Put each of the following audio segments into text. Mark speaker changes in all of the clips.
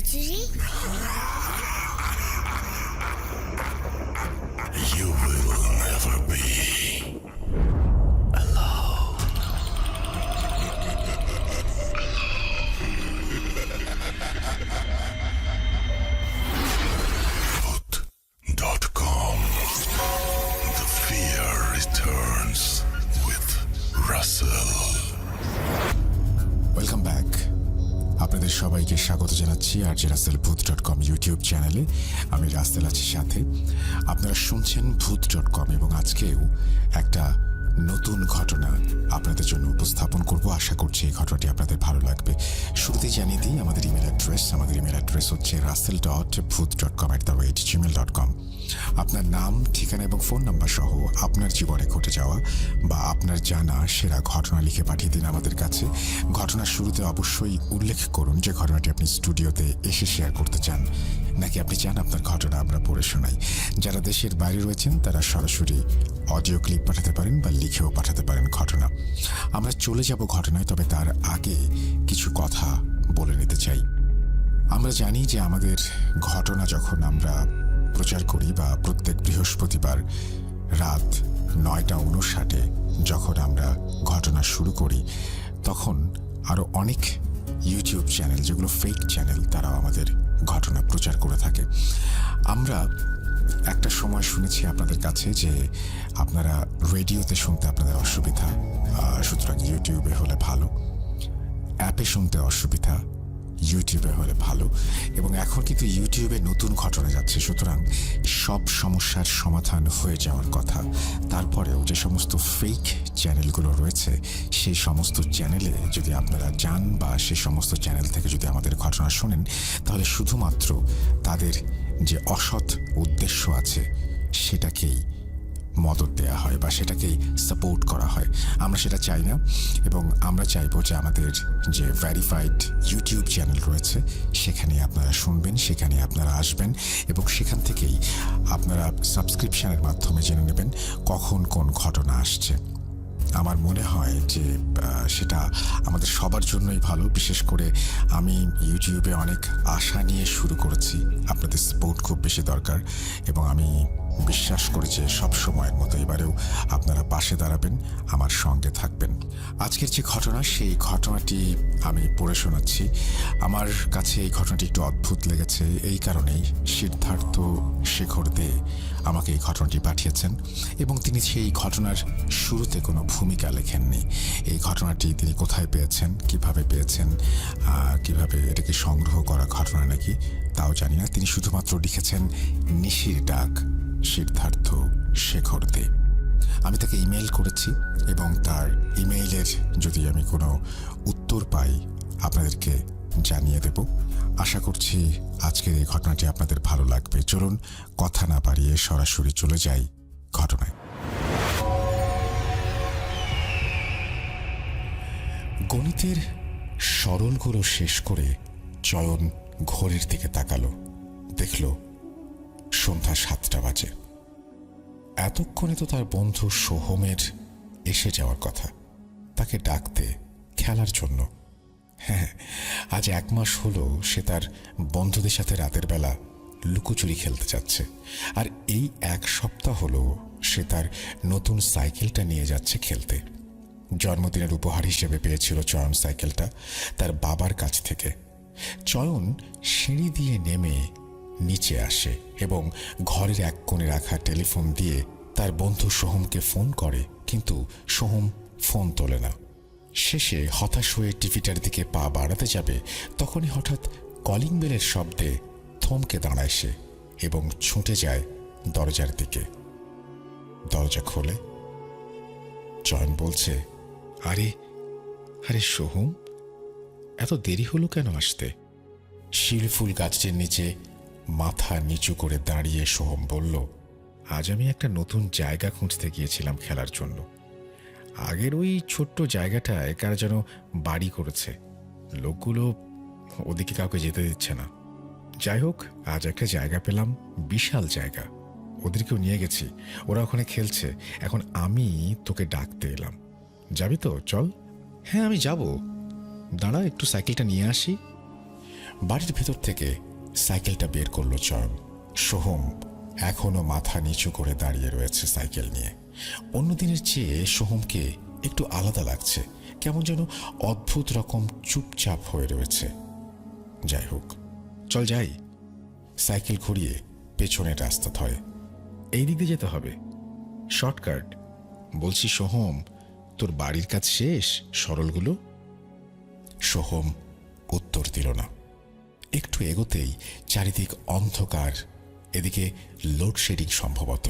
Speaker 1: Khichuri?
Speaker 2: You will never be alone. Voot.com. The fear returns with Russell.
Speaker 3: Welcome back. আপনাদের সবাইকে স্বাগত জানাচ্ছি RJ Rasel ভূত.com YouTube চ্যানেলে। আমি রাসেল আছি সাথে। আপনারা শুনছেন ভূত.com এবং আজকেও একটা নতুন ঘটনা আপনাদের জন্য উপস্থাপন করব। আশা করছি এই ঘটনাটি আপনাদের ভালো লাগবে। শুরুতেই জানিয়ে দিই আমাদের ইমেল অ্যাড্রেস হচ্ছে russell.booth.com@gmail.com। আপনার নাম, ঠিকানা এবং ফোন নাম্বার সহ আপনার জীবনে ঘটে যাওয়া বা আপনার জানা সেরা ঘটনা লিখে পাঠিয়ে দিন আমাদের কাছে। ঘটনার শুরুতে অবশ্যই উল্লেখ করুন যে ঘটনাটি আপনি স্টুডিওতে এসে শেয়ার করতে চান, নাকি আপনি চান আপনার ঘটনা আমরা পড়ে শোনাই। যারা দেশের বাইরে রয়েছেন তারা সরাসরি অডিও ক্লিপ পাঠাতে পারেন বা লিখেও পাঠাতে পারেন ঘটনা। আমরা চলে যাব ঘটনায়, তবে তার আগে কিছু কথা বলে নিতে চাই। আমরা জানি যে আমাদের ঘটনা যখন আমরা প্রচার করি বা প্রত্যেক বৃহস্পতিবার রাত 9:59 যখন আমরা ঘটনা শুরু করি, তখন আরও অনেক ইউটিউব চ্যানেল, যেগুলো ফেক চ্যানেল, তারাও আমাদের ঘটনা প্রচার করে থাকে। আমরা একটা সময় শুনেছি আপনাদের কাছে যে আপনারা রেডিওতে শুনতে আপনাদের অসুবিধা, সুতরাং ইউটিউবে হলে ভালো, অ্যাপে শুনতে অসুবিধা, ইউটিউবে হলে ভালো। এবং এখন কিন্তু ইউটিউবে নতুন ঘটনা যাচ্ছে, সুতরাং সব সমস্যার সমাধান হয়ে যাওয়ার কথা। তারপরেও যে সমস্ত ফেক চ্যানেলগুলো রয়েছে, সেই সমস্ত চ্যানেলে যদি আপনারা যান বা সেই সমস্ত চ্যানেল থেকে যদি আমাদের ঘটনা শোনেন, তাহলে শুধুমাত্র তাদের যে অসৎ উদ্দেশ্য আছে সেটাকেই মদত দেওয়া হয় বা সেটাকেই সাপোর্ট করা হয়। আমরা সেটা চাই না, এবং আমরা চাইবো যে আমাদের যে ভেরিফাইড ইউটিউব চ্যানেল রয়েছে সেখানে আপনারা শুনবেন, সেখানে আপনারা আসবেন এবং সেখান থেকেই আপনারা সাবস্ক্রিপশনের মাধ্যমে জেনে নেবেন কখন কোন ঘটনা আসছে। আমার মনে হয় যে সেটা আমাদের সবার জন্যই ভালো। বিশেষ করে আমি ইউটিউবে অনেক আশা নিয়ে শুরু করেছি, আপনাদের সাপোর্ট খুব বেশি দরকার এবং আমি বিশ্বাস করি যে সব সময়ের মতো এবারেও আপনারা পাশে দাঁড়াবেন, আমার সঙ্গে থাকবেন। আজকের যে ঘটনা, সেই ঘটনাটি আমি পড়ে শোনাচ্ছি। আমার কাছে এই ঘটনাটি একটু অদ্ভুত লেগেছে, এই কারণেই সিদ্ধার্থ শেখর দে আমাকে এই ঘটনাটি পাঠিয়েছেন এবং তিনি সেই ঘটনার শুরুতে কোনো ভূমিকা লেখেননি। এই ঘটনাটি তিনি কোথায় পেয়েছেন, কিভাবে পেয়েছেন, কিভাবে এটাকে সংগ্রহ করা ঘটনা নাকি তাও জানি না। তিনি শুধুমাত্র লিখেছেন নিশির ডাক, সিদ্ধার্থ শেখর দে। আমি তাকে ইমেল করেছি এবং তার ইমেইলের যদি আমি কোনো উত্তর পাই আপনাদেরকে জানিয়ে দেব। আশা করছি আজকের এই ঘটনাটি আপনাদের ভালো লাগবে। চলুন কথা না বাড়িয়ে সরাসরি চলে যাই ঘটনায়। গণিতের সরলগুলো শেষ করে চয়ন ঘড়ির দিকে তাকালো, দেখল সন্ধ্যা 7টা বাজে। এতক্ষণে তো তার বন্ধু সোহমের এসে যাওয়ার কথা, তাকে ডাকতে খেলার জন্য। হ্যাঁ, আজ 1 মাস হলো সে তার বন্ধুদের সাথে রাতের বেলা লুকোচুরি খেলতে যাচ্ছে, আর এই 1 সপ্তাহ হলো সে তার নতুন সাইকেলটা নিয়ে যাচ্ছে খেলতে। জন্মদিনের উপহার হিসেবে পেয়েছিল চয়ন সাইকেলটা তার বাবার কাছ থেকে। চয়ন সিঁড়ি দিয়ে নেমে নিচে আসে এবং ঘরের এক কোণে রাখা টেলিফোন দিয়ে তার বন্ধু সোহমকে ফোন করে, কিন্তু সোহম ফোন তোলে না। শেষে হতাশ হয়ে টিভিটার দিকে পা বাড়াতে যাবে, তখনই হঠাৎ কলিং বেলের শব্দে থমকে দাঁড়ায় সে এবং ছুটে যায় দরজার দিকে। দরজা খোলে। চয়ন বলছে, আরে আরে সোহম, এত দেরি হলো কেন আসতে? শিলফুল গাছটির নিচে মাথা নিচু করে দাঁড়িয়ে সোহম বলল, আজ আমি একটা নতুন জায়গা খুঁজতে গিয়েছিলাম খেলার জন্য। আগের ওই ছোট্ট জায়গাটায় কারা যেন বাড়ি করেছে, লোকগুলো ওদিকে কাউকে যেতে দিচ্ছে না। যাই হোক, আজ একটা জায়গা পেলাম, বিশাল জায়গা, ওদেরকেও নিয়ে গেছি, ওরা ওখানে খেলছে। এখন আমি তোকে ডাকতে এলাম, যাবি তো? চল। হ্যাঁ, আমি যাব, দাঁড়া একটু সাইকেলটা নিয়ে আসি। বাড়ির ভেতর থেকে সাইকেলটা বের করলো চয়ন। সোহম এখনো মাথা নিচু করে দাঁড়িয়ে রয়েছে সাইকেল নিয়ে। অন্যদিনের চেয়ে সোহমকে একটু আলাদা লাগছে, কেমন যেন অদ্ভুত রকম চুপচাপ হয়ে রয়েছে। যাই হোক, চল যাই। সাইকেল ঘুরিয়ে পেছনের রাস্তা ধরে। এই দিক দিয়ে যেতে হবে, শর্টকাট। বলছি সোহম, তোর বাড়ির কাজ শেষ সরলগুলো? সোহম উত্তর দিল না। একটু এগোতেই চারিদিক অন্ধকার, এদিকে লোডশেডিং সম্ভবত।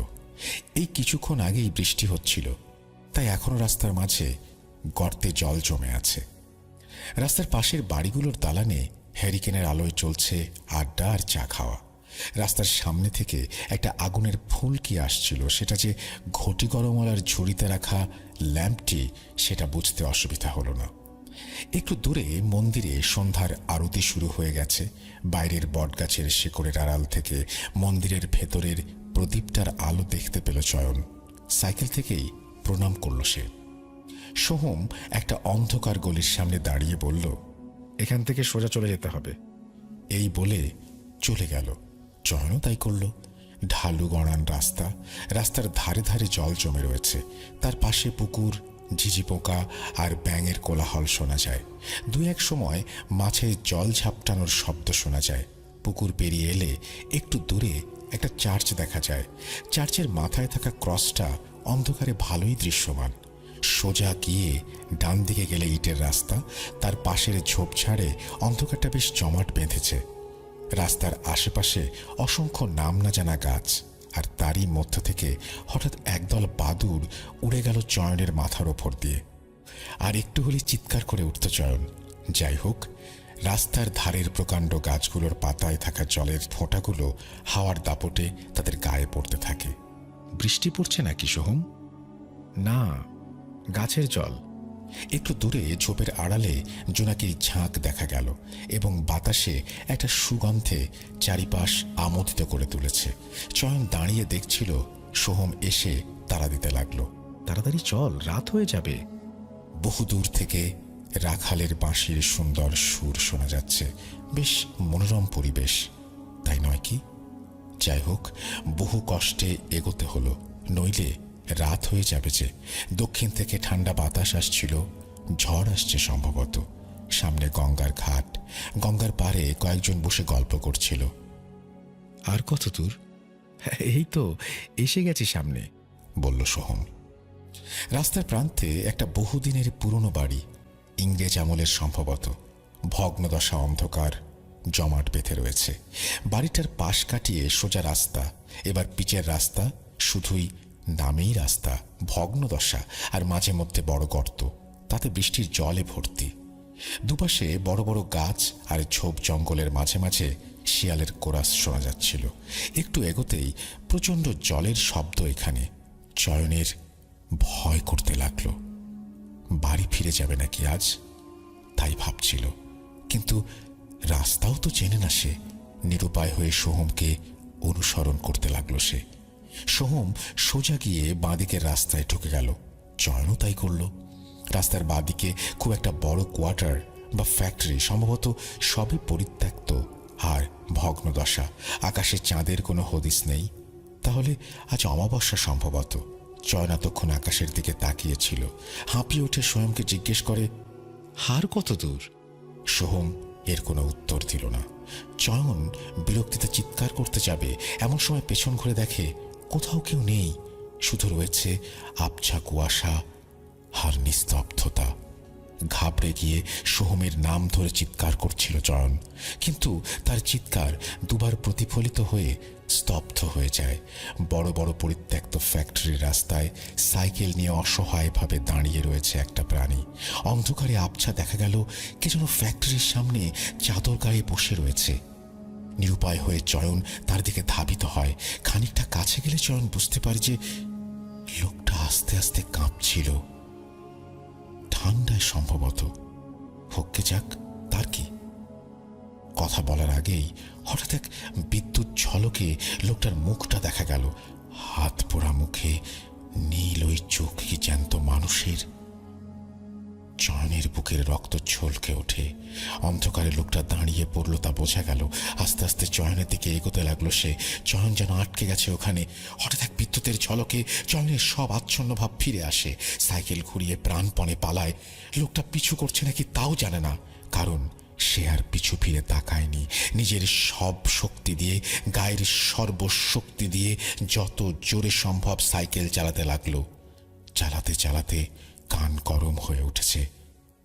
Speaker 3: এই কিছুক্ষণ আগেই বৃষ্টি হচ্ছিল, তাই এখনো রাস্তার মাঝে গর্তে জল জমে আছে। রাস্তার পাশের বাড়িগুলোর দালানে হ্যারিকেনের আলোয় চলছে আড্ডা আর চা খাওয়া। রাস্তার সামনে থেকে একটা আগুনের ফুলকি আসছিল, সেটা যে ঘটি গরমওয়ালার ঝুড়িতে রাখা ল্যাম্পটি সেটা বুঝতে অসুবিধা হলো না। একটু দূরে মন্দিরে সন্ধ্যার আরতি শুরু হয়ে গেছে। বাইরের বটগাছের শিকড়ের আড়াল থেকে মন্দিরের ভেতরের প্রদীপটার আলো দেখতে পেল চয়ন। সাইকেল থেকেই প্রণাম করল সে। সোহম একটা অন্ধকার গলির সামনে দাঁড়িয়ে বলল, এখান থেকে সোজা চলে যেতে হবে। এই বলে চলে গেল। চয়নও তাই করল। ঢালু গড়ান রাস্তা, রাস্তার ধারে ধারে জল জমে রয়েছে। তার পাশে পুকুর, ঝিঝি পোকা আর ব্যাঙের কোলাহল শোনা যায়। দু এক সময় মাছের জল ঝাপটানোর শব্দ শোনা যায়। পুকুর পেরিয়ে এলে একটু দূরে একটা চার্চ দেখা যায়। চার্চের মাথায় থাকা ক্রসটা অন্ধকারে ভালোই দৃশ্যমান। সোজা গিয়ে ডান দিকে গেলে ইটের রাস্তা, তার পাশের ঝোপঝাড়ে অন্ধকারটা বেশ জমাট বেঁধেছে। রাস্তার আশেপাশে অসংখ্য নাম না জানা গাছ, আর তারই মধ্য থেকে হঠাৎ একদল বাদুড় উড়ে গেল চয়নের মাথার ওপর দিয়ে। আর একটু হলে চিৎকার করে উঠত চয়ন। যাই হোক, রাস্তার ধারের প্রকাণ্ড গাছগুলোর পাতায় থাকা জলের ফোঁটাগুলো হাওয়ার দাপটে তাদের গায়ে পড়তে থাকে। বৃষ্টি পড়ছে নাকি সোহম? না, গাছের জল। একটু দূরে ঝোপের আড়ালে জোনাকির ঝাঁক দেখা গেল এবং বাতাসে একটা সুগন্ধে চারিপাশ আমোদিত করে তুলেছে। চয়ন দাঁড়িয়ে দেখছিল, সোহম এসে তাড়া দিতে লাগলো। তাড়াতাড়ি চল, রাত হয়ে যাবে। বহুদূর থেকে রাখালের বাঁশির সুন্দর সুর শোনা যাচ্ছে। বেশ মনোরম পরিবেশ, তাই নয় কি? যাই হোক, বহু কষ্টে এগোতে হলো, নইলে রাত হয়ে যাবে যে। দক্ষিণ থেকে ঠান্ডা বাতাস আসছিল, ঝড় আসছে সম্ভবত। সামনে গঙ্গার ঘাট, গঙ্গার পাড়ে কয়েকজন বসে গল্প করছিল। আর কত দূর? এই তো এসে গেছি সামনে, বলল সোহম। রাস্তার প্রান্তে একটা বহুদিনের পুরনো বাড়ি, ইংরেজ আমলের সম্ভবত। ভগ্নদশা, অন্ধকার জমাট বেঁধে রয়েছে। বাড়িটার পাশ কাটিয়ে সোজা রাস্তা, এবার পিচের রাস্তা, শুধুই নামেই রাস্তা। ভগ্নদশা, আর মাঝে মধ্যে বড় গর্ত, তাতে বৃষ্টির জলে ভর্তি। দুপাশে বড় বড় গাছ আর ঝোপ জঙ্গলের মাঝে মাঝে শিয়ালের কোরাস শোনা যাচ্ছিল। একটু এগোতেই প্রচণ্ড জলের শব্দ এখানে। চয়নের ভয় করতে লাগলো। বাড়ি ফিরে যাবে নাকি আজ, তাই ভাবছিল। কিন্তু রাস্তাও তো চেনে না সে। নিরুপায় হয়ে সোহমকে অনুসরণ করতে লাগলো সে। সোহম সোজা গিয়ে বাঁদিকের রাস্তায় ঢুকে গেল। চয়নও তাই করল। রাস্তার বাঁদিকে খুব একটা বড় কোয়ার্টার বা ফ্যাক্টরি, সম্ভবত সবই পরিত্যক্ত আর ভগ্নদশা। আকাশে চাঁদের কোনো হদিস নেই। তাহলে আজ অমাবস্যা সম্ভবত। চয়ন এতক্ষণ আকাশের দিকে তাকিয়েছিল। হাঁপিয়ে উঠে সোহমকে জিজ্ঞেস করে, হার কত দূর? সোহম এর কোনো উত্তর দিল না। চয়ন বিরক্তিতে চিৎকার করতে যাবে, এমন সময় পেছন ঘুরে দেখে কোথাও কেউ নেই। শুধু রয়েছে আবছা কুয়াশা আর নিস্তব্ধতা। ঘাবড়ে গিয়ে সোহমের নাম ধরে চিৎকার করছিল চয়ন, কিন্তু তার চিৎকার দুবার প্রতিফলিত হয়ে স্তব্ধ হয়ে যায়। বড় বড় পরিত্যক্ত ফ্যাক্টরির রাস্তায় সাইকেল নিয়ে অসহায়ভাবে দাঁড়িয়ে রয়েছে একটা প্রাণী। অন্ধকারে আবছা দেখা গেল কে যেন ফ্যাক্টরির সামনে চাদর গায়ে বসে রয়েছে। নিরুপায় হয়ে চয়ন তার দিকে ধাবিত হয়। খানিকটা কাছে গেলে চয়ন বুঝতে পারে যে লোকটা আস্তে আস্তে কাঁপছিল, ঠান্ডায় সম্ভবত। হক্কে যাক, তার কি? কথা বলার আগেই হঠাৎ এক বিদ্যুৎ ঝলকে লোকটার মুখটা দেখা গেল। হাত পোড়া মুখে নীল ওই চোখ কি জ্যান্ত মানুষের। চয়নের বুকের রক্ত ছলকে ওঠে। অন্ধকারে লোকটা দাঁড়িয়ে পড়ল তা বোঝা গেল। আস্তে আস্তে চয়নের দিকে এগোতে লাগলো সে। চয়ন যেন আটকে গেছে ওখানে। হঠাৎ এক বিদ্যুতের ঝলকে চয়নের সব আচ্ছন্ন ভাব ফিরে আসে। সাইকেল ঘুরিয়ে প্রাণপণে পালায়। লোকটা পিছু করছে নাকি তাও জানে না, কারণ সে আর পিছু ফিরে তাকায়নি। নিজের সব শক্তি দিয়ে, গায়ের সর্বশক্তি দিয়ে যত জোরে সম্ভব সাইকেল চালাতে লাগলো। চালাতে চালাতে কান গরম হয়ে উঠেছে।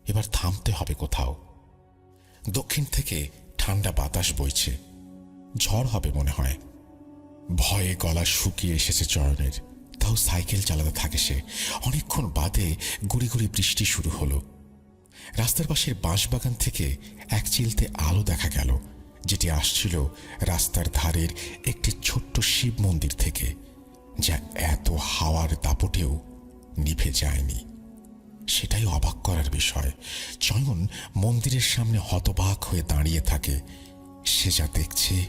Speaker 3: এবার থামতে হবে কোথাও। দক্ষিণ থেকে ঠান্ডা বাতাস বইছে। ঝড় হবে মনে হয়। ভয়ে গলা শুকিয়ে এসেছে চয়নের। তাও সাইকেল চালাতে থাকে সে। অনেকক্ষণ বাদে গুড়ি গুড়ি বৃষ্টি শুরু হলো। রাস্তার পাশের বাঁশবাগান থেকে এক চিলতে আলো দেখা গেল, যেটি আসছিল রাস্তার ধারের একটি ছোট্ট শিব মন্দির থেকে, যা এত হাওয়ার দাপটেও নিভে যায়নি। সেটাই অবাক করার বিষয়। চয়ন মন্দিরের সামনে হতবাক হয়ে দাঁড়িয়ে থাকে। সে যা দেখছে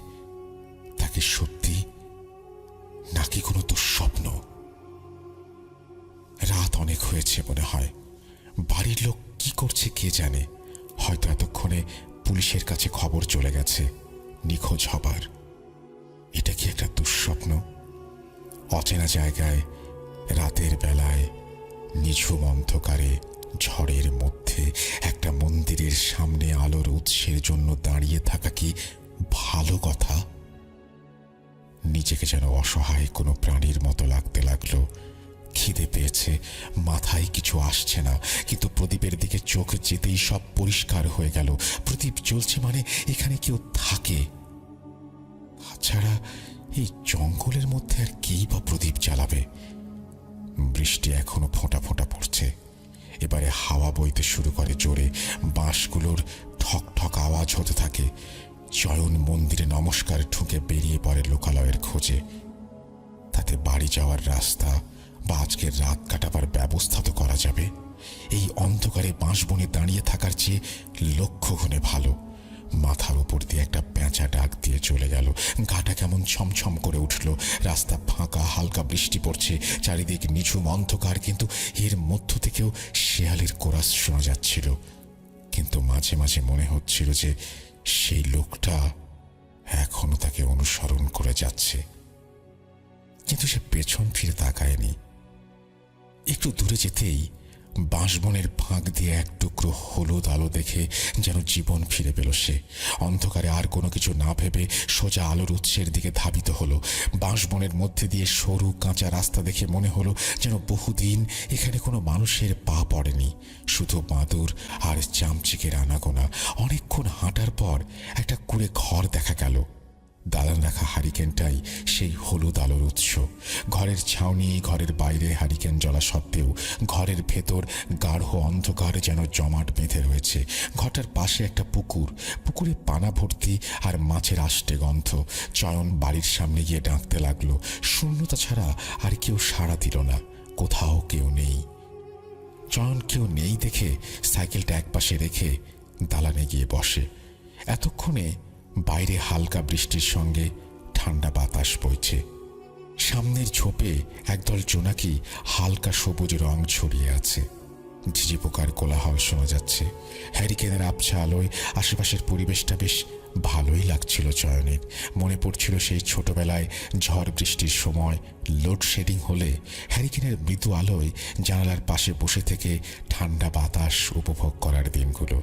Speaker 3: তাকে সত্যি নাকি কোনো দুঃস্বপ্ন। রাত অনেক হয়েছে মনে হয়। বাড়ির লোক কি করছে কে জানে। হয়তো এতক্ষণে পুলিশের কাছে খবর চলে গেছে নিখোঁজ হবার। এটা কি একটা দুঃস্বপ্ন? অচেনা জায়গায় রাতের বেলায় নিঝুম অন্ধকারে ঝড়ের মধ্যে একটা মন্দিরের সামনে আলোর উৎসের জন্য দাঁড়িয়ে থাকা কি ভালো কথা? নিজেকে যেন অসহায় কোনো প্রাণীর মতো লাগতে লাগলো। খিদে পেয়েছে, মাথায় কিছু আসছে না, কিন্তু প্রদীপের দিকে চোখ যেতেই সব পরিষ্কার হয়ে গেল। প্রদীপ জ্বলছে মানে এখানে কেউ থাকে। তাছাড়া এই জঙ্গলের মধ্যে আর কেই বা প্রদীপ জ্বালাবে? বৃষ্টি এখনো ফোঁটা ফোঁটা পড়ছে। এবারে হাওয়া বইতে শুরু করে জোরে। বাঁশগুলোর ঠক ঠক আওয়াজ হতে থাকে। চয়ন মন্দিরে নমস্কার ঠুকে বেরিয়ে পড়ে লোকালয়ের খোঁজে। তাতে বাড়ি যাওয়ার রাস্তা বা আজকের রাত কাটাবার ব্যবস্থা তো করা যাবে। এই অন্ধকারে বাঁশবনে দাঁড়িয়ে থাকার চেয়ে লক্ষ গুণে ভালো। মাথার উপর দিয়ে একটা পেঁচা ডাক দিয়ে চলে গেল। গাটা কেমন ছমছম করে উঠল। রাস্তা ফাঁকা, হালকা বৃষ্টি পড়ছে, চারিদিক নিঝুম অন্ধকার, কিন্তু এর মধ্য থেকেও শেয়ালের কোরাস শোনা যাচ্ছিল। কিন্তু মাঝে মাঝে মনে হচ্ছিল যে সেই লোকটা এখনো তাকে অনুসরণ করে যাচ্ছে। কিন্তু সে পেছন ফিরে তাকায়নি। একটু দূরে যেতেই বাঁশবনের ফাঁক দিয়ে এক টুকরো হলুদ আলো দেখে যেন জীবন ফিরে পেল সে। অন্ধকারে আর কোনো কিছু না ভেবে সোজা আলোর উৎসের দিকে ধাবিত হলো। বাঁশবনের মধ্যে দিয়ে সরু কাঁচা রাস্তা দেখে মনে হলো যেন বহুদিন এখানে কোনো মানুষের পা পড়েনি, শুধু বাদুর আর চামচিকের আনাগোনা। অনেকক্ষণ হাঁটার পর একটা কুড়ে ঘর দেখা গেল। দালান রাখা হারিকেনটাই সেই হলুদ আলোর উৎস। ঘরের ছাউনি, ঘরের বাইরে হারিকেন জ্বলা সত্ত্বেও ঘরের ভেতর গাঢ় অন্ধকার যেন জমাট বেঁধে রয়েছে। ঘরটার পাশে একটা পুকুর, পুকুরে পানা ভর্তি আর মাছের আষ্টে গন্ধ। চয়ন বাড়ির সামনে গিয়ে ডাকতে লাগলো। শূন্যতা ছাড়া আর কেউ সাড়া দিল না। কোথাও কেউ নেই। চয়ন কেউ নেই দেখে সাইকেলটা একপাশে রেখে দালানে গিয়ে বসে। এতক্ষণে বাইরে হালকা বৃষ্টির সঙ্গে ঠান্ডা বাতাস বইছে। সামনের ঝোপে একদল জোনাকি হালকা সবুজ রং ছড়িয়ে আছে। ঝিঝি পোকার কোলাহল শোনা যাচ্ছে। হ্যারিকেনের আবছা আলোয় আশেপাশের পরিবেশটা বেশ ভালোই লাগছিল চয়নের। মনে পড়ছিল সেই ছোটবেলায় ঝড় বৃষ্টির সময় লোডশেডিং হলে হ্যারিকেনের মৃদু আলোয় জানালার পাশে বসে থেকে ঠান্ডা বাতাস উপভোগ করার দিনগুলো।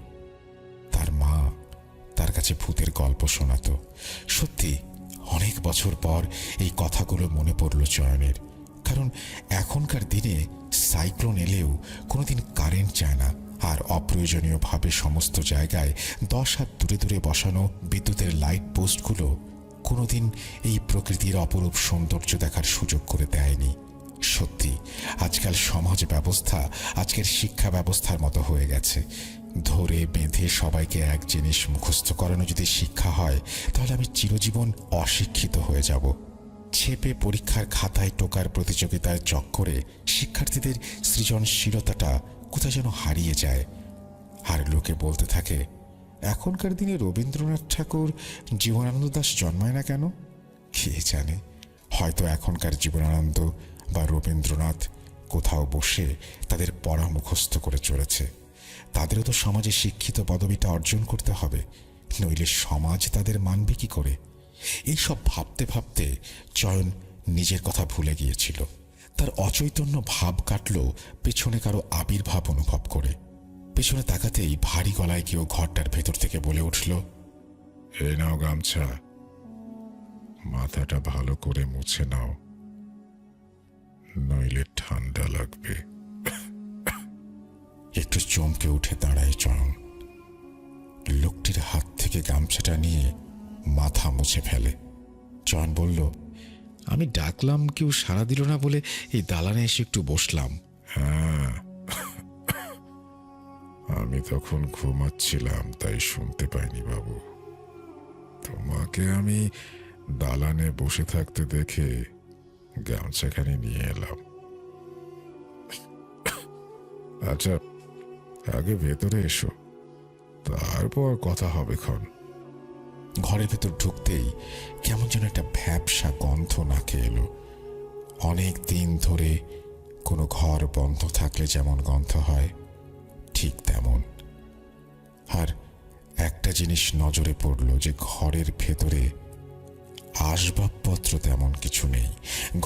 Speaker 3: তার মা তার কাছে ভূতের গল্প শোনাতো। সত্যি অনেক বছর পর এই কথাগুলো মনে পড়ল চয়নের। কারণ এখনকার দিনে সাইক্লোন এলেও কোনোদিন কারেন্ট যায় না, আর অপ্রয়োজনীয়ভাবে সমস্ত জায়গায় 10 হাত দূরে দূরে বসানো বিদ্যুতের লাইট পোস্টগুলো কোনোদিন এই প্রকৃতির অপরূপ সৌন্দর্য দেখার সুযোগ করে দেয়নি। সত্যি আজকাল সমাজ ব্যবস্থা আজকের শিক্ষা ব্যবস্থার মতো হয়ে গেছে। ধরে বেঁধে সবাইকে এক জিনিস মুখস্থ করানো যদি শিক্ষা হয়, তাহলে আমি চিরজীবন অশিক্ষিত হয়ে যাব। ছেপে পরীক্ষার খাতায় টোকার প্রতিযোগিতায় চক্করে শিক্ষার্থীদের সৃজনশীলতাটা কোথায় যেন হারিয়ে যায়। আর লোকে বলতে থাকে, এখনকার দিনে রবীন্দ্রনাথ ঠাকুর, জীবনানন্দ দাশ জন্মায় না কেন? কে জানে, হয়তো এখনকার জীবনানন্দ বা রবীন্দ্রনাথ কোথাও বসে তাদের পড়া মুখস্থ করে চলেছে। তাদেরও তো সমাজে শিক্ষিত পদবিটা অর্জন করতে হবে, নইলে সমাজ তাদের মানবে কি করে? এইসব ভাবতে ভাবতে চয়ন নিজের কথা ভুলে গিয়েছিল। তার অচৈতন্য ভাব কাটল পেছনে কারো আবির্ভাব অনুভব করে। পেছনে তাকাতেই ভারী গলায় কেউ ঘরটার ভেতর থেকে বলে উঠল, এই নাও গামছা, মাথাটা ভালো করে মুছে নাও, নইলে ঠান্ডা লাগবে। একটু চমকে উঠে দাঁড়ায় চয়ন। লোকটির হাত থেকে গামছাটা নিয়ে মাথা মুছে ফেলে। চয়ন বলল, আমি ডাকলাম, কেউ সাড়া দিল না বলে এই দালানে এসে একটু বসলাম। হ্যাঁ, আমি তখন ঘুমাচ্ছিলাম, তাই শুনতে পাইনি বাবু। তোমাকে আমি দালানে বসে থাকতে দেখে গামছাখানি নিয়ে এলাম। আচ্ছা, আগে ভেতরে এসো, তারপর কথা হবে ক্ষণ। ঘরের ভেতর ঢুকতেই কেমন যেন একটা ভ্যাপসা গন্ধ নাকে এলো। অনেক দিন ধরে কোনো ঘর বন্ধ থাকলে যেমন গন্ধ হয়, ঠিক তেমন। আর একটা জিনিস নজরে পড়ল, যে ঘরের ভেতরে আসবাবপত্র তেমন কিছু নেই।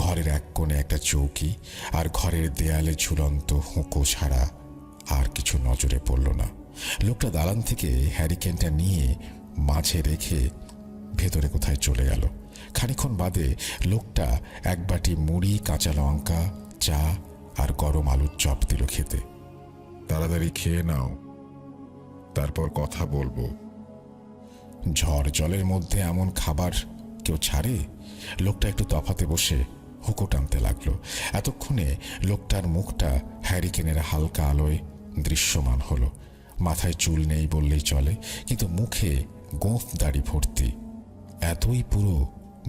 Speaker 3: ঘরের এক কোণে একটা চৌকি, আর ঘরের দেয়ালে ঝুলন্ত হুঁকো ছাড়া আর কিছু নজরে পড়ল না। লোকটা দালান থেকে হ্যারিকেনটা নিয়ে মাঝে রেখে ভেতরে কোথায় চলে গেল। খানিক্ষণ বাদে লোকটা এক বাটি মুড়ি, কাঁচা লঙ্কা, চা আর গরম আলুর চপ দিল খেতে। তাড়াতাড়ি খেয়ে নাও, তারপর কথা বলবো। ঝড় জলের মধ্যে এমন খাবার কেউ ছাড়ে? লোকটা একটু তফাতে বসে হুঁকো টানতে লাগলো। এতক্ষণে লোকটার মুখটা হ্যারিকেনের হালকা আলোয় দৃশ্যমান হলো। মাথায় চুল নেই বললেই চলে, কিন্তু মুখে গোঁফ দাড়ি ভর্তি। এতই পুরো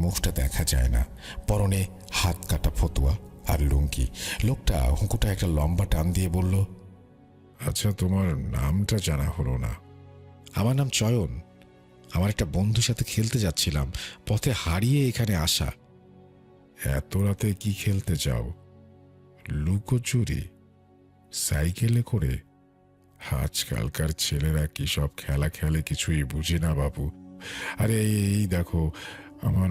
Speaker 3: মুখটা দেখা যায় না। পরনে হাত কাটা ফতুয়া আর লুঙ্গি। লোকটা হুঁকোটা একটা লম্বা টান দিয়ে বলল, আচ্ছা, তোমার নামটা জানা হলো না। আমার নাম চয়ন। আমার একটা বন্ধুর সাথে খেলতে যাচ্ছিলাম, পথে হারিয়ে এখানে আসা। এত রাতে কি খেলতে যাও? লুকোচুরি? সাইকেলে করে? আজকালকার ছেলেরা কি সব খেলা খেলে কিছুই বুঝি না বাবু। আরে এই দেখো, আমার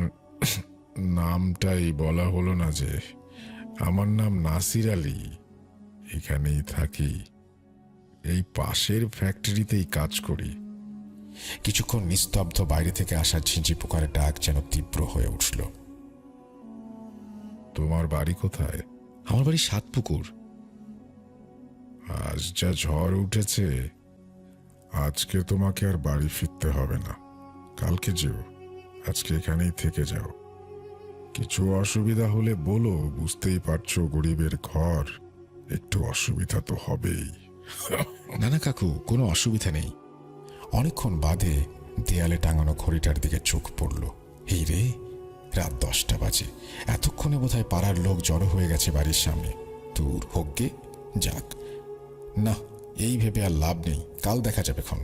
Speaker 3: নামটাই বলা হলো না যে। আমার নাম নাসির আলী, এখানেই থাকি, এই পাশের ফ্যাক্টরিতেই কাজ করি। কিছুক্ষণ নিস্তব্ধ বাইরে থেকে আসা ঝিঁঝি পোকার ডাক যেন তীব্র হয়ে উঠল। তোমার বাড়ি কোথায়? আমার বাড়ি সাতপুকুর। আজ যা ঝড় উঠেছে, আজকে তোমাকে আর বাড়ি ফিরতে হবে না, কালকে যেও। আজকে এখানেই থেকে যাও। কিছু অসুবিধা হলে বলো, বুঝতেই পারছো গরিবের ঘর, একটু অসুবিধা তো হবেই। না না কাকু, কোনো অসুবিধা নেই। অনেকক্ষণ বাদে দেয়ালে টাঙানো ঘড়িটার দিকে চোখ পড়ল। এই রে, রাত 10টা বাজে। এতক্ষণে বোধহয় পাড়ার লোক জড়ো হয়ে গেছে বাড়ির সামনে। দূর হোক গে, যাক। না, এই ভেবে আর লাভ নেই, কাল দেখা যাবে ক্ষণ।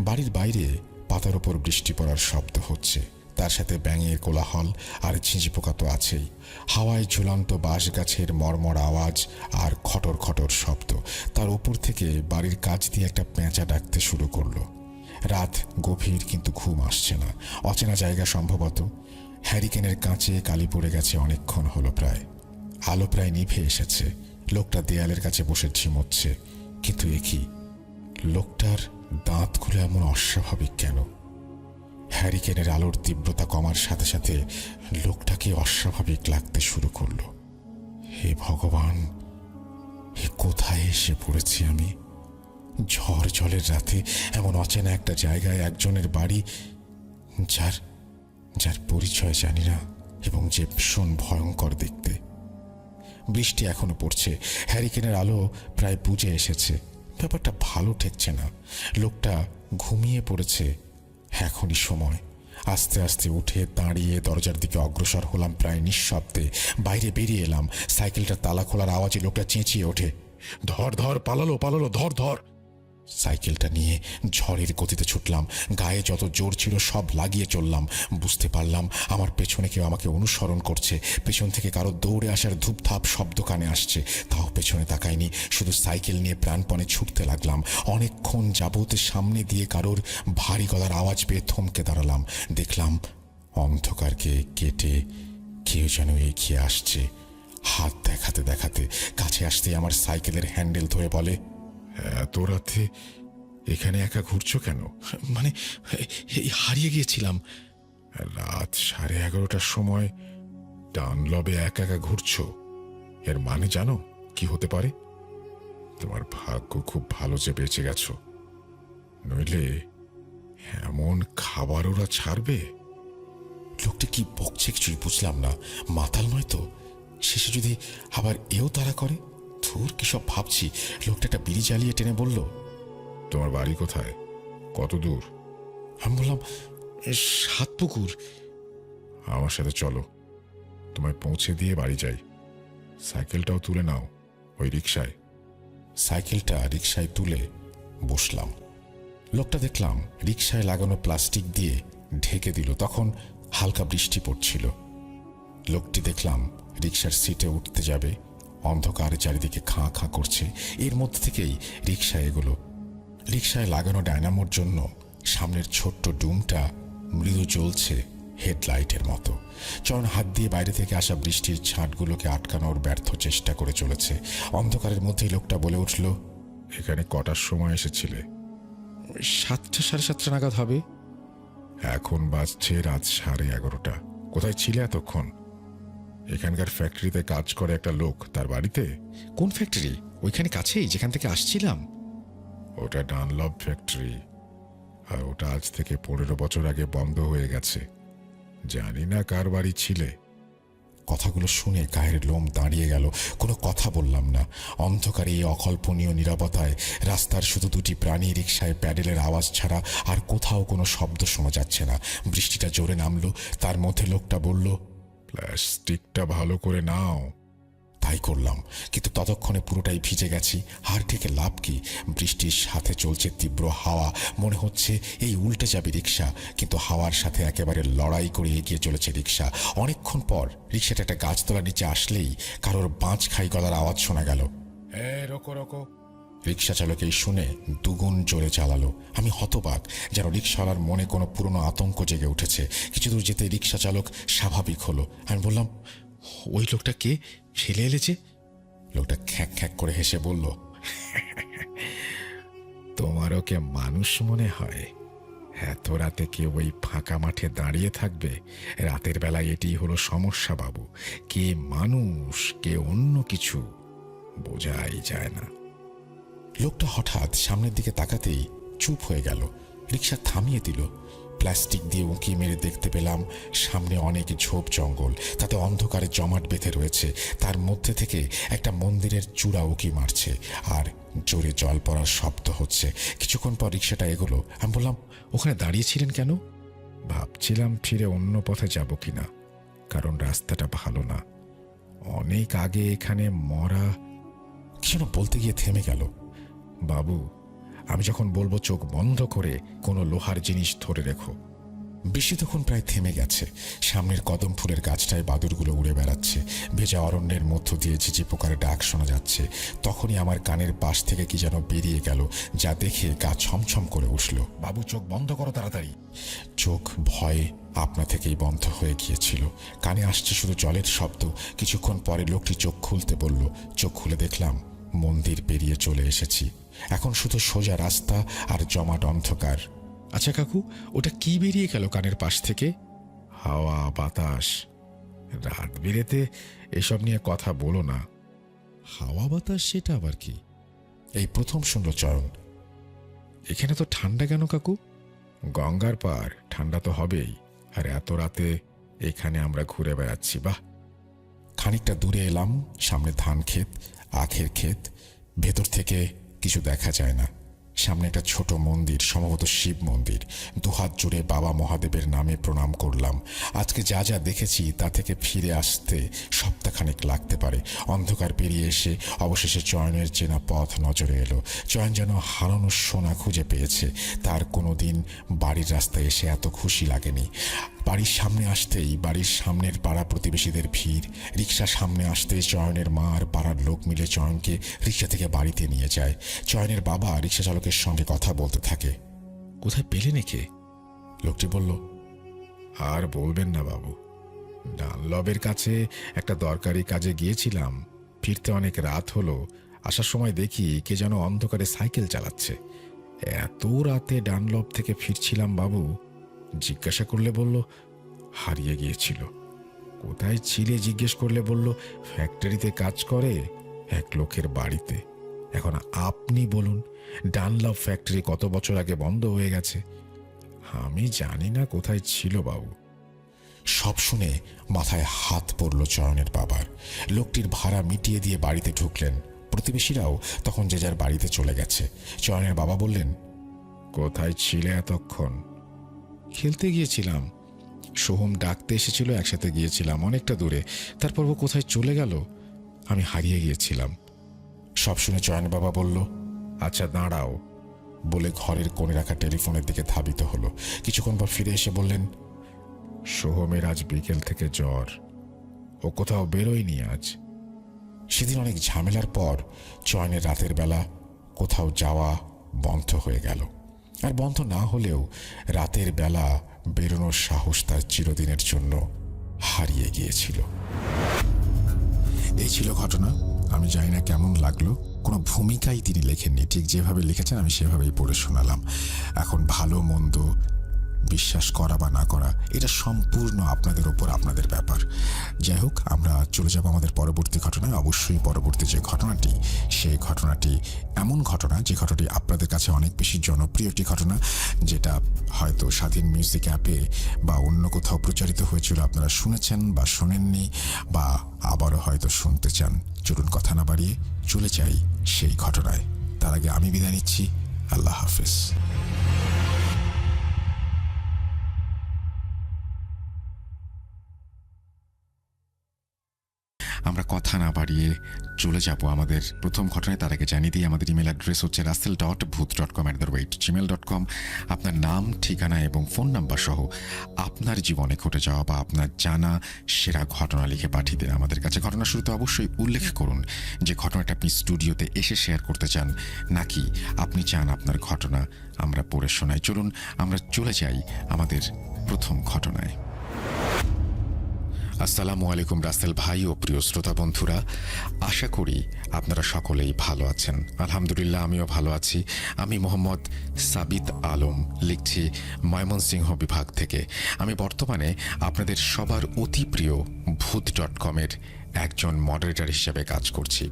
Speaker 3: বাড়ির বাইরে পাতার ওপর বৃষ্টি পড়ার শব্দ হচ্ছে, তার সাথে ব্যাঙের কোলাহল আর ঝিঁঝি পোকা তো আছেই। হাওয়ায় ঝুলন্ত বাঁশ গাছের মর্মর আওয়াজ আর খটর খটর শব্দ। তার ওপর থেকে বাড়ির কাছ দিয়ে একটা পেঁচা ডাকতে শুরু করলো। রাত গভীর, কিন্তু ঘুম আসছে না। অচেনা জায়গা সম্ভবত। হ্যারিকেনের কাঁচে কালি পড়ে গেছে অনেকক্ষণ হলো প্রায়। আলো প্রায় নিভে এসেছে। লোকটা দেয়ালের কাছে বসে ঝিমোচ্ছে। কিন্তু এ কি, লোকটার দাঁতগুলো এমন অস্বাভাবিক কেন? হ্যারিকেনের আলোর তীব্রতা কমার সাথে সাথে লোকটাকে অস্বাভাবিক লাগতে শুরু করলো। হে ভগবান, এ কোথায় এসে পড়েছি আমি? ঝড় জলের রাতে এমন অচেনা একটা জায়গায় একজনের বাড়ি, যার যার পরিচয় জানি না, এবং যে ভীষণ ভয়ঙ্কর দেখতে। বৃষ্টি এখনো পড়ছে। হ্যারিকেনের আলো প্রায় বুঝে এসেছে। ব্যাপারটা ভালো ঠেকছে না। লোকটা ঘুমিয়ে পড়েছে। এখনই সময়। আস্তে আস্তে উঠে দাঁড়িয়ে দরজার দিকে অগ্রসর হলাম প্রায় নিঃশব্দে। বাইরে বেরিয়ে এলাম। সাইকেলটা তালা খোলার আওয়াজে লোকটা চেঁচিয়ে ওঠে, ধর ধর, পালালো পালালো, ধর ধর। সাইকেলটা নিয়ে ঝড়ের গতিতে ছুটলাম। গায়ে যত জোর ছিল সব লাগিয়ে চললাম। বুঝতে পারলাম আমার পেছনে কেউ আমাকে অনুসরণ করছে। পেছন থেকে কারো দৌড়ে আসার ধূপধাপ শব্দ কানে আসছে। তাও পেছনে তাকাইনি, শুধু সাইকেল নিয়ে প্রাণপণে ছুটতে লাগলাম। অনেকক্ষণ যাবত সামনে দিয়ে কারোর ভারী গলার আওয়াজ পেয়ে থমকে দাঁড়ালাম। দেখলাম অন্ধকারকে কেটে কেউ যেন এগিয়ে আসছে। হাত দেখাতে দেখাতে কাছে আসতেই আমার সাইকেলের হ্যান্ডেল ধরে বলে,
Speaker 1: এত রাতে এখানে একা ঘুরছো কেন?
Speaker 3: মানে হারিয়ে গিয়েছিলাম।
Speaker 1: রাত 11:30টার সময় ডানলবে একা একা ঘুরছো? এর মানে জানো কি হতে পারে? তোমার ভাগ্য খুব ভালো যে বেঁচে গেছো, নইলে এমন খাবার ওরা ছাড়বে?
Speaker 3: লোকটি কি বকছে কিছুই বুঝলাম না। মাতাল নয় তো? শেষে যদি আবার এও তারা করে? ধুর, কি সব ভাবছি। লোকটা একটা বিড়ি জ্বালিয়ে টেনে বলল,
Speaker 1: তোমার বাড়ি কোথায়? কত দূর?
Speaker 3: আমি বললাম, 7 পুকুর।
Speaker 1: আমার সাথে চলো, তোমায় পৌঁছে দিয়ে বাড়ি যাই। সাইকেলটাও তুলে নাও ওই রিকশায়।
Speaker 3: সাইকেলটা রিকশায় তুলে বসলাম। লোকটা দেখলাম রিকশায় লাগানো প্লাস্টিক দিয়ে ঢেকে দিল। তখন হালকা বৃষ্টি পড়ছিল। লোকটি দেখলাম রিকশার সিটে উঠতে যাবে। অন্ধকার চারিদিকে খাঁ খাঁ করছে। এর মধ্যে থেকেই রিকশা এগোলো। রিকশায় লাগানো ডায়নামোর জন্য সামনের ছোট্ট ডুমটা মৃদু জ্বলছে হেডলাইটের মতো। চরণ হাত দিয়ে বাইরে থেকে আসা বৃষ্টির ছাঁটগুলোকে আটকানোর ব্যর্থ চেষ্টা করে চলেছে। অন্ধকারের মধ্যেই লোকটা বলে উঠল,
Speaker 1: এখানে কটার সময় এসেছিলে?
Speaker 3: 7টা 7:30 নাগাদ হবে।
Speaker 1: এখন বাজছে রাত 11:30। কোথায় ছিলে এতক্ষণ? এখানকার ফ্যাক্টরিতে কাজ করে একটা লোক, তার বাড়িতে।
Speaker 3: কোন ফ্যাক্টরি? ওইখানে কাছেই, যেখান থেকে আসছিলাম।
Speaker 1: ওটা ডানলব ফ্যাক্টরি, আর ওটা আজ থেকে 15 বছর আগে বন্ধ হয়ে গেছে। জানি না কার বাড়ি ছিলে।
Speaker 3: কথাগুলো শুনে গায়ের লোম দাঁড়িয়ে গেল। কোনো কথা বললাম না। অন্ধকারে এই অকল্পনীয় নীরবতায় রাস্তার শুধু দুটি প্রাণী রিকশায় প্যাডেলের আওয়াজ ছাড়া আর কোথাও কোনো শব্দ শোনা যাচ্ছে না। বৃষ্টিটা জোরে নামলো। তার মধ্যে লোকটা বলল,
Speaker 1: প্লাস্টিকটা ভালো করে নাও।
Speaker 3: তাই করলাম, কিন্তু ততক্ষণে পুরোটাই ভিজে গেছি। আর থেকে লাভ কি? বৃষ্টির সাথে চলছে তীব্র হাওয়া। মনে হচ্ছে এই উল্টে যাবে রিকশা, কিন্তু হাওয়ার সাথে একেবারে লড়াই করে এগিয়ে চলেছে রিকশা। অনেকক্ষণ পর রিকশাটা একটা গাছতলার নিচে আসলেই কারোর বাঁচ খাই গলার আওয়াজ শোনা গেল।
Speaker 1: রোকো রোকো।
Speaker 3: রিকশা চালক এই শুনে দুগুণ জোরে চালালো। আমি হতবাক, যেন রিকশাওয়ালার মনে কোনো পুরনো আতঙ্ক জেগে উঠেছে। কিছু দূর যেতে রিকশা চালক স্বাভাবিক হলো। আমি বললাম, ওই লোকটা কে? ফেলে এলেছে? লোকটা খ্যাঁক খ্যাঁক করে হেসে বলল,
Speaker 1: তোমার ওকে মানুষ মনে হয়? এত রাতে কেউ ওই ফাঁকা মাঠে দাঁড়িয়ে থাকবে? রাতের বেলায় এটি হলো সমস্যা বাবু। কে মানুষ, কে অন্য কিছু বোঝাই যায় না।
Speaker 3: লোকটা হঠাৎ সামনের দিকে তাকাতেই চুপ হয়ে গেল। রিকশা থামিয়ে দিল। প্লাস্টিক দিয়ে উঁকি মেরে দেখতে পেলাম সামনে অনেক ঝোপ জঙ্গল। তাতে অন্ধকারে জমাট বেঁধে রয়েছে। তার মধ্যে থেকে একটা মন্দিরের চূড়া উঁকি মারছে, আর জোরে জল পড়ার শব্দ হচ্ছে। কিছুক্ষণ পর রিকশাটা এগোলো। আমি বললাম, ওখানে দাঁড়িয়েছিলেন কেন?
Speaker 1: ভাবছিলাম ফিরে অন্য পথে যাব কিনা, কারণ রাস্তাটা ভালো না। অনেক আগে এখানে মরা।
Speaker 3: কিছু না বলতে গিয়ে থেমে গেল।
Speaker 1: বাবু, আমি যখন বলবো চোখ বন্ধ করে কোনো লোহার জিনিস ধরে রেখো।
Speaker 3: বৃষ্টি তখন প্রায় থেমে গেছে। সামনের কদম ফুলের গাছটায় বাদুরগুলো উড়ে বেড়াচ্ছে। ভেজা অরণ্যের মধ্য দিয়ে ঝিঝি পোকার ডাক শোনা যাচ্ছে। তখনই আমার কানের পাশ থেকে কি যেন বেরিয়ে গেল, যা দেখে গা ছমছম করে উঠল।
Speaker 1: বাবু, চোখ বন্ধ করো তাড়াতাড়ি।
Speaker 3: চোখ ভয়ে আপনা থেকেই বন্ধ হয়ে গিয়েছিল। কানে আসছে শুধু জলের শব্দ। কিছুক্ষণ পরে লোকটি চোখ খুলতে বলল। চোখ খুলে দেখলাম মন্দির পেরিয়ে চলে এসেছি। এখন শুধু সোজা রাস্তা আর জমাট অন্ধকার। আচ্ছা কাকু, ওটা কি বেরিয়ে গেল কানের পাশ থেকে?
Speaker 1: হাওয়া, বাতাস। রাত বিরেতে এসব নিয়ে কথা বলো না।
Speaker 3: হাওয়া বাতাস, সেটা আবার কি? এই প্রথম শুনল চরণ।
Speaker 1: এখানে তো ঠান্ডা কেন কাকু? গঙ্গার পার, ঠান্ডা তো হবেই। আর এত রাতে এখানে আমরা ঘুরে বেড়াচ্ছি। বাহ।
Speaker 3: খানিকটা দূরে এলাম। সামনে ধান ক্ষেত, আখের ক্ষেত। ভেতর থেকে কিছু দেখা যায় না। সামনে একটা ছোট মন্দির, সম্ভবত শিব মন্দির। দুহাত জুড়ে বাবা মহাদেবের নামে প্রণাম করলাম। আজকে যা যা দেখেছি তা থেকে ফিরে আসতে সপ্তাহখানেক লাগতে পারে। অন্ধকার পেরিয়ে এসে অবশেষে চয়নের চেনা পথ নজরে এলো। চয়ন যেন হারানো সোনা খুঁজে পেয়েছে। তার কোনো দিন বাড়ির রাস্তায় এসে এত খুশি লাগেনি। বাড়ির সামনে আসতেই বাড়ির সামনের পাড়া প্রতিবেশীদের ভিড়। রিক্সা সামনে আসতেই চয়নের মা আর পাড়ার লোক মিলে চয়নকে রিক্সা থেকে বাড়িতে নিয়ে যায়। চয়নের বাবা রিক্সা চালকের সঙ্গে কথা বলতে থাকে। কোথায় পেলেন একে? লোকটি বলল, আর বলবেন না বাবু, ডানলবের কাছে একটা দরকারি কাজে গিয়েছিলাম। ফিরতে অনেক রাত হলো। আসার সময় দেখি কে যেন অন্ধকারে সাইকেল চালাচ্ছে। এত রাতে ডানলব থেকে ফিরছিলাম বাবু। জিজ্ঞাসা করলে বলল হারিয়ে গিয়েছিল। কোথায় ছিলে জিজ্ঞেস করলে বলল ফ্যাক্টরিতে কাজ করে এক লোকের বাড়িতে। এখন আপনি বলুন, ডানলব ফ্যাক্টরি কত বছর আগে বন্ধ হয়ে গেছে। আমি জানি না কোথায় ছিল বাবু। সব শুনে মাথায় হাত পড়ল চয়নের বাবার। লোকটির ভাড়া মিটিয়ে দিয়ে বাড়িতে ঢুকলেন। প্রতিবেশীরাও তখন যে যার বাড়িতে চলে গেছে। চয়নের বাবা বললেন, কোথায় ছিলে এতক্ষণ? খেলতে গিয়েছিলাম। সোহম ডাকতে এসেছিল, একসাথে গিয়েছিলাম অনেকটা দূরে। তারপর ও কোথায় চলে গেল, আমি হারিয়ে গিয়েছিলাম। সব শুনে চয়ন বাবা বলল, আচ্ছা দাঁড়াও, বলে ঘরের কোণে রাখা টেলিফোনের দিকে ধাবিত হলো। কিছুক্ষণ পর ফিরে এসে বললেন, সোহমের আজ বিকেল থেকে জ্বর, ও কোথাও বেরোয়নি আজ। সেদিন অনেক ঝামেলার পর চয়নের রাতের বেলা কোথাও যাওয়া বন্ধ হয়ে গেল। আর বন্ধ না হলেও রাতের বেলা বেরোনোর সাহস তার চিরদিনের জন্য হারিয়ে গিয়েছিল। এই ছিল ঘটনা। আমি জানি না কেমন লাগলো। কোনো ভূমিকাই তিনি লেখেননি, ঠিক যেভাবে লিখেছেন আমি সেভাবেই পড়ে শোনালাম। এখন ভালো মন্দ বিশ্বাস করা বা না করা এটা সম্পূর্ণ আপনাদের ওপর, আপনাদের ব্যাপার। যাই হোক, আমরা চলে যাব আমাদের পরবর্তী ঘটনায়। অবশ্যই পরবর্তী যে ঘটনাটি, সেই ঘটনাটি এমন ঘটনা যে ঘটনাটি আপনাদের কাছে অনেক বেশি জনপ্রিয় একটি ঘটনা, যেটা হয়তো স্বাধীন মিউজিক অ্যাপে বা অন্য কোথাও প্রচারিত হয়েছিল, আপনারা শুনেছেন বা শোনেননি, বা আবারও হয়তো শুনতে চান। চলুন কথা না বাড়িয়ে চলে যাই সেই ঘটনায়। তার আগে আমি বিদায় নিচ্ছি। আল্লাহ হাফেজ। আমরা কথা না বাড়িয়ে চলে যাব আমাদের প্রথম ঘটনায়। তার আগে জানিয়ে দিই, আমাদের ইমেল অ্যাড্রেস হচ্ছে russell.bhoot.com@gmail.com। আপনার নাম, ঠিকানা এবং ফোন নাম্বার সহ আপনার জীবনে ঘটে যাওয়া বা আপনার জানা সেরা ঘটনা লিখে পাঠিয়ে দিন আমাদের কাছে। ঘটনা শুরুতে অবশ্যই উল্লেখ করুন যে ঘটনাটা আপনি স্টুডিওতে এসে শেয়ার করতে চান, নাকি আপনি চান আপনার ঘটনা আমরা পড়ে শোনাই। চলুন আমরা চলে যাই আমাদের প্রথম ঘটনায়। আসসালামু আলাইকুম রাসেল ভাই ও প্রিয় শ্রোতা বন্ধুরা, আশা করি আপনারা সকলেই ভালো আছেন। আলহামদুলিল্লাহ, আমিও ভালো আছি। আমি মোহাম্মদ সাবিত আলম, লিখছি ময়মনসিংহ বিভাগ থেকে। আমি বর্তমানে আপনাদের সবার অতি প্রিয় ভূত.com-এর একজন মডারেটর হিসেবে কাজ করছি।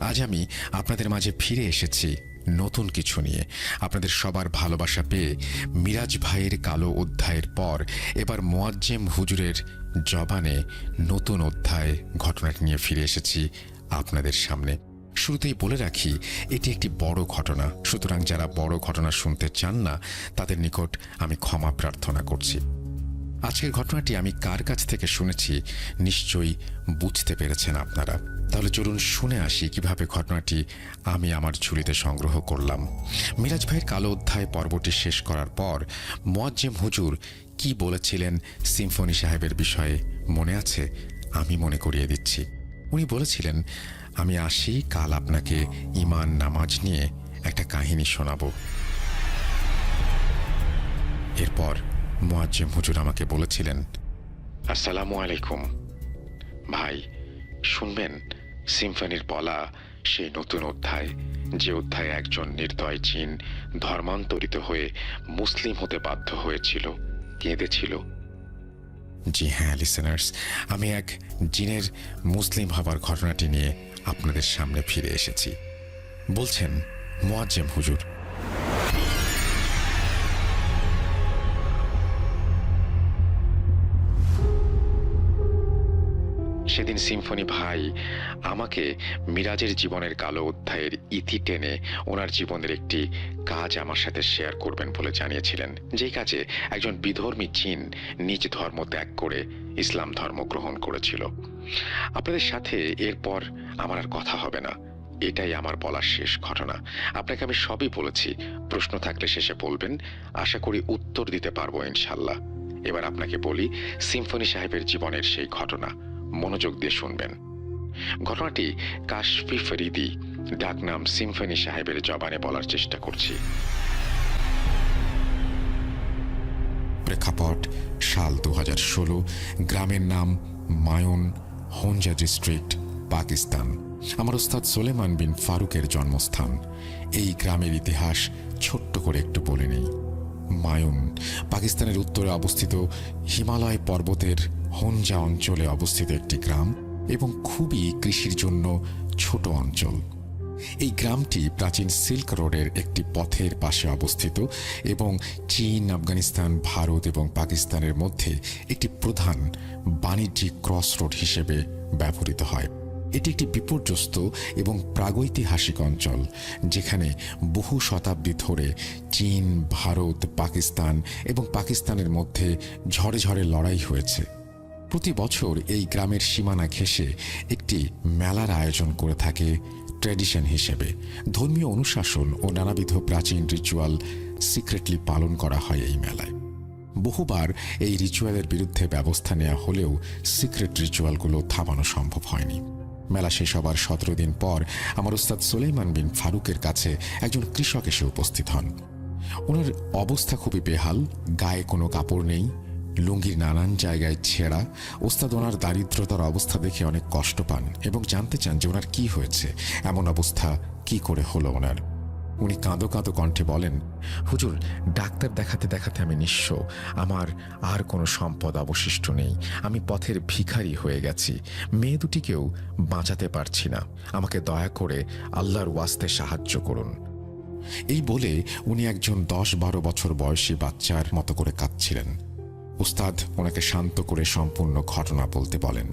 Speaker 3: আজ আমি আপনাদের মাঝে ফিরে এসেছি নতুন কিছু নিয়ে। আপনাদের সবার ভালোবাসা পেয়ে মিরাজ ভাইয়ের কালো অধ্যায়ের পর এবার মোয়াজ্জেম হুজুরের জবানে নতুন অধ্যায় ঘটনাটি নিয়ে ফিরে এসেছি আপনাদের সামনে। শুরুতেই বলে রাখি, এটি একটি বড় ঘটনা, সুতরাং যারা বড় ঘটনা শুনতে চান না তাদের নিকট আমি ক্ষমা প্রার্থনা করছি। আজকের ঘটনাটি আমি কার কাছ থেকে শুনেছি নিশ্চয়ই বুঝতে পেরেছেন আপনারা। তাহলে চলুন শুনে আসি কিভাবে ঘটনাটি আমি আমার ঝুলিতে সংগ্রহ করলাম। মিরাজ ভাইয়ের কালো অধ্যায় পর্বটি শেষ করার পর মোয়াজ্জেম হুজুর কি বলেছিলেন সিম্ফনি সাহেবের বিষয়ে মনে আছে? আমি মনে করিয়ে দিচ্ছি। উনি বলেছিলেন, আমি আসি, কাল আপনাকে ঈমান নামাজ নিয়ে একটা কাহিনী শোনাব। এরপর মোয়াজ্জেম হুজুর আমাকে বলেছিলেন, আসসালামু আলাইকুম ভাই, শুনবেন সিম্ফনির বলা সেই নতুন অধ্যায়, যে অধ্যায়ে একজন নির্দয় জিন ধর্মান্তরিত হয়ে মুসলিম হতে বাধ্য হয়েছিল, কেঁদেছিল। জি হ্যাঁ লিসেনার্স, আমি এক জিনের মুসলিম হবার ঘটনাটি নিয়ে আপনাদের সামনে ফিরে এসেছি। বলছেন মোয়াজ্জেম হুজুর,
Speaker 4: সেদিন সিম্ফনি ভাই আমাকে মিরাজের জীবনের কালো অধ্যায়ের ইতি টেনে ওনার জীবনের একটি কাজ আমার সাথে শেয়ার করবেন বলে জানিয়েছিলেন, যেই কাজে একজন বিধর্মী জিন নিজ ধর্ম ত্যাগ করে ইসলাম ধর্ম গ্রহণ করেছিল। আপনাদের সাথে এরপর আমার আর কথা হবে না, এটাই আমার বলার শেষ ঘটনা। আপনাকে আমি সবই বলেছি, প্রশ্ন থাকলে শেষে বলবেন, আশা করি উত্তর দিতে পারবো ইনশাল্লাহ। এবার আপনাকে বলি সিম্ফনি সাহেবের জীবনের সেই ঘটনা, মনোযোগ দিয়ে শুনবেন। ঘটনাটি কাশফি ফরিদি, ডাকনাম সিম্ফনি সাহেবের জবানে বলার চেষ্টা করছি।
Speaker 3: প্রেক্ষাপট সাল 2016, গ্রামের নাম মায়ুন, হোনজা ডিস্ট্রিক্ট, পাকিস্তান। আমার ওস্তাদ সোলেমান বিন ফারুকের জন্মস্থান। এই গ্রামের ইতিহাস ছোট্ট করে একটু বলে নেই। মায়ুন পাকিস্তানের উত্তরে অবস্থিত হিমালয় পর্বতের হোনজা অঞ্চলে অবস্থিত একটি গ্রাম এবং খুবই কৃষির জন্য ছোট অঞ্চল। এই গ্রামটি প্রাচীন সিল্ক রোডের একটি পথের পাশে অবস্থিত এবং চীন, আফগানিস্তান, ভারত এবং পাকিস্তানের মধ্যে একটি প্রধান বাণিজ্যিক ক্রস রোড হিসেবে ব্যবহৃত হয়। এটি একটি বিপর্যস্ত এবং প্রাগৈতিহাসিক অঞ্চল, যেখানে বহু শতাব্দী ধরে চীন, ভারত, পাকিস্তান এবং পাকিস্তানের মধ্যে ঝড়ে ঝড়ে লড়াই হয়েছে। প্রতি বছর এই গ্রামের সীমানা ঘেঁষে একটি মেলার আয়োজন করে থাকে ট্র্যাডিশন হিসেবে। ধর্মীয় অনুশাসন ও নানাবিধ প্রাচীন রিচুয়াল সিক্রেটলি পালন করা হয় এই মেলায়। বহুবার এই রিচুয়ালের বিরুদ্ধে ব্যবস্থা নেওয়া হলেও সিক্রেট রিচুয়ালগুলো থামানো সম্ভব হয়নি। মেলা শেষ হবার 17 দিন পর আমার ওস্তাদ সুলাইমান বিন ফারুকের কাছে একজন কৃষক এসে উপস্থিত হন। ওনার অবস্থা খুবই বেহাল, গায়ে কোনো কাপড় নেই, লুঙ্গির নানান জায়গায় ছেঁড়া। ওস্তাদ ওনার দারিদ্রতার অবস্থা দেখে অনেক কষ্ট পান এবং জানতে চান যে ওনার কি হয়েছে, এমন অবস্থা কি করে হলো ওনার। উনি কাঁদো কাঁদো কণ্ঠে বলেন, হুজুর, ডাক্তার দেখাতে দেখাতে আমি নিঃস্ব, আমার আর কোনো সম্পদ অবশিষ্ট নেই, আমি পথের ভিখারি হয়ে গেছি, মেয়ে দুটিকেও বাঁচাতে পারছি না, আমাকে দয়া করে আল্লাহর ওয়াস্তে সাহায্য করুন। এই বলে উনি একজন 10-12 বছর বয়সী বাচ্চার মতো করে কাঁদছিলেন। উস্তাদ ওনাকে শান্ত করে সম্পূর্ণ ঘটনা বলতে বলেন।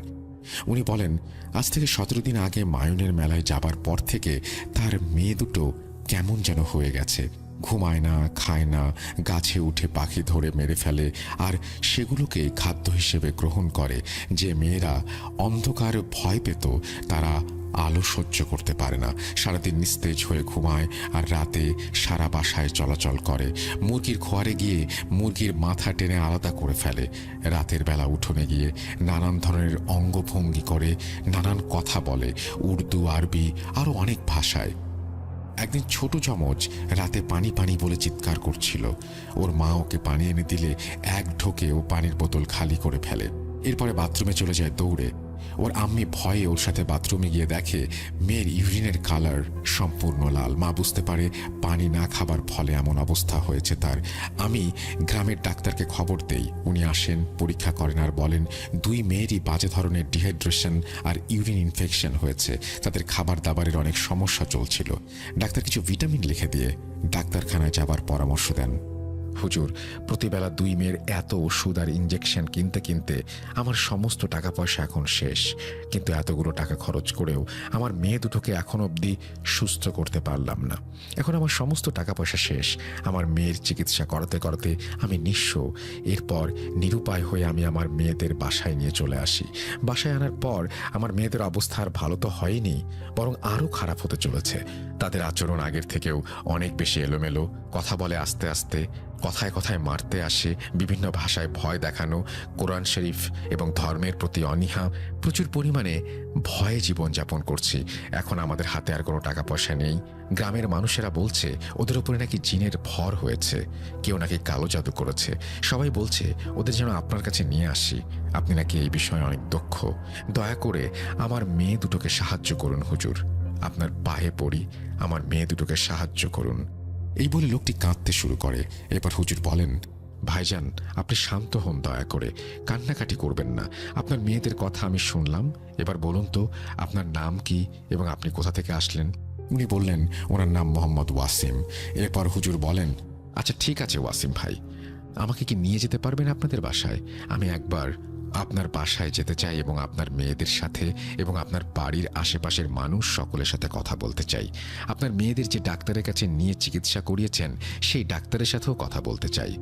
Speaker 3: উনি বলেন, আজ থেকে 17 দিন আগে মায়ুনের মেলায় যাবার পর থেকে তার মেয়ে দুটো কেমন যেন হয়ে গেছে, ঘুমায় না, খায় না, গাছে উঠে পাখি ধরে মেরে ফেলে আর সেগুলোকে খাদ্য হিসেবে গ্রহণ করে। যে মেয়েরা অন্ধকার ভয় পেত তারা আলো সহ্য করতে পারে না, সারাদিন নিস্তেজ হয়ে ঘুমায় আর রাতে সারা বাসায় চলাচল করে। মুরগির খোয়ারে গিয়ে মুরগির মাথা টেনে আলাদা করে ফেলে, রাতের বেলা উঠোনে গিয়ে নানান ধরনের অঙ্গভঙ্গি করে, নানান কথা বলে, উর্দু, আরবি আরও অনেক ভাষায়। একদিন ছোট যমজ রাতে পানি পানি বলে চিৎকার করছিল। ওর মা ওকে পানি এনে দিলে এক ঢোকে ও পানির বোতল খালি করে ফেলে। এরপরে বাথরুমে চলে যায় দৌড়ে। ওর আম্মি ভয়ে ওর সাথে বাথরুমে গিয়ে দেখে মেয়ের ইউরিনের কালার সম্পূর্ণ লাল। মা বুঝতে পারে পানি না খাবার ফলে এমন অবস্থা হয়েছে তার। আমি গ্রামের ডাক্তারকে খবর দেই, উনি আসেন, পরীক্ষা করেন আর বলেন 2 মেয়েরই বাজে ধরনের ডিহাইড্রেশন আর ইউরিন ইনফেকশন হয়েছে, তাদের খাবার দাবারের অনেক সমস্যা চলছিল। ডাক্তার কিছু ভিটামিন লিখে দিয়ে ডাক্তারখানায় যাবার পরামর্শ দেন। হুজুর, প্রতিবেলা 2 মেয়ের এত ওষুধ আর ইঞ্জেকশন কিনতে কিনতে আমার সমস্ত টাকা পয়সা এখন শেষ, কিন্তু এতগুলো টাকা খরচ করেও আমার মেয়ে দুটোকে এখন অবধি সুস্থ করতে পারলাম না। এখন আমার সমস্ত টাকা পয়সা শেষ, আমার মেয়ের চিকিৎসা করাতে করাতে আমি নিঃস্ব। এরপর নিরুপায় হয়ে আমি আমার মেয়েদের বাসায় নিয়ে চলে আসি। বাসায় আনার পর আমার মেয়েদের অবস্থা আর ভালো তো হয়নি, বরং আরও খারাপ হতে চলেছে। তাদের আচরণ আগের থেকেও অনেক বেশি এলোমেলো, কথা বলে আস্তে আস্তে, কথায় কথায় মারতে আসে, বিভিন্ন ভাষায় ভয় দেখানো, কোরআন শরীফ এবং ধর্মের প্রতি অনীহা, প্রচুর পরিমাণে ভয়ে জীবনযাপন করছি। এখন আমাদের হাতে আর কোনো টাকা পয়সা নেই। গ্রামের মানুষেরা বলছে ওদের উপরে নাকি জিনের ভর হয়েছে, কেউ নাকি কালো জাদু করেছে। সবাই বলছে ওদের যেন আপনার কাছে নিয়ে আসি, আপনি নাকি এই বিষয়ে অনেক দক্ষ। দয়া করে আমার মেয়ে দুটোকে সাহায্য করুন হুজুর, আপনার পায়ে পড়ি, আমার মেয়ে দুটোকে সাহায্য করুন। এই বলে লোকটি কাঁদতে শুরু করে। এবার হুজুর বলেন, ভাইজান, আপনি শান্ত হন, দয়া করে কান্নাকাটি করবেন না। আপনার মেয়েদের কথা আমি শুনলাম, এবার বলুন তো আপনার নাম কি এবং আপনি কোথা থেকে আসলেন? উনি বললেন ওনার নাম মোহাম্মদ ওয়াসিম। এরপর হুজুর বলেন, আচ্ছা ঠিক আছে ওয়াসিম ভাই, আমাকে কি নিয়ে যেতে পারবেন আপনাদের বাসায়? আমি একবার
Speaker 4: আপনার বাসায় যেতে চাই এবং আপনার মেয়েদের সাথে এবং আপনার বাড়ির আশেপাশের মানুষ সকলের সাথে কথা বলতে চাই। আপনার মেয়েদের যে ডাক্তারের কাছে নিয়ে চিকিৎসা করিয়েছেন সেই ডাক্তারের সাথেও কথা বলতে চাই।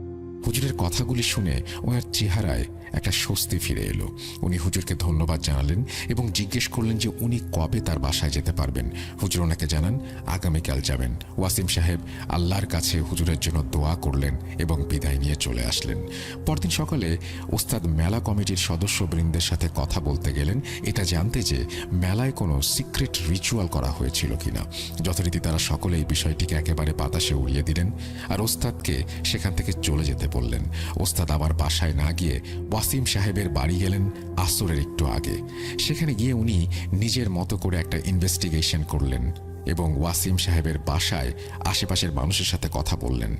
Speaker 3: হুজুরের কথাগুলি শুনে ওনার চেহারায় একটা স্বস্তি ফিরে এলো। উনি হুজুরকে ধন্যবাদ জানালেন এবং জিজ্ঞেস করলেন যে উনি কবে তার বাসায় যেতে পারবেন। হুজুর ওনাকে জানান আগামীকাল যাবেন। ওয়াসিম সাহেব আল্লাহর কাছে হুজুরের জন্য দোয়া করলেন এবং বিদায় নিয়ে চলে আসলেন। পরদিন সকালে ওস্তাদ মেলা কমিটির সদস্যবৃন্দের সাথে কথা বলতে গেলেন এটা জানতে যে মেলায় কোনো সিক্রেট রিচুয়াল করা হয়েছিল কিনা। যথারীতি তারা সকলে এই বিষয়টিকে একেবারে বাতাসে উড়িয়ে দিলেন আর ওস্তাদকে সেখান থেকে চলে যেতে বললেন। ওস্তাদ আবার বাসায় না গিয়ে ওয়াসিম সাহেবের বাড়ি গেলেন আসরের একটু আগে। সেখানে গিয়ে উনি নিজের মতো করে একটা ইনভেস্টিগেশন করলেন এবং ওয়াসিম সাহেবের বাসায় আশেপাশের মানুষের সাথে কথা বললেন।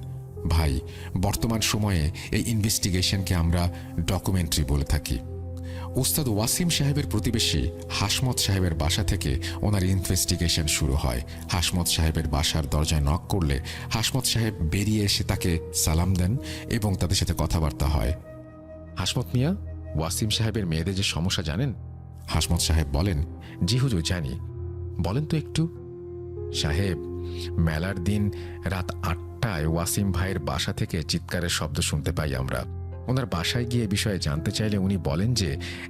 Speaker 3: ভাই, বর্তমান সময়ে এই ইনভেস্টিগেশনকে আমরা ডকুমেন্টারি বলে থাকি। ওস্তাদ ওয়াসিম সাহেবের প্রতিবেশী হাসমত সাহেবের বাসা থেকে ওনার ইনভেস্টিগেশন শুরু হয়। হাসমত সাহেবের বাসার দরজায় নক করলে হাসমত সাহেব বেরিয়ে এসে তাকে সালাম দেন এবং তাদের সাথে কথাবার্তা হয়।
Speaker 4: হাসমত মিয়া, ওয়াসিম সাহেবের মেয়েদের যে সমস্যা জানেন?
Speaker 3: হাসমত সাহেব বলেন,
Speaker 4: জি হুজুর জানি। বলেন তো একটু। সাহেব, মেলার দিন রাত 8টায় ওয়াসিম ভাইয়ের বাসা থেকে চিৎকারের শব্দ শুনতে পাই আমরা। ওনার বাসায় গিয়ে বিষয়ে জানতে চাইলে উনি বলেন যে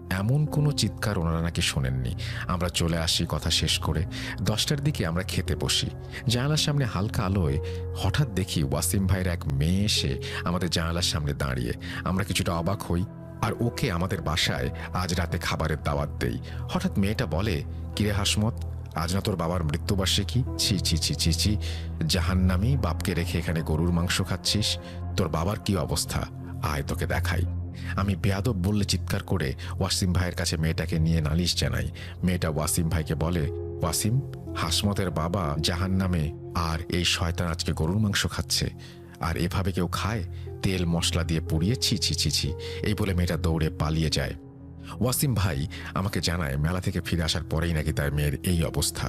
Speaker 4: এমন কোনো চিৎকার ওনারা নাকি শোনেননি। আমরা চলে আসি কথা শেষ করে। 10টার দিকে আমরা খেতে বসি। জানালার সামনে হালকা আলোয় হঠাৎ দেখি ওয়াসিম ভাইয়ের এক মেয়ে এসে আমাদের জানালার সামনে দাঁড়িয়ে। আমরা কিছুটা অবাক হই আর ওকে আমাদের বাসায় আজ রাতে খাবারের দাওয়াত দেই। হঠাৎ মেয়েটা বলে, কিরে হাসমত, আজ না তোর বাবার মৃত্যুবার্ষিকী? ছি ছি ছি ছি ছি, জাহান্নামী বাপকে রেখে এখানে গরুর মাংস খাচ্ছিস। তোর বাবার কি অবস্থা, আয় তোকে দেখাই। আমি বেয়াদব বললে চিৎকার করে ওয়াসিম ভাইয়ের কাছে মেয়েটাকে নিয়ে নালিশ জানাই। মেয়েটা ওয়াসিম ভাইকে বলে, ওয়াসিম, হাসমতের বাবা জাহান্নামে আর এই শয়তান আজকে গরুর মাংস খাচ্ছে। আর এভাবে কেউ খায়? তেল মশলা দিয়ে পুড়িয়ে, ছি ছি ছি ছি। এই বলে মেয়েটা দৌড়ে পালিয়ে যায়। ওয়াসিম ভাই আমাকে জানায় মেলা থেকে ফিরে আসার পরেই নাকি তার মেয়ের এই অবস্থা।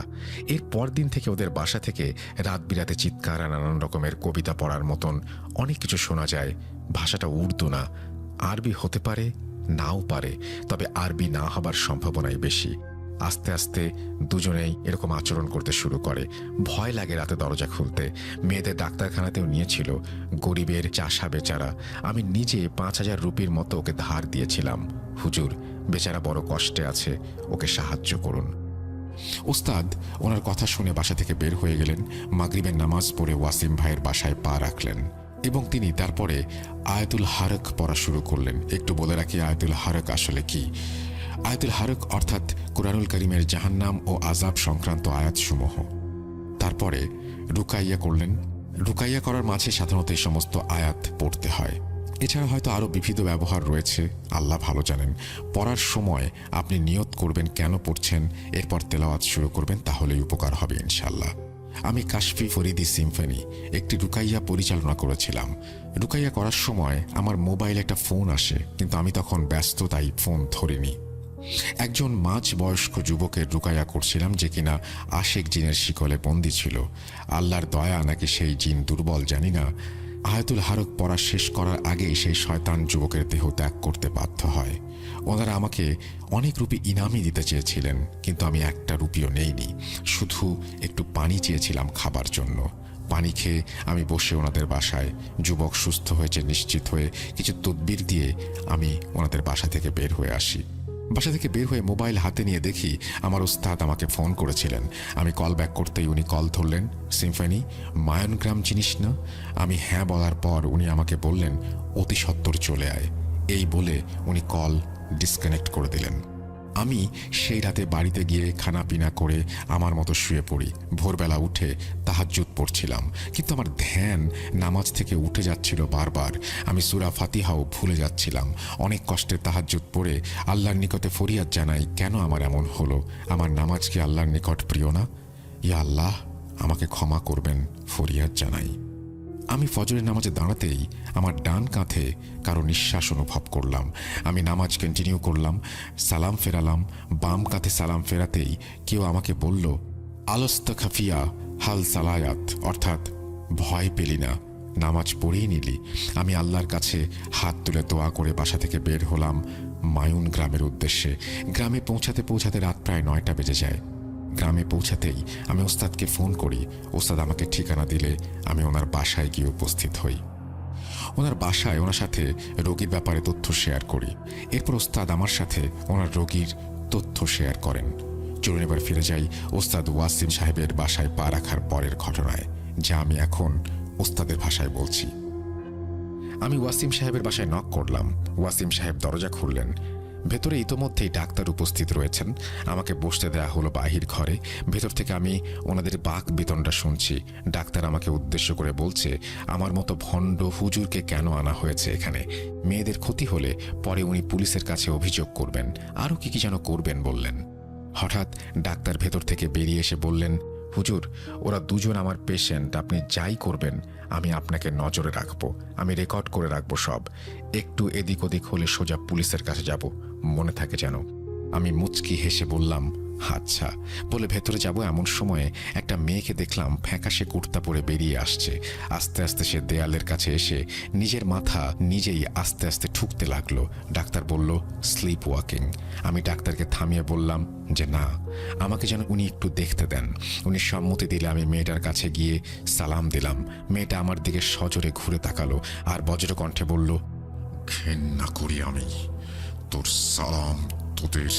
Speaker 4: এর পরদিন থেকে ওদের বাসা থেকে রাত বিরাতে চিৎকার আর নানান রকমের কবিতা পড়ার মতন অনেক কিছু শোনা যায়। ভাষাটা উর্দু না, আরবি হতে পারে, নাও পারে, তবে আরবি না হবার সম্ভাবনাই বেশি। আস্তে আস্তে দুজনেই এরকম আচরণ করতে শুরু করে। ভয় লাগে রাতে দরজা খুলতে। মেয়েদের ডাক্তারখানাতেও নিয়েছিল। গরিবের চাষা বেচারা। আমি নিজে 5,000 রুপির মতো ওকে ধার দিয়েছিলাম। হুজুর, বেচারা বড় কষ্টে আছে, ওকে সাহায্য করুন।
Speaker 3: ওস্তাদ ওনার কথা শুনে বাসা থেকে বের হয়ে গেলেন। মাগরিবের নামাজ পড়ে ওয়াসিম ভাইয়ের বাসায় পা রাখলেন এবং তিনি তারপরে আয়াতুল হারক পড়া শুরু করলেন। একটু বলে রাখি আয়াতুল হারক আসলে কি। আয়াতুল হারক অর্থাৎ কুরআনুল কারীমের জাহান্নাম ও আযাব সংক্রান্ত আয়াতসমূহ। তারপরে রুকাইয়া করলেন। রুকাইয়া করার মাঝে সাধারণত এই সমস্ত আয়াত পড়তে হয়। এছাড়া হয়তো আরও বিবিধ ব্যবহার রয়েছে, আল্লাহ ভালো জানেন। পড়ার সময় আপনি নিয়ত করবেন কেন পড়ছেন, এরপর তেলাওয়াত শুরু করবেন, তাহলেই উপকার হবে ইনশাল্লাহ। আমি কাশফি ফরিদি সিম্ফনি একটি রুকাইয়া পরিচালনা করেছিলাম। রুকাইয়া করার সময় আমার মোবাইলে একটা ফোন আসে, কিন্তু আমি তখন ব্যস্ত, তাই ফোন ধরিনি। একজন মাঝ বয়স্ক যুবকের রুকাইয়া করছিলাম যে কিনা আশেক জিনের শিকলে বন্দী ছিল। আল্লাহর দয়া নাকি সেই জিন দুর্বল জানি না। আয়াতুল হারক পড়া শেষ করার আগেই সেই শয়তান যুবকের দেহ ত্যাগ করতে বাধ্য হয়। ওনারা আমাকে অনেক রুপি ইনামই দিতে চেয়েছিলেন, কিন্তু আমি একটা রুপিও নেইনি। শুধু একটু পানি চেয়েছিলাম খাবার জন্য। পানি খেয়ে আমি বসে ওনাদের বাসায়। যুবক সুস্থ হয়েছে নিশ্চিত হয়ে কিছু তদবির দিয়ে আমি ওনাদের বাসা থেকে বের হয়ে আসি। বাসা থেকে বের হয়ে মোবাইল হাতে নিয়ে দেখি আমার উস্তাদ আমাকে ফোন করেছিলেন। আমি কল ব্যাক করতেই উনি কল ধরলেন। সিম্ফনি, মায়নগ্রাম চিনিস না? আমি হ্যাঁ বলার পর উনি আমাকে বললেন, অতি সত্বর চলে আয়। এই বলে উনি কল ডিসকানেক্ট করে দিলেন। আমি সেই রাতে বাড়িতে গিয়ে খানা পিনা করে আমার মতো শুয়ে পড়ি। ভোরবেলা উঠে তাহাজ্জুদ পড়ছিলাম, কিন্তু আমার ধ্যান নামাজ থেকে উঠে যাচ্ছিল বারবার। আমি সূরা ফাতিহাও ভুলে যাচ্ছিলাম। অনেক কষ্টে তাহাজ্জুদ পড়ে আল্লাহর নিকটে ফরিয়াদ জানাই, কেন আমার এমন হলো? আমার নামাজ কি আল্লাহর নিকট প্রিয় না? ইয়া আল্লাহ, আমাকে ক্ষমা করবেন, ফরিয়াদ জানাই। আমি ফজরের নামাজে দাঁড়াতেই আমার ডান কাঁধে কারো নিঃশ্বাস অনুভব করলাম। আমি নামাজ কন্টিনিউ করলাম, সালাম ফেরালাম। বাম কাঁধে সালাম ফেরাতেই কেউ আমাকে বলল, আলস্তা খাফিয়া হাল সালায়াত, অর্থাৎ ভয় পেলি না, নামাজ পড়েই নিলি। আমি আল্লাহর কাছে হাত তুলে দোয়া করে বাসা থেকে বের হলাম মায়ুন গ্রামের উদ্দেশ্যে। গ্রামে পৌঁছাতে পৌঁছাতে রাত প্রায় 9টা বেজে যায়। গ্রামে পৌঁছাতেই আমি ওস্তাদকে ফোন করি। ওস্তাদ আমাকে ঠিকানা দিলে আমি ওনার বাসায় গিয়ে উপস্থিত হই। ওনার বাসায় ওনার সাথে রোগীর ব্যাপারে তথ্য শেয়ার করি। এরপর ওস্তাদ আমার সাথে ওনার রোগীর তথ্য শেয়ার করেন। চলুন এবার ফিরে যাই ওস্তাদ ওয়াসিম সাহেবের বাসায় পা রাখার পরের ঘটনায়, যা আমি এখন ওস্তাদের ভাষায় বলছি। আমি ওয়াসিম সাহেবের বাসায় নক করলাম। ওয়াসিম সাহেব দরজা খুললেন। ভেতরে ইতোমধ্যেই ডাক্তার উপস্থিত রয়েছেন। আমাকে বসতে দেয়া হলো বাহির ঘরে। ভেতর থেকে আমি ওনাদের বাক বিতণ্ডা শুনছি। ডাক্তার আমাকে উদ্দেশ্য করে বলছে আমার মতো ভণ্ড হুজুরকে কেন আনা হয়েছে এখানে। মেয়েদের ক্ষতি হলে পরে উনি পুলিশের কাছে অভিযোগ করবেন, আরও কি কি যেন করবেন বললেন। হঠাৎ ডাক্তার ভেতর থেকে বেরিয়ে এসে বললেন, হুজুর, ওরা দুজন আমার পেশেন্ট, আপনি যাই করবেন আমি আপনাকে নজরে রাখবো, আমি রেকর্ড করে রাখবো সব। একটু এদিক ওদিক হলে সোজা পুলিশের কাছে যাব, মনে থাকে যেন। আমি মুচকি হেসে বললাম আচ্ছা। বলে ভেতরে যাব এমন সময়ে একটা মেয়েকে দেখলাম ফ্যাকাশে কুর্তা পরে বেরিয়ে আসছে। আস্তে আস্তে সে দেয়ালের কাছে এসে নিজের মাথা নিজেই আস্তে আস্তে ঠুকতে লাগলো। ডাক্তার বলল স্লিপ ওয়াকিং। আমি ডাক্তারকে থামিয়ে বললাম যে না, আমাকে যেন উনি একটু দেখতে দেন। উনি সম্মতি দিলে আমি মেয়েটার কাছে গিয়ে সালাম দিলাম। মেয়েটা আমার দিকে সজোরে ঘুরে তাকালো আর বজ্রকণ্ঠে বলল,
Speaker 1: ঘেন্না করি আমি তোর সালাম তোদের।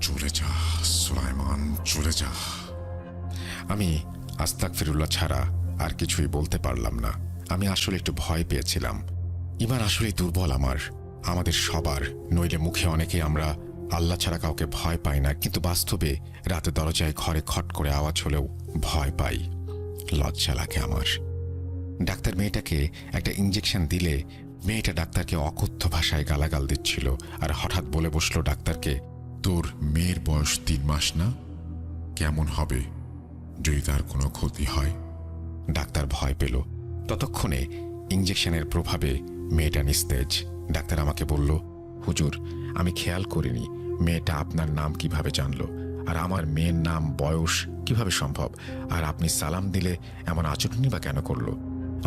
Speaker 1: চলে যা সুলাইমান, চলে যা।
Speaker 3: আমি আস্তাগফিরুল্লাহ ছাড়া আর কিছুই বলতে পারলাম না। আমি আসলে একটু ভয় পেয়েছিলাম। ইমান আসলেই দুর্বল আমাদের সবার। নইলে মুখে অনেকে আমরা আল্লাহ ছাড়া কাউকে ভয় পাই না, কিন্তু বাস্তবে রাতে দরজায় ঘরে খট করে আওয়াজ হলেও ভয় পাই। লজ্জা লাগে আমার। ডাক্তার মেয়েটাকে একটা ইঞ্জেকশন দিলে মেয়েটা ডাক্তারকে অকথ্য ভাষায় গালাগাল দিচ্ছিল আর হঠাৎ বলে বসলো ডাক্তারকে,
Speaker 1: তোর মেয়ের বয়স 3 মাস না? কেমন হবে যদি তার কোনো ক্ষতি হয়?
Speaker 3: ডাক্তার ভয় পেল। ততক্ষণে ইঞ্জেকশনের প্রভাবে মেয়েটা নিস্তেজ। ডাক্তার আমাকে বলল, হুজুর, আমি খেয়াল করিনি মেয়েটা আপনার নাম কিভাবে জানলো, আর আমার মেয়ের নাম বয়স কিভাবে সম্ভব, আর আপনি সালাম দিলে এমন আচরণই বা কেন করলো?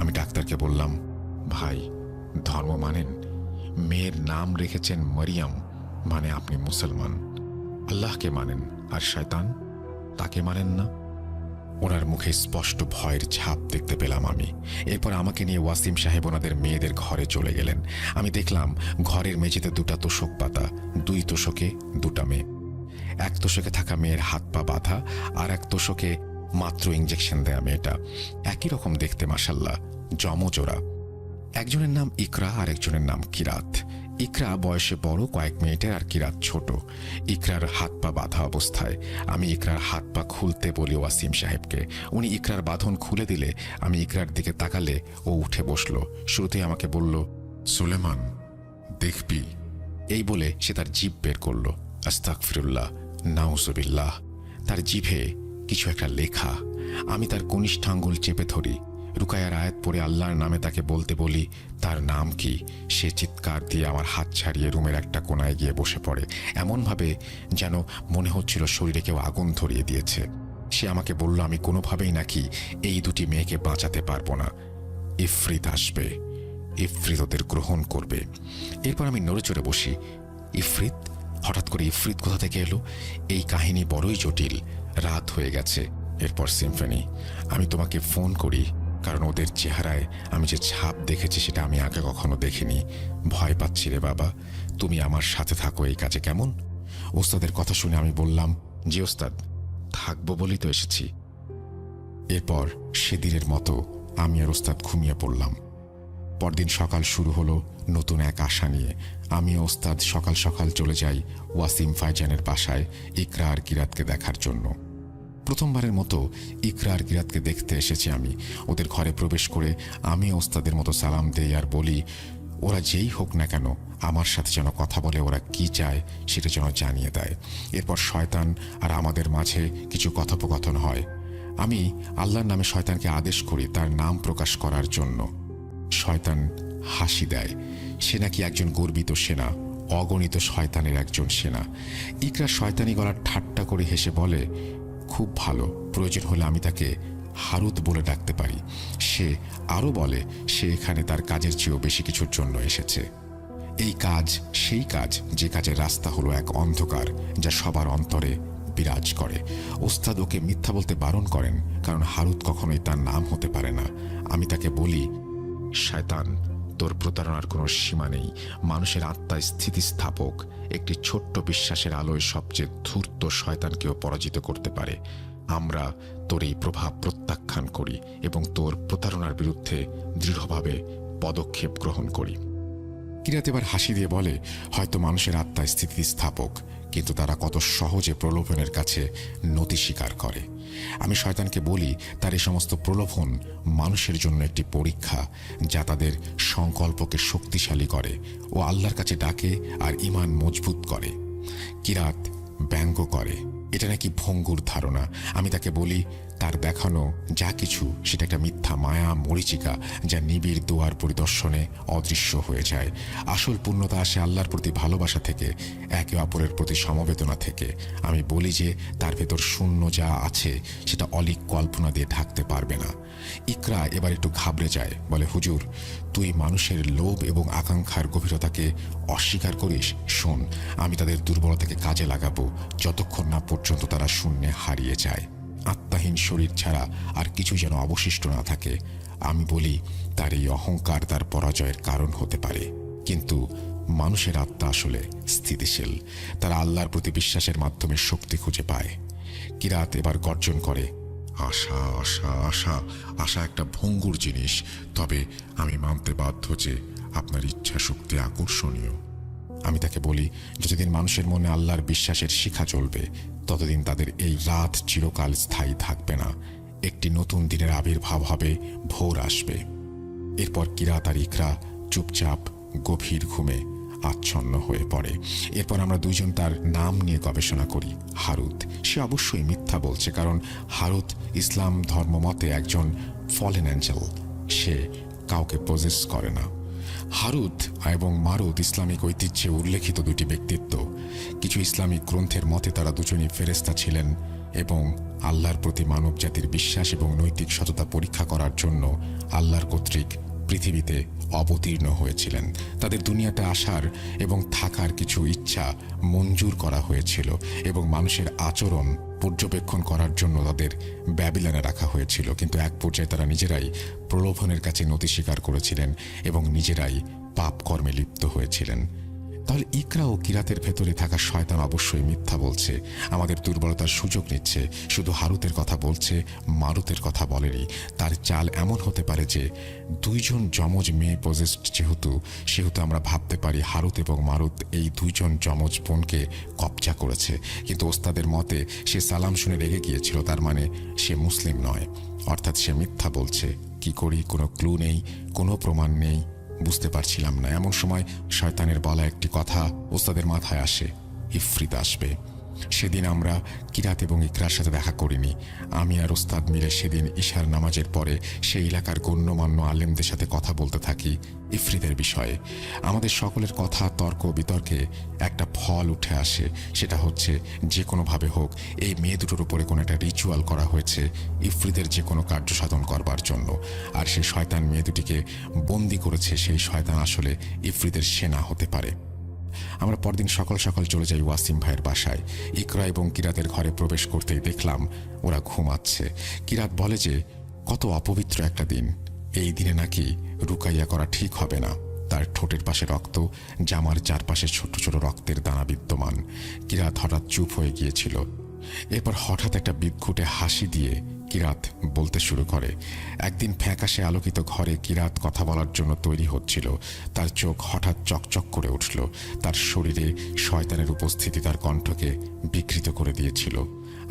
Speaker 3: আমি ডাক্তারকে বললাম, ভাই, ধর্ম মানেন? মেয়ের নাম রেখেছেন মরিয়ম, মানে আপনি মুসলমান। আল্লাহকে মানেন, আর শয়তান তাকে মানেন না। ওনার মুখে স্পষ্ট ভয়ের ছাপ দেখতে পেলাম আমি। এরপর আমাকে নিয়ে ওয়াসিম সাহেব ওনাদের মেয়েদের ঘরে চলে গেলেন। আমি দেখলাম ঘরের মেঝেতে 2টা তোশক পাতা, 2 তোশকে 2টা মেয়ে। এক তোশকে থাকা মেয়ের হাত পা বাঁধা, আর এক তোশকে মাত্র ইঞ্জেকশন দেয়া মেয়েটা। একই রকম দেখতে মাশাল্লাহ, জমজোড়া। একজনের নাম ইকরা আর একজনের নাম কিরাত। ইকরা বয়সে বড় কয়েক মিনিটের, আর কিরাত ছোট। ইকরার হাত পা বাঁধা অবস্থায়। আমি ইকরার হাত পা খুলতে বলি ওয়াসিম সাহেবকে। উনি ইকরার বাঁধন খুলে দিলে আমি ইকরার দিকে তাকালে ও উঠে বসলো। শুরুতেই আমাকে বলল,
Speaker 1: সুলেমান, দেখবি?
Speaker 3: এই বলে সে তার জিভ বের করলো। আস্তাগফিরুল্লাহ, নাউজুবিল্লাহ। তার জিভে কিছু একটা লেখা। আমি তার কনিষ্ঠাঙ্গুল চেপে ধরি। রুকায়ার আয়াত পড়ে আল্লাহর নামে তাকে বলতে বলি তার নাম কি। সে চিৎকার দিয়ে আমার হাত ছাড়িয়ে রুমের একটা কোনায় গিয়ে বসে পড়ে, এমনভাবে যেন মনে হচ্ছিল শরীরে কেউ আগুন ধরিয়ে দিয়েছে। সে আমাকে বলল আমি কোনোভাবেই নাকি এই 2টি মেয়েকে বাঁচাতে পারবো না। ইফরিত আসবে, ইফরিত ওদের গ্রহণ করবে। এরপর আমি নড়ে চড়ে বসি। ইফরিত? হঠাৎ করে ইফরিত কোথা থেকে এলো? এই কাহিনী বড়ই জটিল। রাত হয়ে গেছে। এরপর সিম্ফনি। আমি তোমাকে ফোন করি কারণ ওদের চেহারায় আমি যে ছাপ দেখেছি সেটা আমি আগে কখনো দেখিনি। ভয় পাচ্ছি রে বাবা, তুমি আমার সাথে থাকো এই কাজে, কেমন? ওস্তাদের কথা শুনে আমি বললাম, জি ওস্তাদ, থাকবো বলেই তো এসেছি। এরপর সেদিনের মতো আমি আর ওস্তাদ ঘুমিয়ে পড়লাম। পরদিন সকাল শুরু হলো নতুন এক আশা নিয়ে। আমি ওস্তাদ সকাল সকাল চলে যাই ওয়াসিম ফাইজানের বাসায় ইকরা আর কিরাতকে দেখার জন্য। প্রথমবারের মতো ইকরা আর কিরাতকে দেখতে এসেছি আমি। ওদের ঘরে প্রবেশ করে আমি ওস্তাদের মতো সালাম দেই আর বলি, ওরা যেই হোক না কেন আমার সাথে যেন কথা বলে, ওরা কি চায় সেটা যেন জানিয়ে দেয়। এরপর শয়তান আর আমাদের মাঝে কিছু কথোপকথন হয়। আমি আল্লাহর নামে শয়তানকে আদেশ করি তার নাম প্রকাশ করার জন্য। শয়তান হাসি দেয়। সে নাকি একজন গর্বিত সেনা, অগণিত শয়তানের একজন সেনা। ইকরা শয়তানি গলার ঠাট্টা করে হেসে বলে, খুব ভালো, প্রয়োজন হলে আমি তাকে হারুত বলে ডাকতে পারি। সে আরও বলে সে এখানে তার কাজের চেয়েও বেশি কিছুর জন্য এসেছে। এই কাজ সেই কাজ যে কাজের রাস্তা হলো এক অন্ধকার যা সবার অন্তরে বিরাজ করে। ওস্তাদ ওকে মিথ্যা বলতে বারণ করেন, কারণ হারুত কখনোই তার নাম হতে পারে না। আমি তাকে বলি, শয়তান, তোর প্রতারণার কোনো সীমা নেই। মানুষের আত্মায় স্থিতিস্থাপক একটি ছোট্ট বিশ্বাসের আলোয় সবচেয়ে ধূর্ত শয়তানকেও পরাজিত করতে পারে। আমরা তোর এই প্রভাব প্রত্যাখ্যান করি এবং তোর প্রতারণার বিরুদ্ধে দৃঢ়ভাবে পদক্ষেপ গ্রহণ করি। কিরাত এবার হাসি দিয়ে বলে, হয়তো মানুষের আত্মায় স্থিতিস্থাপক, কিন্তু তারা কত সহজে প্রলোভনের কাছে নতি স্বীকার করে। আমি শয়তানকে বলি, তার এই সমস্ত প্রলোভন মানুষের জন্য একটি পরীক্ষা, যা তাদের সংকল্পকে শক্তিশালী করে ও আল্লাহর কাছে ডাকে আর ঈমান মজবুত করে। কিরাত ব্যঙ্গ করে, এটা নাকি ভঙ্গুর ধারণা। আমি তাকে বলি, তার দেখানো যা কিছু সেটা একটা মিথ্যা মায়া মরীচিকা, যা নিবিড় দুয়ার পরিদর্শনে অদৃশ্য হয়ে যায়। আসল পূর্ণতা আসে আল্লাহর প্রতি ভালোবাসা থেকে, একে অপরের প্রতি সমবেদনা থেকে। আমি বলি যে তার ভেতর শূন্য যা আছে সেটা অলিক কল্পনা দিয়ে ঢাকতে পারবে না। ইকরা এবার একটু ঘাবড়ে যায়, বলে, হুজুর, তুই মানুষের লোভ এবং আকাঙ্ক্ষার গভীরতাকে অস্বীকার করিস। শোন, আমি তাদের দুর্বলতাকে কাজে লাগাবো যতক্ষণ না পর্যন্ত তারা শূন্যে হারিয়ে যায়। আত্মাহীন শরীর ছাড়া আর কিছু যেন অবশিষ্ট না থাকে। আমি বলি, তার এই অহংকার তার পরাজয়ের কারণ হতে পারে, কিন্তু মানুষের আত্মা আসলে স্থিতিশীল। তারা আল্লাহর প্রতি বিশ্বাসের মাধ্যমে শক্তি খুঁজে পায়। কিরাত এবার গর্জন করে,
Speaker 1: আশা আশা আশা আশা একটা ভঙ্গুর জিনিস, তবে আমি মানতে বাধ্য যে আপনার ইচ্ছা শক্তি আকর্ষণীয়।
Speaker 3: আমি তাকে বলি, যতদিন মানুষের মনে আল্লাহর বিশ্বাসের শিখা চলবে, ততদিন তাদের এই রাত চিরকাল স্থায়ী থাকবে না। একটি নতুন দিনের আবির্ভাব হবে, ভোর আসবে। এরপর কিরাত আর ইকরা চুপচাপ গভীর ঘুমে আচ্ছন্ন হয়ে পড়ে। এরপর আমরা দুইজন তার নাম নিয়ে গবেষণা করি। হারুত, সে অবশ্যই মিথ্যা বলছে, কারণ হারুত ইসলাম ধর্ম মতে একজন ফলেন অ্যাঞ্জেল। সে কাউকে পজেস করে না। হারুত এবং মারুত ইসলামিক ঐতিহ্যে উল্লেখিত দুটি ব্যক্তিত্ব। কিছু ইসলামিক গ্রন্থের মতে তারা দুজনই ফেরেশতা ছিলেন এবং আল্লাহর প্রতি মানব জাতির বিশ্বাস এবং নৈতিক সততা পরীক্ষা করার জন্য আল্লাহর কর্তৃক পৃথিবীতে অবতীর্ণ হয়েছিলেন। তাদের দুনিয়াতে আসার এবং থাকার কিছু ইচ্ছা মঞ্জুর করা হয়েছিল এবং মানুষের আচরণ পর্যবেক্ষণ করার জন্য তাদের ব্যাবিলনে রাখা হয়েছিল। কিন্তু এক পর্যায়ে তারা নিজেরাই প্রলোভনের কাছে নতি স্বীকার করেছিলেন এবং নিজেরাই পাপ কর্মে লিপ্ত হয়েছিলেন। তাহলে ইকরা ও কিরাতের ভেতরে থাকা শয়তান অবশ্যই মিথ্যা বলছে, আমাদের দুর্বলতার সুযোগ নিচ্ছে। শুধু হারুতের কথা বলছে, মারুতের কথা বলেনি। তার চাল এমন হতে পারে যে দুইজন যমজ মেয়ে পজেসড সেহেতু আমরা ভাবতে পারি হারুত এবং মারুত এই দুইজন যমজ বোনকে কবজা করেছে। কিন্তু ওস্তাদের মতে সে সালাম শুনে রেগে গিয়েছিল, তার মানে সে মুসলিম নয়, অর্থাৎ সে মিথ্যা বলছে। কি করি, কোনো ক্লু নেই, কোনো প্রমাণ নেই, বুঝতে পারছিলাম না। এমন সময় শয়তানের বলা একটি কথা ওস্তাদের মাথায় আসে, ইফরিত আসবে। সেদিন আমরা কিরাত এবং ইকরার সাথে দেখা করিনি। আমি আর ওস্তাদ মিলে সেদিন ঈশার নামাজের পরে সেই এলাকার গণ্যমান্য আলেমদের সাথে কথা বলতে থাকি ইফরিতের বিষয়ে। আমাদের সকলের কথা তর্ক বিতর্কে একটা ফল উঠে আসে, সেটা হচ্ছে যে কোনোভাবে হোক এই মেয়ে দুটোর উপরে কোনো একটা রিচুয়াল করা হয়েছে ইফরিতের যে কোনো কার্য সাধন করবার জন্য। আর সেই শয়তান মেয়ে দুটিকে বন্দি করেছে, সেই শয়তান আসলে ইফরিতের সেনা হতে পারে। আমরা পরদিন সকাল সকাল চলে যাই ওয়াসিম ভাইয়ের বাসায়। ইকরা এবং কিরাতের ঘরে প্রবেশ করতেই দেখলাম ওরা ঘুমাচ্ছে। কিরাত বলে যে কত অপবিত্র একটা দিন, এই দিনে নাকি রুকাইয়া করা ঠিক হবে না। তার ঠোঁটের পাশে রক্ত, জামার চারপাশে ছোট ছোট রক্তের দানা বিদ্যমান। কিরাত হঠাৎ চুপ হয়ে গিয়েছিল। এরপর হঠাৎ একটা বিদঘুটে হাসি দিয়ে কিরাত বলতে শুরু করে। একদিন ফ্যাকাশে আলোকিত ঘরে কিরাত কথা বলার জন্য তৈরি হচ্ছিল। তার চোখ হঠাৎ চকচক করে উঠল। তার শরীরে শয়তানের উপস্থিতি তার কণ্ঠকে বিকৃত করে দিয়েছিল।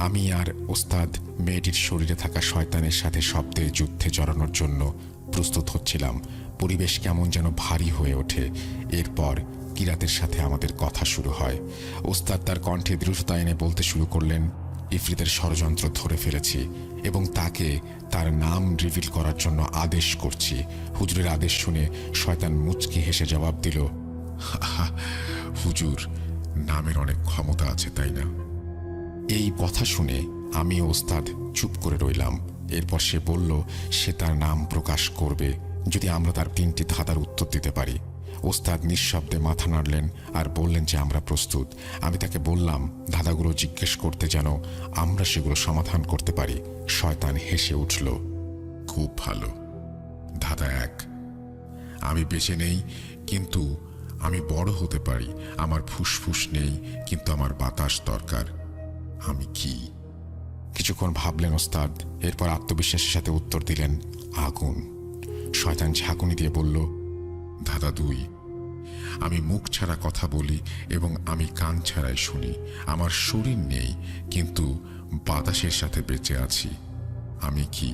Speaker 3: আমি আর ওস্তাদ মেয়েটির শরীরে থাকা শয়তানের সাথে শব্দে যুদ্ধে জড়ানোর জন্য প্রস্তুত হচ্ছিলাম। পরিবেশ কেমন যেন ভারী হয়ে ওঠে। এরপর কিরাতের সাথে আমাদের কথা শুরু হয়। ওস্তাদ তার কণ্ঠে দৃঢ়তা এনে বলতে শুরু করলেন, ইফরিতের ষড়যন্ত্র ধরে ফেলেছি এবং তাকে তার নাম রিভিল করার জন্য আদেশ করছি। হুজুরের আদেশ শুনে শয়তান মুচকি হেসে জবাব দিল,
Speaker 1: হুজুর, নামের অনেক ক্ষমতা আছে, তাই না?
Speaker 3: এই কথা শুনে আমি ও ওস্তাদ চুপ করে রইলাম এরপর সে বলল সে তার নাম প্রকাশ করবে যদি আমরা তার 3টি ধাঁধার উত্তর দিতে পারি। ওস্তাদ নিঃশব্দে মাথা নাড়লেন আর বললেন যে আমরা প্রস্তুত। আমি তাকে বললাম ধাঁধাগুলো জিজ্ঞেস করতে যেন আমরা সেগুলো সমাধান করতে পারি। শয়তান হেসে উঠল।
Speaker 1: খুব ভালো। ধাঁধা 1, আমি বেঁচে নেই কিন্তু আমি বড় হতে পারি। আমার ফুসফুস নেই কিন্তু আমার বাতাস দরকার। আমি কি?
Speaker 3: কিছুক্ষণ ভাবলেন ওস্তাদ, এরপর আত্মবিশ্বাসের সাথে উত্তর দিলেন আগুন। শয়তান ঝাঁকুনি দিয়ে বলল,
Speaker 1: ধাঁধা 2, আমি মুখ ছাড়া কথা বলি এবং আমি কান ছাড়াই শুনি। আমার শরীর নেই কিন্তু বাতাসের সাথে বেঁচে আছি। আমি কি?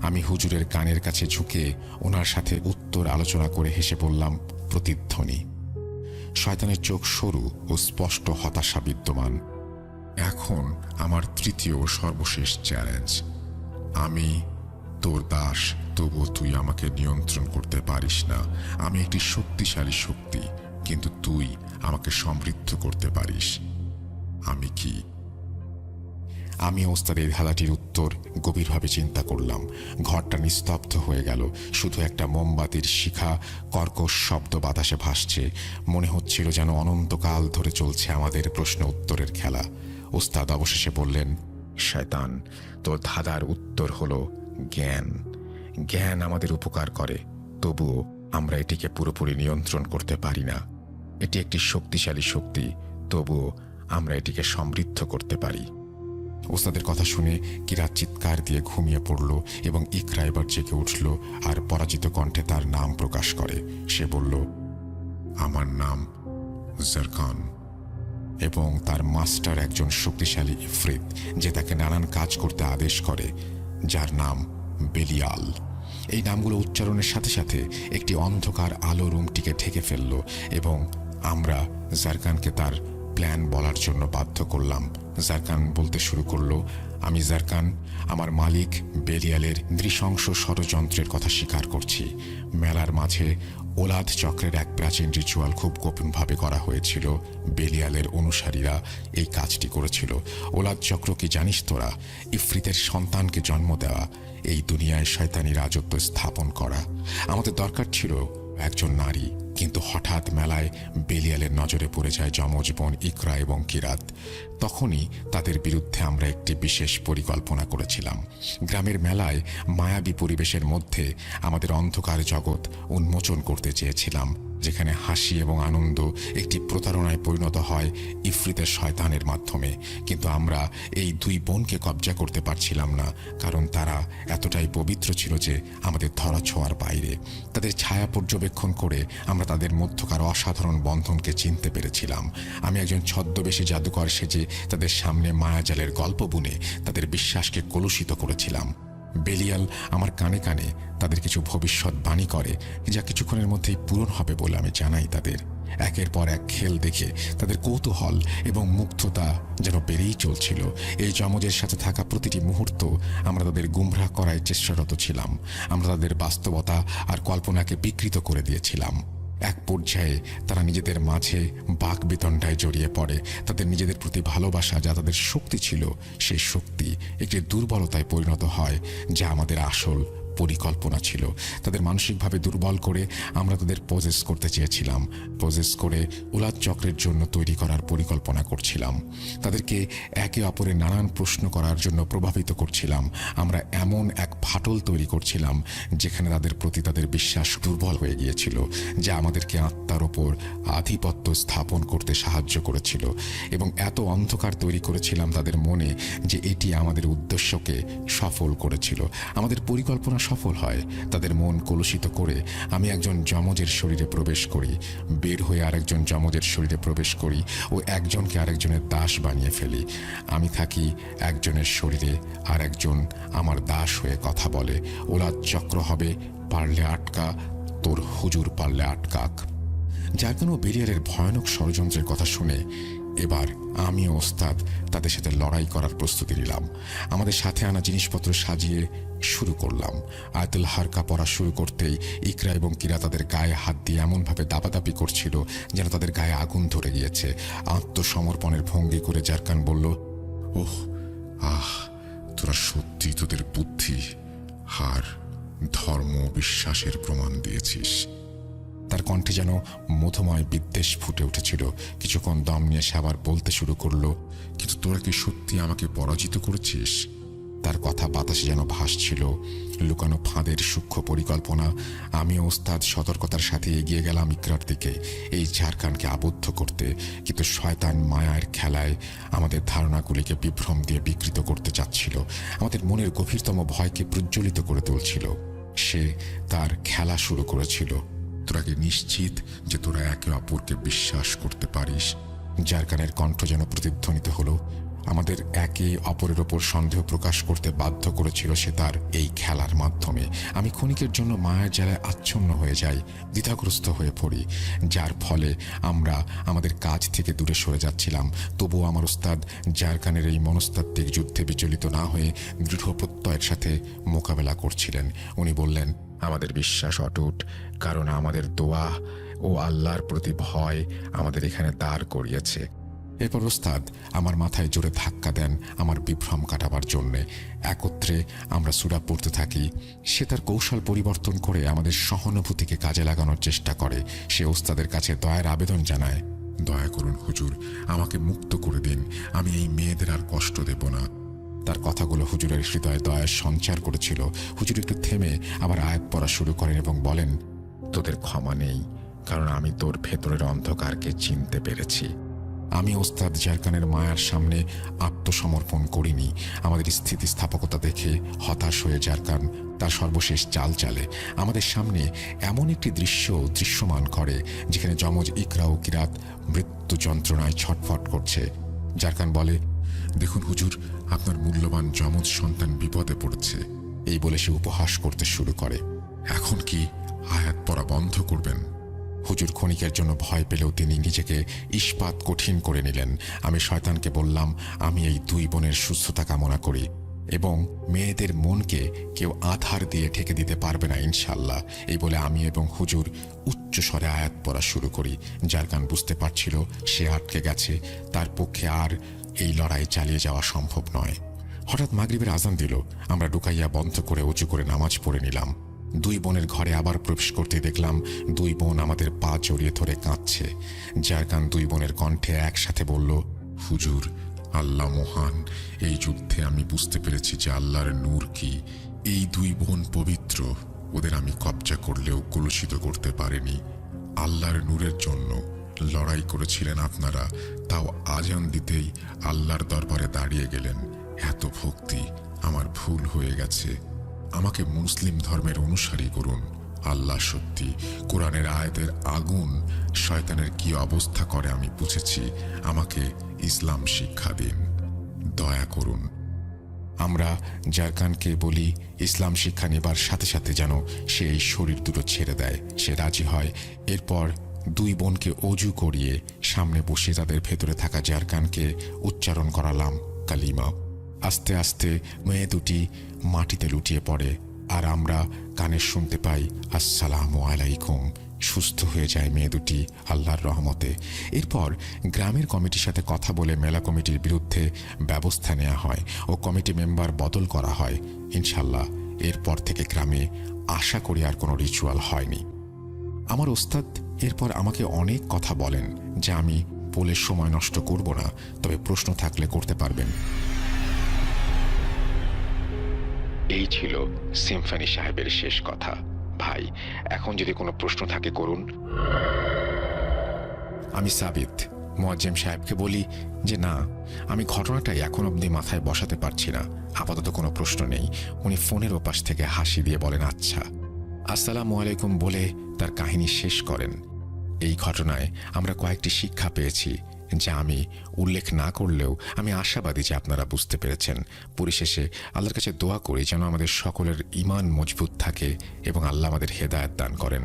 Speaker 3: আমি হুজুরের কানের কাছে ঝুঁকে ওনার সাথে উত্তর আলোচনা করে হেসে বললাম প্রতিধ্বনি। শয়তানের চোখ সরু ও স্পষ্ট হতাশা বিদ্যমান।
Speaker 1: এখন আমার 3য় ও সর্বশেষ চ্যালেঞ্জ। আমি তোর দাস, তবুও তুই আমাকে নিয়ন্ত্রণ করতে পারিস না। আমি একটি শক্তিশালী শক্তি কিন্তু তুই আমাকে সমৃদ্ধ করতে পারিস। আমি কি?
Speaker 3: আমি ওস্তাদের ধাঁধাটির উত্তর গভীরভাবে চিন্তা করলাম। ঘরটা নিস্তব্ধ হয়ে গেল। শুধু একটা মোমবাতির শিখা কর্কশ শব্দ বাতাসে ভাসছে। মনে হচ্ছিল যেন অনন্তকাল ধরে চলছে আমাদের প্রশ্ন উত্তরের খেলা। ওস্তাদ অবশেষে বললেন, শয়তান, তোর ধাঁধার উত্তর হলো জ্ঞান। জ্ঞান আমাদের উপকার করে, তবুও আমরা এটিকে পুরোপুরি নিয়ন্ত্রণ করতে পারি না। এটি একটি শক্তিশালী শক্তি, তবুও আমরা এটিকে সমৃদ্ধ করতে পারি। ওস্তাদের কথা শুনে কিরাত চিৎকার দিয়ে ঘুমিয়ে পড়ল এবং ইকরা এবার জেগে উঠল আর পরাজিত কণ্ঠে তার নাম প্রকাশ করে। সে বলল,
Speaker 1: আমার নাম জারকান।
Speaker 3: এবং তার মাস্টার একজন শক্তিশালী ইফরিত যে তাকে নানান কাজ করতে আদেশ করে, যার নাম বেলিয়াল। এই নামগুলো উচ্চারণের সাথে সাথে একটি অন্ধকার আলো রুমটিকে ঢেকে ফেলল এবং আমরা জারকানকে তার প্ল্যান বলার জন্য বাধ্য করলাম। জারকান বলতে শুরু করলো, আমি জারকান আমার মালিক বেলিয়ালের নৃশংস ষড়যন্ত্রের কথা স্বীকার করছি। মেলার মাঝে ওলাদ চক্রের এক প্রাচীন রিচুয়াল খুব গোপনভাবে করা হয়েছিল। বেলিয়ালের অনুসারীরা এই কাজটি করেছিল। ওলাদ চক্র কি জানিস তোরা? ইফরিতের সন্তানকে জন্ম দেওয়া, এই দুনিয়ায় শয়তানি রাজত্ব স্থাপন করা। আমাদের দরকার ছিল একজন নারী, কিন্তু হঠাৎ মেলায় বেলিয়ালের নজরে পড়ে যায় যমজ বোন ইকরা এবং কিরাত। তখনই তাদের বিরুদ্ধে আমরা একটি বিশেষ পরিকল্পনা করেছিলাম। গ্রামের মেলায় মায়াবী পরিবেশের মধ্যে আমাদের অন্ধকার জগৎ উন্মোচন করতে চেয়েছিলাম, যেখানে হাসি এবং আনন্দ একটি প্রতারণায় পরিণত হয় ইফরিতের শয়তানের মাধ্যমে। কিন্তু আমরা এই 2 বোনকে কবজা করতে পারছিলাম না, কারণ তারা এতটাই পবিত্র ছিল যে আমাদের ধরা ছোঁয়ার বাইরে। তাদের ছায়া পর্যবেক্ষণ করে আমরা তাদের মধ্যকার অসাধারণ বন্ধনকে চিনতে পেরেছিলাম। আমি একজন ছদ্মবেশী জাদুকর সেজে তাদের সামনে মায়াজালের গল্প বুনে তাদের বিশ্বাসকে কলুষিত করেছিলাম। বেলিয়াল আমার কানে কানে তাদের কিছু ভবিষ্যৎবাণী করে, যা কিছুক্ষণের মধ্যেই পূরণ হবে বলে আমি জানাই তাদের। একের পর এক খেল দেখে তাদের কৌতূহল এবং মুগ্ধতা যেন বেড়েই চলছিল। এই যমজের সাথে থাকা প্রতিটি মুহূর্ত আমরা তাদের গুমরাহ করায় চেষ্টারত ছিলাম। আমরা তাদের বাস্তবতা আর কল্পনাকে বিকৃত করে দিয়েছিলাম। এক পর্যায়ে তারা নিজেদের মাঝে বাকবিতণ্ডায় জড়িয়ে পড়ে। তাদের নিজেদের প্রতি ভালোবাসা, যা তাদের শক্তি ছিল, সেই শক্তি একটি দুর্বলতায় পরিণত হয়, যা আমাদের আসল পরিকল্পনা ছিল। তাদের মানসিকভাবে দুর্বল করে আমরা তাদের পজেস করতে চেয়েছিলাম। পজেস করে উলাদ চক্রের জন্য তৈরি করার পরিকল্পনা করছিলাম। তাদেরকে একে অপরের নানান প্রশ্ন করার জন্য প্রভাবিত করছিলাম। আমরা এমন এক ফাটল তৈরি করছিলাম যেখানে তাদের প্রতি তাদের বিশ্বাস দুর্বল হয়ে গিয়েছিল, যা আমাদেরকে আত্মার ওপর আধিপত্য স্থাপন করতে সাহায্য করেছিল। এবং এত অন্ধকার তৈরি করেছিলাম তাদের মনে যে এটি আমাদের উদ্দেশ্যকে সফল করেছিল। আমাদের পরিকল্পনা সফল হয়। তাদের মন কলুষিত করে আমি একজন যমজের শরীরে প্রবেশ করি, বের হয়ে আরেকজন যমজের শরীরে প্রবেশ করি ও একজনকে আরেকজনের দাস বানিয়ে ফেলি। আমি থাকি একজনের শরীরে আর একজন আমার দাস হয়ে কথা বলে। ওলাদ চক্র হবে পারলে আটকা, তোর হুজুর পারলে আটকাক। যার কোনো বেরিয়ারের ভয়ানক ষড়যন্ত্রের কথা শুনে এবার আমি ও ওস্তাদ তাদের সাথে লড়াই করার প্রস্তুতি নিলাম। আমাদের সাথে আনা জিনিসপত্র সাজিয়ে শুরু করলাম। আয়াতুল হারকা পড়া শুরু করতেই ইকরা এবং কিরা তাদের গায়ে হাত দিয়ে এমনভাবে দাপাদাপি করছিল যেন তাদের গায়ে আগুন ধরে গিয়েছে। আত্মসমর্পণের ভঙ্গি করে জারকান বলল,
Speaker 1: ওহ, আহ, তোরা সত্যি তোদের বুদ্ধি আর ধর্ম বিশ্বাসের প্রমাণ দিয়েছিস।
Speaker 3: তার কণ্ঠে যেন মধুময় বিদ্বেষ ফুটে উঠেছিল। কিছুক্ষণ দম নিয়ে সে আবার বলতে শুরু করলো,
Speaker 1: কিন্তু তোরা কি সত্যি আমাকে পরাজিত করেছিস?
Speaker 3: তার কথা বাতাসে যেন ভাসছিল, লুকানো ফাঁদের সূক্ষ্ম পরিকল্পনা। আমি ও ওস্তাদ সতর্কতার সাথে এগিয়ে গেলাম ইকরার দিকে, এই ঝাড়খানকে আবদ্ধ করতে। কিন্তু শয়তান মায়ার খেলায় আমাদের ধারণাগুলিকে বিভ্রম দিয়ে বিকৃত করতে চাচ্ছিল, আমাদের মনের গভীরতম ভয়কে প্রজ্বলিত করে তুলছিল। সে তার খেলা শুরু করেছিল।
Speaker 1: তোরা কি নিশ্চিত যে তোরা একে অপরকে বিশ্বাস করতে পারিস?
Speaker 3: জারকানের কণ্ঠ যেন প্রতিধ্বনিত হলো। আমাদের একে অপরের ওপর সন্দেহ প্রকাশ করতে বাধ্য করেছিল সে তার এই খেলার মাধ্যমে। আমি ক্ষণিকের জন্য মায়ের জ্বালায় আচ্ছন্ন হয়ে যাই, দ্বিধাগ্রস্ত হয়ে পড়ি, যার ফলে আমরা আমাদের কাজ থেকে দূরে সরে যাচ্ছিলাম। তবুও আমার ওস্তাদ জারকানের এই মনস্তাত্ত্বিক যুদ্ধে বিচলিত না হয়ে দৃঢ় প্রত্যয়ের সাথে মোকাবেলা করছিলেন। উনি বললেন,
Speaker 1: আমাদের বিশ্বাস অটুট, কারণ আমাদের দোয়া ও আল্লাহর প্রতি ভয় আমাদের এখানে দাঁড় করিয়েছে।
Speaker 3: এরপর ওস্তাদ আমার মাথায় জোরে ধাক্কা দেন আমার বিভ্রম কাটাবার জন্যে। একত্রে আমরা সূরা পড়তে থাকি। সে তার কৌশল পরিবর্তন করে আমাদের সহানুভূতিকে কাজে লাগানোর চেষ্টা করে। সে ওস্তাদের কাছে দয়ার আবেদন জানায়,
Speaker 1: দয়া করুন হুজুর, আমাকে মুক্ত করে দিন, আমি এই মেয়েদের আর কষ্ট দেব না।
Speaker 3: তার কথাগুলো হুজুরের হৃদয়ে দয়ার সঞ্চার করেছিল। হুজুর একটু থেমে আবার আয়াত পড়া শুরু করেন এবং বলেন,
Speaker 1: তোদের ক্ষমা নেই, কারণ আমি তোর ভেতরের অন্ধকারকে চিনতে পেরেছি।
Speaker 3: আমি ওস্তাদ জারকানের মায়ার সামনে আত্মসমর্পণ করিনি। আমাদের স্থিতিস্থাপকতা দেখে হতাশ হয়ে জারকান তার সর্বশেষ চাল চালে। আমাদের সামনে এমন একটি দৃশ্য দৃশ্যমান করে যেখানে যমজ ইকরা ও কিরাত মৃত্যু যন্ত্রণায় ছটফট করছে। জারকান বলে,
Speaker 1: দেখুন হুজুর, আপনার মূল্যবান যমজ সন্তান বিপদে পড়েছে।
Speaker 3: এই বলে সে উপহাস করতে শুরু করে।
Speaker 1: এখন কি আয়াত পড়া বন্ধ করবেন?
Speaker 3: হুজুর ক্ষণিকের জন্য ভয় পেলেও তিনি নিজেকে ইস্পাত কঠিন করে নিলেন। আমি শয়তানকে বললাম, আমি এই দুই বোনের সুস্থতা কামনা করি এবং মেয়েদের মনকে কেউ আধার দিয়ে ঠেকে দিতে পারবে না ইনশাল্লাহ। এই বলে আমি এবং হুজুর উচ্চ স্বরে আয়াত পড়া শুরু করি। জারকান বুঝতে পারছিল সে আটকে গেছে, তার পক্ষে আর এই লড়াই চালিয়ে যাওয়া সম্ভব নয়। হঠাৎ মাগরিবের আজান দিল। আমরা ডুকাইয়া বন্ধ করে উঁচু করে নামাজ পড়ে নিলাম। দুই বোনের ঘরে আবার প্রবেশ করতে দেখলাম দুই বোন আমাদের পা জড়িয়ে ধরে কাঁদছে। জারকান দুই বোনের কণ্ঠে একসাথে বলল,
Speaker 1: হুজুর, আল্লাহ মহান। এই যুদ্ধে আমি বুঝতে পেরেছি যে আল্লাহর নূর কি। এই দুই বোন পবিত্র, ওদের আমি কবজা করলেও কলুষিত করতে পারিনি। আল্লাহর নূরের জন্য লড়াই করেছিলেন আপনারা, তাও আজান দিতেই আল্লাহর দরবারে দাঁড়িয়ে গেলেন। এত ভক্তি আমার ভুল হয়ে গেছে। আমাকে মুসলিম ধর্মের অনুসারী করুন। আল্লাহ সত্যি, কোরআনের আয়াতের আগুন শয়তানের কি অবস্থা করে আমি বুঝেছি। আমাকে ইসলাম শিক্ষা দিন, দয়া করুন।
Speaker 3: আমরা জারকানকে বলি ইসলাম শিক্ষা নেবার সাথে সাথে যেন সে এই শরীর দুটো ছেড়ে দেয়। সে রাজি হয়। এরপর দুই বোনকে অজু করিয়ে সামনে বসে তাদের ভেতরে থাকা জারকানকে উচ্চারণ করালাম কালিমা। আস্তে আস্তে মেয়ে দুটি মাটিতে লুটিয়ে পড়ে আর আমরা কানে শুনতে পাই, আসসালামু আলাইকুম। সুস্থ হয়ে যায় মেয়ে দুটি আল্লাহর রহমতে। এরপর গ্রামের কমিটির সাথে কথা বলে মেলা কমিটির বিরুদ্ধে ব্যবস্থা নেওয়া হয় ও কমিটি মেম্বার বদল করা হয়। ইনশাল্লাহ এরপর থেকে গ্রামে আশা করি আর কোনো রিচুয়াল হয়নি। আমার ওস্তাদ এরপর আমাকে অনেক কথা বলেন যা আমি বলে সময় নষ্ট করব না, তবে প্রশ্ন থাকলে করতে পারবেন।
Speaker 4: এই ছিল সিম্ফনি সাহেবের শেষ কথা। ভাই, এখন যদি কোনো প্রশ্ন থাকে করুন।
Speaker 3: আমি সাবিত মুয়াজ্জেম সাহেবকে বলি যে না, আমি ঘটনাটাই এখন অবধি মাথায় বসাতে পারছি না। আপাতত কোনো প্রশ্ন নেই। উনি ফোনের ওপাশ থেকে হাসি দিয়ে বলেন, আচ্ছা। আসসালামু আলাইকুম বলে তার কাহিনী শেষ করেন। এই ঘটনায় আমরা কয়েকটি শিক্ষা পেয়েছি যা আমি উল্লেখ না করলেও আমি আশাবাদী যে আপনারা বুঝতে পেরেছেন। পরিশেষে আল্লাহর কাছে দোয়া করি যেন আমাদের সকলের ঈমান মজবুত থাকে এবং আল্লাহ আমাদের হেদায়েত দান করেন।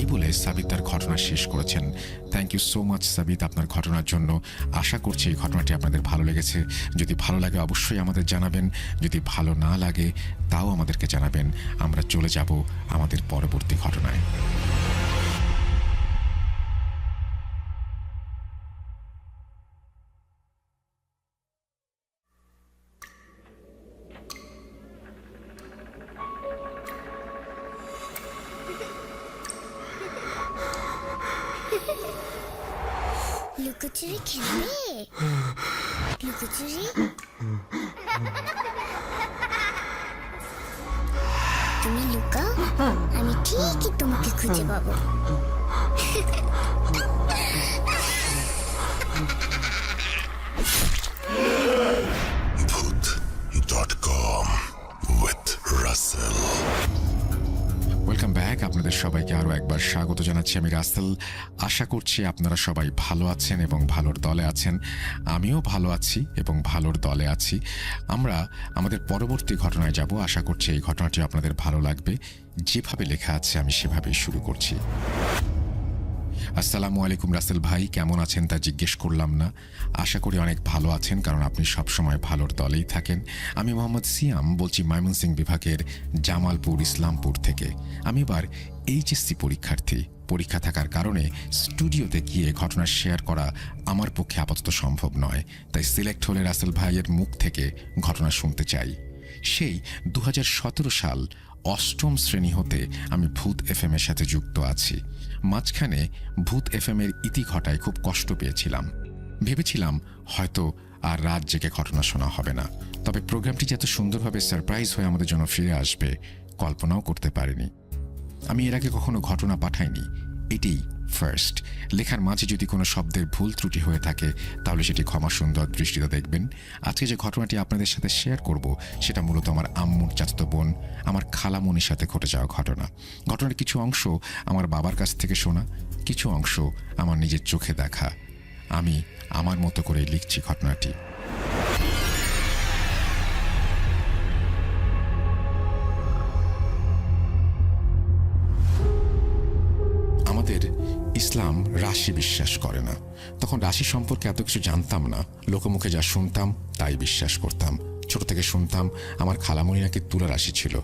Speaker 3: এই বলে সাবিত তার ঘটনা শেষ করেছেন। থ্যাংক ইউ সো মাচ সাবিত আপনার ঘটনার জন্য। আশা করছি এই ঘটনাটি আপনাদের ভালো লেগেছে। যদি ভালো লাগে অবশ্যই আমাদের জানাবেন, যদি ভালো না লাগে তাও আমাদেরকে জানাবেন। আমরা চলে যাব আমাদের পরবর্তী ঘটনায়।
Speaker 5: লুকোচুরি খেলবে? লুকোচুরি তুমি লুকাও, আমি ঠিকই তোমাকে খুঁজে পাবো।
Speaker 2: Bhoot.com with Russell.
Speaker 3: Welcome back. আপনাদের সবাইকে আরও একবার স্বাগত জানাচ্ছি। আমি রাসেল। আশা করছি আপনারা সবাই ভালো আছেন এবং ভালোর দলে আছেন। আমিও ভালো আছি এবং ভালোর দলে আছি। আমরা আমাদের পরবর্তী ঘটনায় যাব। আশা করছি এই ঘটনাটি আপনাদের ভালো লাগবে। যেভাবে লেখা আছে আমি সেভাবেই শুরু করছি। আসসালামু আলাইকুম রাসেল ভাই, কেমন আছেন তা জিজ্ঞেস করলাম না। আশা করি অনেক ভালো আছেন, কারণ আপনি সবসময় ভালোর দলেই থাকেন। আমি মোহাম্মদ সিয়াম বলছি, ময়মনসিংহ বিভাগের জামালপুর ইসলামপুর থেকে। আমি এবার এইচএসসি পরীক্ষার্থী। পরীক্ষা থাকার কারণে স্টুডিওতে গিয়ে ঘটনা শেয়ার করা আমার পক্ষে আপাতত সম্ভব নয়, তাই সিলেক্ট হলে রাসেল ভাইয়ের মুখ থেকে ঘটনা শুনতে চাই। সেই 2017 সাল 8ম শ্রেণী হতে আমি ভূত এফএম এর সাথে যুক্ত আছি। মাঝখানে ভূত এফএম এর ইতি ঘটায় খুব কষ্ট পেয়েছিলাম। ভেবেছিলাম হয়তো আর রাত জেগে ঘটনা শোনা হবে না, তবে প্রোগ্রামটি যত সুন্দরভাবে সারপ্রাইজ হয়ে আমাদের জন্য ফিরে আসবে কল্পনাও করতে পারিনি। আমি এর আগে কখনো ঘটনা পাঠাইনি, এটাই ফার্স্ট। লেখার মাঝে যদি কোনো শব্দের ভুল ত্রুটি হয়ে থাকে তাহলে সেটি ক্ষমা সুন্দর দৃষ্টিতে দেখবেন। আজকে যে ঘটনাটি আপনাদের সাথে শেয়ার করব সেটা মূলত আমার আম্মুর চাচাতো বোন, আমার খালামণির সাথে ঘটে যাওয়া ঘটনা। ঘটনার কিছু অংশ আমার বাবার কাছ থেকে শোনা, কিছু অংশ আমার নিজের চোখে দেখা। আমি আমার মতো করে লিখছি ঘটনাটি। আমাদের ইসলাম রাশি বিশ্বাস করে না। তখন রাশি সম্পর্কে এত কিছু জানতাম না, লোকমুখে যা শুনতাম তাই বিশ্বাস করতাম। ছোট থেকে শুনতাম আমার খালামণি নাকি তুলা রাশি ছিল।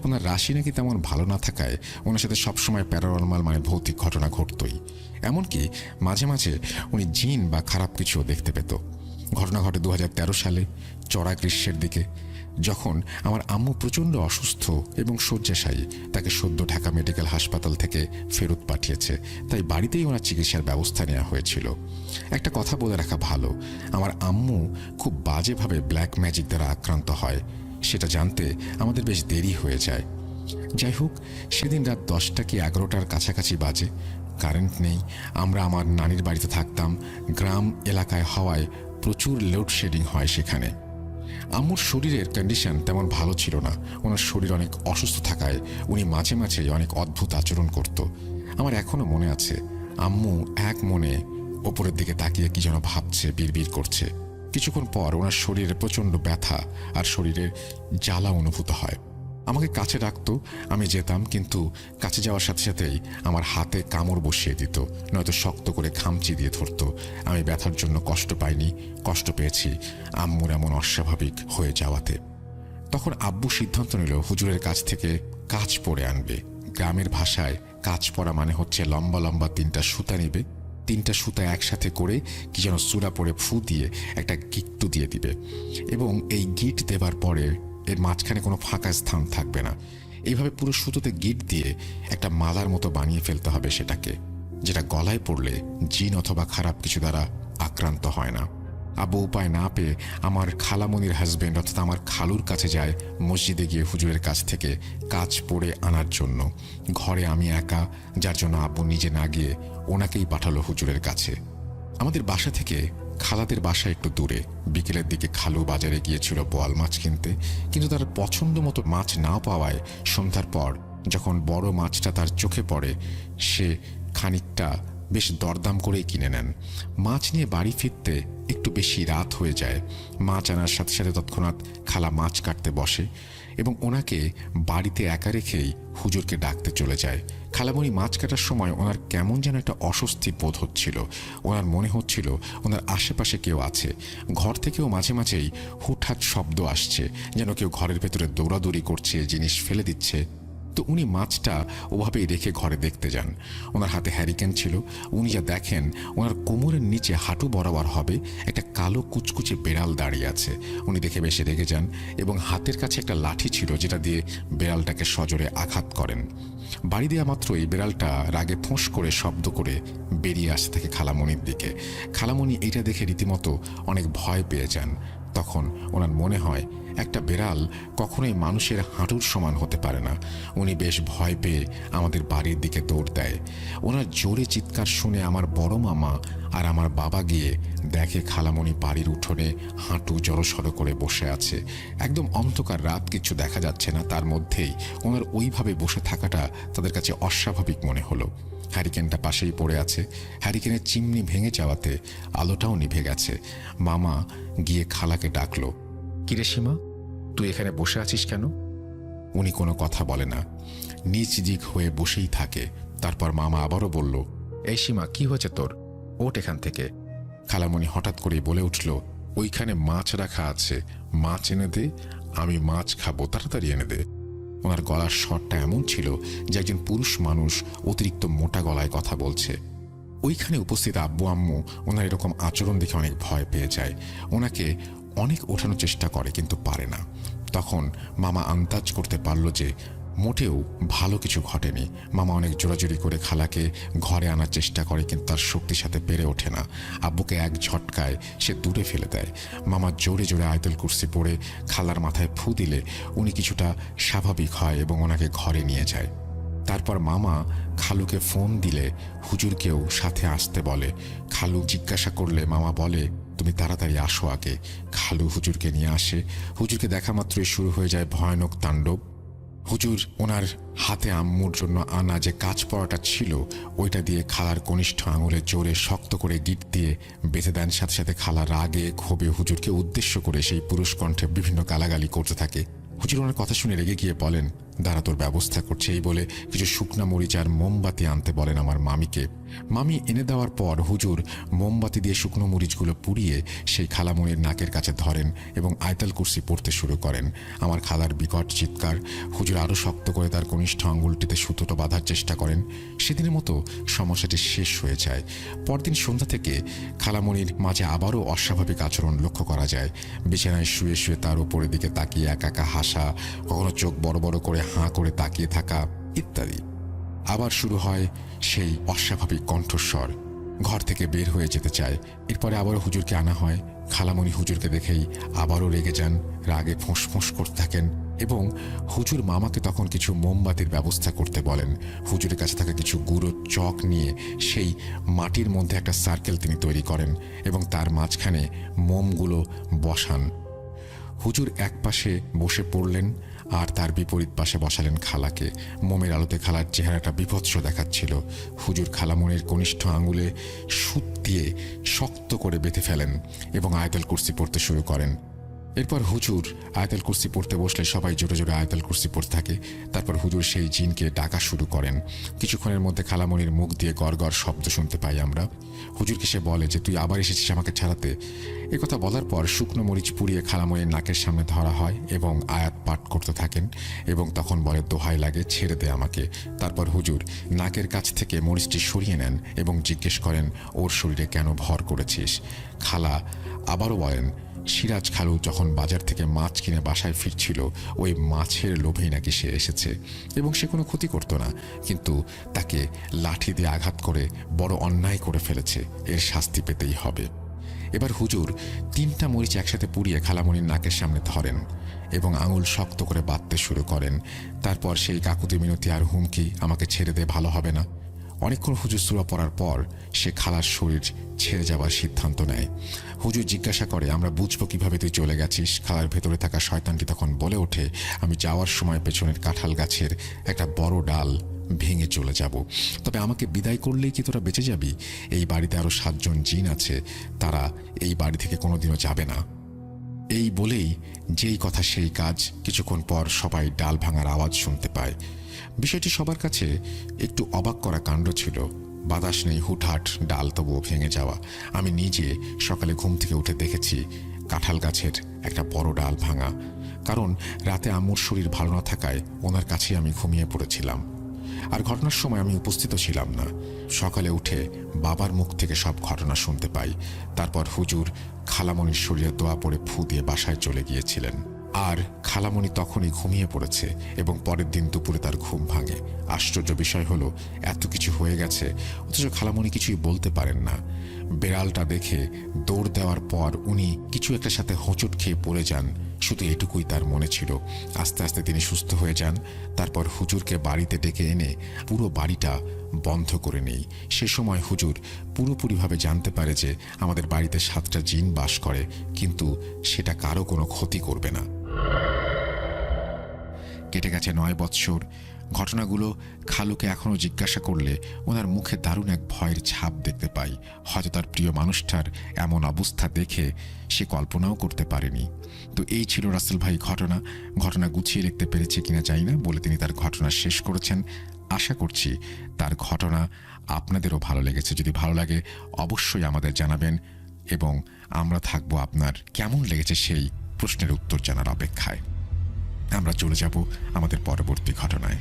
Speaker 3: ওনার রাশি নাকি তেমন ভালো না থাকায় ওনার সাথে সবসময় প্যারানর্মাল মানে ভৌতিক ঘটনা ঘটতই। এমনকি মাঝে মাঝে উনি জিন বা খারাপ কিছুও দেখতে পেত। ঘটনা ঘটে 2013 সালে, চড়া গ্রীষ্মের দিকে, যখন আমার আম্মু প্রচণ্ড অসুস্থ এবং শয্যাশায়ী। তাকে সদ্য ঢাকা মেডিকেল হাসপাতাল থেকে ফেরত পাঠিয়েছে, তাই বাড়িতেই ওনার চিকিৎসার ব্যবস্থা নেওয়া হয়েছিল। একটা কথা বলে রাখা ভালো, আমার আম্মু খুব বাজেভাবে ব্ল্যাক ম্যাজিক দ্বারা আক্রান্ত হয়। সেটা জানতে আমাদের বেশ দেরি হয়ে যায়। যাই হোক, সেদিন রাত 10টা কি 11টার কাছাকাছি বাজে। কারেন্ট নেই। আমরা আমার নানির বাড়িতে থাকতাম। গ্রাম এলাকায় হওয়ায় প্রচুর লোডশেডিং হয় সেখানে। আম্মুর শরীরের কন্ডিশন তেমন ভালো ছিল না। ওনার শরীর অনেক অসুস্থ থাকায় উনি মাঝে মাঝে অনেক অদ্ভুত আচরণ করত। আমার এখনো মনে আছে, আম্মু এক মনে ওপরের দিকে তাকিয়ে কি যেন ভাবছে, বিড়বিড় করছে। কিছুক্ষণ পর ওনার শরীরে প্রচণ্ড ব্যথা আর শরীরের জ্বালা অনুভূত হয়। আমাকে কাছে ডাকতো, আমি যেতাম, কিন্তু কাছে যাওয়ার সাথে সাথেই আমার হাতে কামড় বসিয়ে দিত, নয়তো শক্ত করে খামচি দিয়ে ধরতো। আমি ব্যথার জন্য কষ্ট পাইনি, কষ্ট পেয়েছি আম্মুর এমন অস্বাভাবিক হয়ে যাওয়াতে। তখন আব্বু সিদ্ধান্ত নিল হুজুরের কাছ থেকে কাঁচ পরে আনবে। গ্রামের ভাষায় কাঁচ পরা মানে হচ্ছে লম্বা লম্বা 3টা সুতা নেবে, 3টা সুতা একসাথে করে কি যেন চূড়া পরে ফু দিয়ে একটা গিট্টু দিয়ে দিবে, এবং এই গিট দেবার পরে এর মাঝখানে কোনো ফাঁকা স্থান থাকবে না। এইভাবে পুরো সুতোতে গিট দিয়ে একটা মালার মতো বানিয়ে ফেলতে হবে সেটাকে, যেটা গলায় পড়লে জিন অথবা খারাপ কিছু দ্বারা আক্রান্ত হয় না। আব্বু উপায় না পেয়ে আমার খালামণির হাজবেন্ড অর্থাৎ আমার খালুর কাছে যায় মসজিদে গিয়ে হুজুরের কাছ থেকে কাঁচ পরে আনার জন্য। ঘরে আমি একা, যার জন্য আব্বু নিজে না গিয়ে ওনাকেই পাঠালো হুজুরের কাছে। আমাদের বাসা থেকে খালাদের বাসা একটু দূরে। বিকেলের দিকে খালু বাজারে গিয়েছিল বোয়াল মাছ কিনতে, কিন্তু তার পছন্দ মতো মাছ না পাওয়ায় সন্ধ্যার পর যখন বড় মাছটা তার চোখে পড়ে, সে খানিকটা বেশ দরদাম করেই কিনে নেন। মাছ নিয়ে বাড়ি ফিরতে একটু বেশি রাত হয়ে যায়। মাছ আনার সাথে সাথে তৎক্ষণাৎ খালা মাছ কাটতে বসে এবং ওনাকে বাড়িতে একা রেখেই হুজুরকে ডাকতে চলে যায়। খালামণি মাছ কাটার সময় ওনার কেমন যেন একটা অস্বস্তি বোধ হচ্ছিল। ওনার মনে হচ্ছিল ওনার আশেপাশে কেউ আছে। ঘর থেকেও মাঝে মাঝেই হুটহাট শব্দ আসছে, যেন কেউ ঘরের ভেতরে দৌড়াদৌড়ি করছে, জিনিস ফেলে দিচ্ছে। তো উনি মাছটা ওভাবেই রেখে ঘরে দেখতে যান। ওনার হাতে হ্যারিকেন ছিল। উনি যা দেখেন, ওনার কোমরের নিচে হাঁটু বরাবর হবে একটা কালো কুচকুচে বেড়াল দাঁড়িয়ে আছে। উনি দেখে বেশি রেগে যান এবং হাতের কাছে একটা লাঠি ছিল, যেটা দিয়ে বেড়ালটাকে সজোরে আঘাত করেন। বাড়ি দেওয়া মাত্রই বিড়ালটা রাগে ফোঁস করে শব্দ করে বেরিয়ে আসতে থাকে খালামণির দিকে। খালামণি এটা দেখে রীতিমতো অনেক ভয় পেয়ে যান। তখন ওনার মনে হয় একটা বিড়াল কখনোই মানুষের হাঁটুর সমান হতে পারে না। উনি বেশ ভয় পেয়ে আমাদের বাড়ির দিকে দৌড় দেয়। ওনার জোরে চিৎকার শুনে আমার বড় মামা আর আমার বাবা গিয়ে দেখে খালামণি বাড়ির উঠোনে হাঁটু জড়সড় করে বসে আছে। একদম অন্ধকার রাত, কিছু দেখা যাচ্ছে না, তার মধ্যেই ওনার ওইভাবে বসে থাকাটা তাদের কাছে অস্বাভাবিক মনে হলো। হ্যারিকেনটা পাশেই পড়ে আছে। হ্যারিকেনের চিমনি ভেঙে যাওয়াতে আলোটাও নিভে গেছে। মামা গিয়ে খালাকে ডাকলো, কিরে সীমা, তুই এখানে বসে আছিস কেন? উনি কোনো কথা বলে না, নিচ দিক হয়ে বসেই থাকে। তারপর মামা আবারও বলল, এই সীমা, কি হয়েছে তোর? ওঠ এখান থেকে। খালামণি হঠাৎ করেই বলে উঠল, ওইখানে মাছ রাখা আছে, মাছ এনে দে, আমি মাছ খাবো, তাড়াতাড়ি এনে দে। ওনার গলার স্বরটা এমন ছিল যে একজন পুরুষ মানুষ অতিরিক্ত মোটা গলায় কথা বলছে। ওইখানে উপস্থিত আব্বু আম্মু ওনার এরকম আচরণ দেখে অনেক ভয় পেয়ে যায়। ওনাকে অনেক ওঠানোর চেষ্টা করে কিন্তু পারে না। তখন মামা আন্দাজ করতে পারল যে মোটেও ভালো কিছু ঘটেনি। মামা অনেক জোরাজুরি করে খালাকে ঘরে আনার চেষ্টা করে, কিন্তু তার শক্তির সাথে পেরে ওঠে না। আব্বুকে এক ঝটকায় সে দূরে ফেলে দেয়। মামা জোরে জোরে আয়তুল কুরসি পড়ে খালার মাথায় ফু দিলে উনি কিছুটা স্বাভাবিক হয় এবং ওনাকে ঘরে নিয়ে যায়। তারপর মামা খালুকে ফোন দিলে হুজুরকেও সাথে আসতে বলে। খালু জিজ্ঞাসা করলে মামা বলে, তুমি তাড়াতাড়ি আসো আগে। খালু হুজুরকে নিয়ে আসে। হুজুরকে দেখা মাত্রই শুরু হয়ে যায় ভয়ানক তাণ্ডব। হুজুর ওনার হাতে আম্মুর জন্য আনা যে কাঁচ পড়াটা ছিল ওইটা দিয়ে খালার কনিষ্ঠ আঙুলে জোরে শক্ত করে গিট দিয়ে বেঁধে দেন। সাথে সাথে খালা রাগে ক্ষোভে হুজুরকে উদ্দেশ্য করে সেই পুরুষ কণ্ঠে বিভিন্ন গালাগালি করতে থাকে। হুজুর ওনার কথা শুনে রেগে গিয়ে বলেন, দাঁড়া, তোর ব্যবস্থা করছে। এই বলে কিছু শুকনা মরিচ আর মোমবাতি আনতে বলেন আমার মামিকে। মামি এনে দেওয়ার পর হুজুর মোমবাতি দিয়ে শুকনো মরিচগুলো পুড়িয়ে সেই খালামণির নাকের কাছে ধরেন এবং আয়তাল কুরসি পড়তে শুরু করেন। আমার খালার বিকট চিৎকার। হুজুর আরও শক্ত করে তার কনিষ্ঠ আঙুলটিতে সুতোটা বাঁধার চেষ্টা করেন। সেদিনের মতো সমস্যাটি শেষ হয়ে যায়। পরদিন সন্ধ্যা থেকে খালামণির মাঝে আবারও অস্বাভাবিক আচরণ লক্ষ্য করা যায়। বিছানায় শুয়ে শুয়ে তার উপরের দিকে তাকিয়ে একা একা হাসা, কখনো চোখ বড় বড় করে হাঁ করে তাকিয়ে থাকা ইত্যাদি। আবার শুরু হয় সেই অস্বাভাবিক কণ্ঠস্বর। ঘর থেকে বের হয়ে যেতে চায়। এরপরে আবারও হুজুরকে আনা হয়। খালামণি হুজুরকে দেখেই আবারও রেগে যান, রাগে ফোঁস করতে থাকেন এবং হুজুর মামাকে তখন কিছু মোমবাতির ব্যবস্থা করতে বলেন। হুজুরের কাছে থাকা কিছু গুঁড়ো চক নিয়ে সেই মাটির মধ্যে একটা সার্কেল তিনি তৈরি করেন এবং তার মাঝখানে মোমগুলো বসান। হুজুর এক পাশে বসে পড়লেন আর তার বিপরীত পাশে বসালেন খালাকে। মোমের আলোতে খালার চেহারাটা বিভৎস দেখাচ্ছিল। হুজুর খালামণির কনিষ্ঠ আঙুলে সুত দিয়ে শক্ত করে বেঁধে ফেলেন এবং আয়াতুল কুরসি পড়তে শুরু করেন। এরপর হুজুর আয়াতুল কুরসি পড়তে বসলে সবাই জোরে জোরে আয়াতুল কুরসি পড়তে থাকে। তারপর হুজুর সেই জিনকে ডাকা শুরু করেন। কিছুক্ষণের মধ্যে খালামণির মুখ দিয়ে গড় গড় শব্দ শুনতে পাই আমরা। হুজুরকে সে বলে যে, তুই আবার এসেছিস আমাকে ছাড়াতে। একথা বলার পর শুকনো মরিচ পুড়িয়ে খালামণির নাকের সামনে ধরা হয় এবং আয়াত পাঠ করতে থাকেন এবং তখন বলে, দোহাই লাগে, ছেড়ে দে আমাকে। তারপর হুজুর নাকের কাছ থেকে মরিচটি সরিয়ে নেন এবং জিজ্ঞেস করেন, ওর শরীরে কেন ভর করেছিস? খালা আবারও বলেন, সিরাজ খালু যখন বাজার থেকে মাছ কিনে বাসায় ফিরছিল ওই মাছের লোভেই নাকি সে এসেছে এবং সে কোনো ক্ষতি করত না, কিন্তু তাকে লাঠি দিয়ে আঘাত করে বড় অন্যায় করে ফেলেছে, এর শাস্তি পেতেই হবে। এবার হুজুর 3টা মরিচ একসাথে পুড়িয়ে খালামণির নাকের সামনে ধরেন এবং আঙুল শক্ত করে বাঁধতে শুরু করেন। তারপর সেই কাকুতি মিনতি আর হুমকি, আমাকে ছেড়ে দে, ভালো হবে না। অনেকক্ষণ হুজুর সূরা পড়ার পর সে খালার শরীর ছেড়ে যাওয়ার সিদ্ধান্ত নেয়। হুজুর জিজ্ঞাসা করে, আমরা বুঝবো কিভাবে তুই চলে গেছিস? খালার ভেতরে থাকা শয়তানটি তখন বলে ওঠে, আমি যাওয়ার সময় পেছনের কাঁঠাল গাছের একটা বড় ডাল ভেঙে চলে যাব, তবে আমাকে বিদায় করলেই কি তোরা বেঁচে যাবি? এই বাড়িতে আরো 7 জন জিন আছে, তারা এই বাড়ি থেকে কোনোদিনও যাবে না। এই বলেই যেই কথা সেই কাজ। কিছুক্ষণ পর সবাই ডাল ভাঙার আওয়াজ শুনতে পায়। বিষয়টি সবার কাছে একটু অবাক করা কাণ্ড ছিল। বাতাস নেই, হুটহাট ডাল তবুও ভেঙে যাওয়া। আমি নিজে সকালে ঘুম থেকে উঠে দেখেছি কাঁঠাল গাছের একটা বড় ডাল ভাঙা, কারণ রাতে আম্মুর শরীর ভালো না থাকায় ওনার কাছেই আমি ঘুমিয়ে পড়েছিলাম আর ঘটনার সময় আমি উপস্থিত ছিলাম না। সকালে উঠে বাবার মুখ থেকে সব ঘটনা শুনতে পাই। তারপর হুজুর খালামণির শরীরে দোয়া পড়ে ফু দিয়ে বাসায় চলে গিয়েছিলেন। আর খালামণি তখনই ঘুমিয়ে পড়েছে এবং পরের দিন দুপুরে তার ঘুম ভাঙে। আশ্চর্য বিষয় হলো এত কিছু হয়ে গেছে অথচ খালামণি কিছুই বলতে পারেন না। বেড়ালটা দেখে দৌড় দেওয়ার পর উনি কিছু একটা সাথে হোঁচট খেয়ে পড়ে যান, শুধু এটুকুই তার মনে ছিল। আস্তে আস্তে তিনি সুস্থ হয়ে যান। তারপর হুজুরকে বাড়িতে ডেকে এনে পুরো বাড়িটা বন্ধ করে নেই। সে সময় হুজুর পুরোপুরিভাবে জানতে পারে যে আমাদের বাড়িতে 7টা জিন বাস করে, কিন্তু সেটা কারো কোনো ক্ষতি করবে না। কেটে গেছে 9 বৎসর। ঘটনাগুলো খালুকে এখনও জিজ্ঞাসা করলে ওনার মুখে দারুণ এক ভয়ের ছাপ দেখতে পাই। হয়তো তার প্রিয় মানুষটার এমন অবস্থা দেখে সে কল্পনাও করতে পারেনি। তো এই ছিল রাসেল ভাই ঘটনা গুছিয়ে লিখতে পেরেছে কিনা জানি না বলে তিনি তার ঘটনা শেষ করেছেন। আশা করছি তার ঘটনা আপনাদেরও ভালো লেগেছে। যদি ভালো লাগে অবশ্যই আমাদের জানাবেন এবং আমরা থাকবো আপনার কেমন লেগেছে সেই প্রশ্নের উত্তর জানার অপেক্ষায়। আমরা চলে যাব আমাদের পরবর্তী ঘটনায়।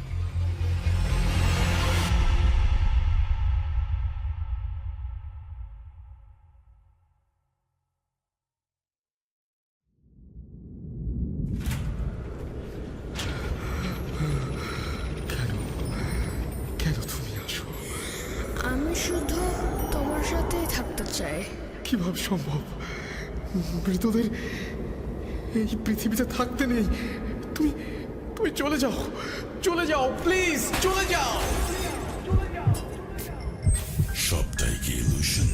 Speaker 1: কেন তুমি আসো?
Speaker 6: আমি শুধু তোমার সাথেই থাকতে চাই।
Speaker 1: কিভাবে সম্ভব? মৃতদের এই পৃথিবীতে থাকতে নেই। তুমি তুমি চলে যাও প্লিজ, চলে যাও।
Speaker 2: সবটাই কি ইলুশন,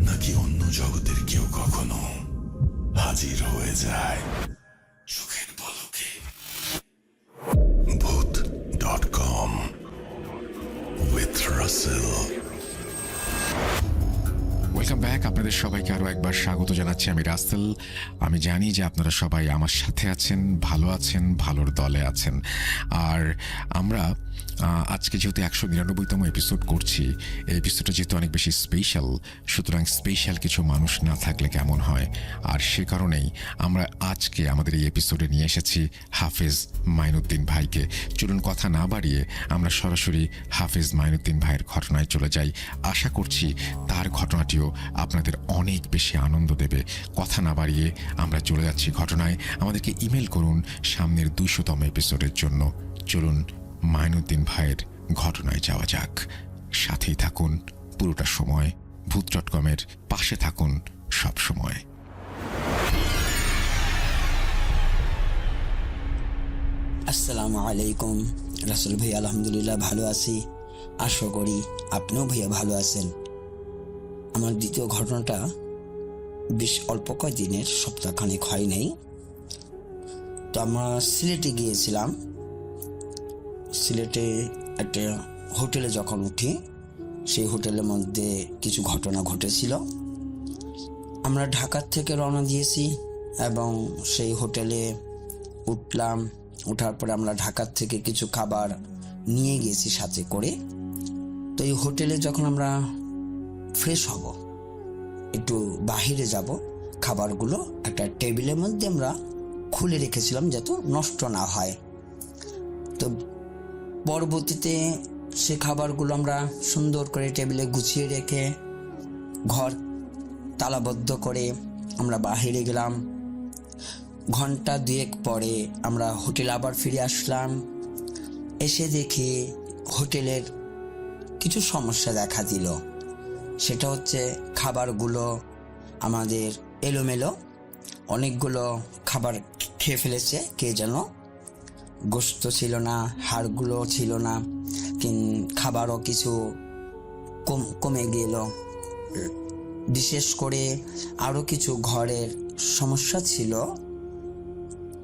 Speaker 2: নাকি অন্য জগতের কেউ কখনো হাজির হয়ে যায় চোখের পলকে? Bhoot.com with Russell।
Speaker 3: Welcome back. আপনাদের সবাইকে আরও একবার স্বাগত জানাচ্ছি। আমি রাসেল। আমি জানি যে আপনারা সবাই আমার সাথে আছেন, ভালো আছেন, ভালোর দলে আছেন। আর আমরা আজকে যেহেতু 199তম এপিসোড করছি, এই এপিসোডটা যেহেতু অনেক বেশি স্পেশাল, সুতরাং স্পেশাল কিছু মানুষ না থাকলে কেমন হয়। আর সে কারণেই আমরা আজকে আমাদের এই এপিসোডে নিয়ে এসেছি হাফেজ মাইনুদ্দিন ভাইকে। চলুন কথা না বাড়িয়ে আমরা সরাসরি হাফেজ মাইনুদ্দিন ভাইয়ের ঘটনায় চলে যাই। আশা করছি তার ঘটনাটিও আপনাদের অনেক বেশি আনন্দ দেবে। কথা না বাড়িয়ে আমরা চলে যাচ্ছি ঘটনায়। আমাদেরকে ইমেল করুন সামনের 200তম এপিসোডের জন্য। চলুন মাইনুদ্দিন ভাইয়ের ঘটনায় যাওয়া যাক। সাথেই থাকুন পুরোটা সময়। Bhoot.com-এর পাশে থাকুন সব সময়।
Speaker 7: আসসালামু আলাইকুম। রাসেল ভাই আলহামদুলিল্লাহ ভালো আছি, আশা করি আপনিও ভাইয়া ভালো আছেন। আমার দ্বিতীয় ঘটনাটা বেশ অল্প কয়েকদিনের, সপ্তাহখানেক হয় নাই। তো আমরা সিলেটে গিয়েছিলাম। সিলেটে একটা হোটেলে যখন উঠি, সেই হোটেলের মধ্যে কিছু ঘটনা ঘটেছিল। আমরা ঢাকার থেকে রওনা দিয়েছি এবং সেই হোটেলে উঠলাম। ওঠার পরে আমরা ঢাকার থেকে কিছু খাবার নিয়ে গিয়েছি সাথে করে। তো এই হোটেলে যখন আমরা ফ্রেশ হব, একটু বাহিরে যাব, খাবারগুলো একটা টেবিলের মধ্যে আমরা খুলে রেখেছিলাম যাতে নষ্ট না হয়। তো পরবর্তীতে সে খাবারগুলো আমরা সুন্দর করে টেবিলে গুছিয়ে রেখে ঘর তালাবদ্ধ করে আমরা বাহিরে গেলাম। ঘন্টা 2 পরে আমরা হোটেলে আবার ফিরে আসলাম। এসে দেখি হোটেলের কিছু সমস্যা দেখা দিল। সেটা হচ্ছে খাবারগুলো আমাদের এলোমেলো, অনেকগুলো খাবার খেয়ে ফেলেছে কে যেন। গোশত ছিল না, হাড়গুলো ছিল না, খাবারও কিছু কমে গেল। বিশেষ করে আরও কিছু ঘরের সমস্যা ছিল,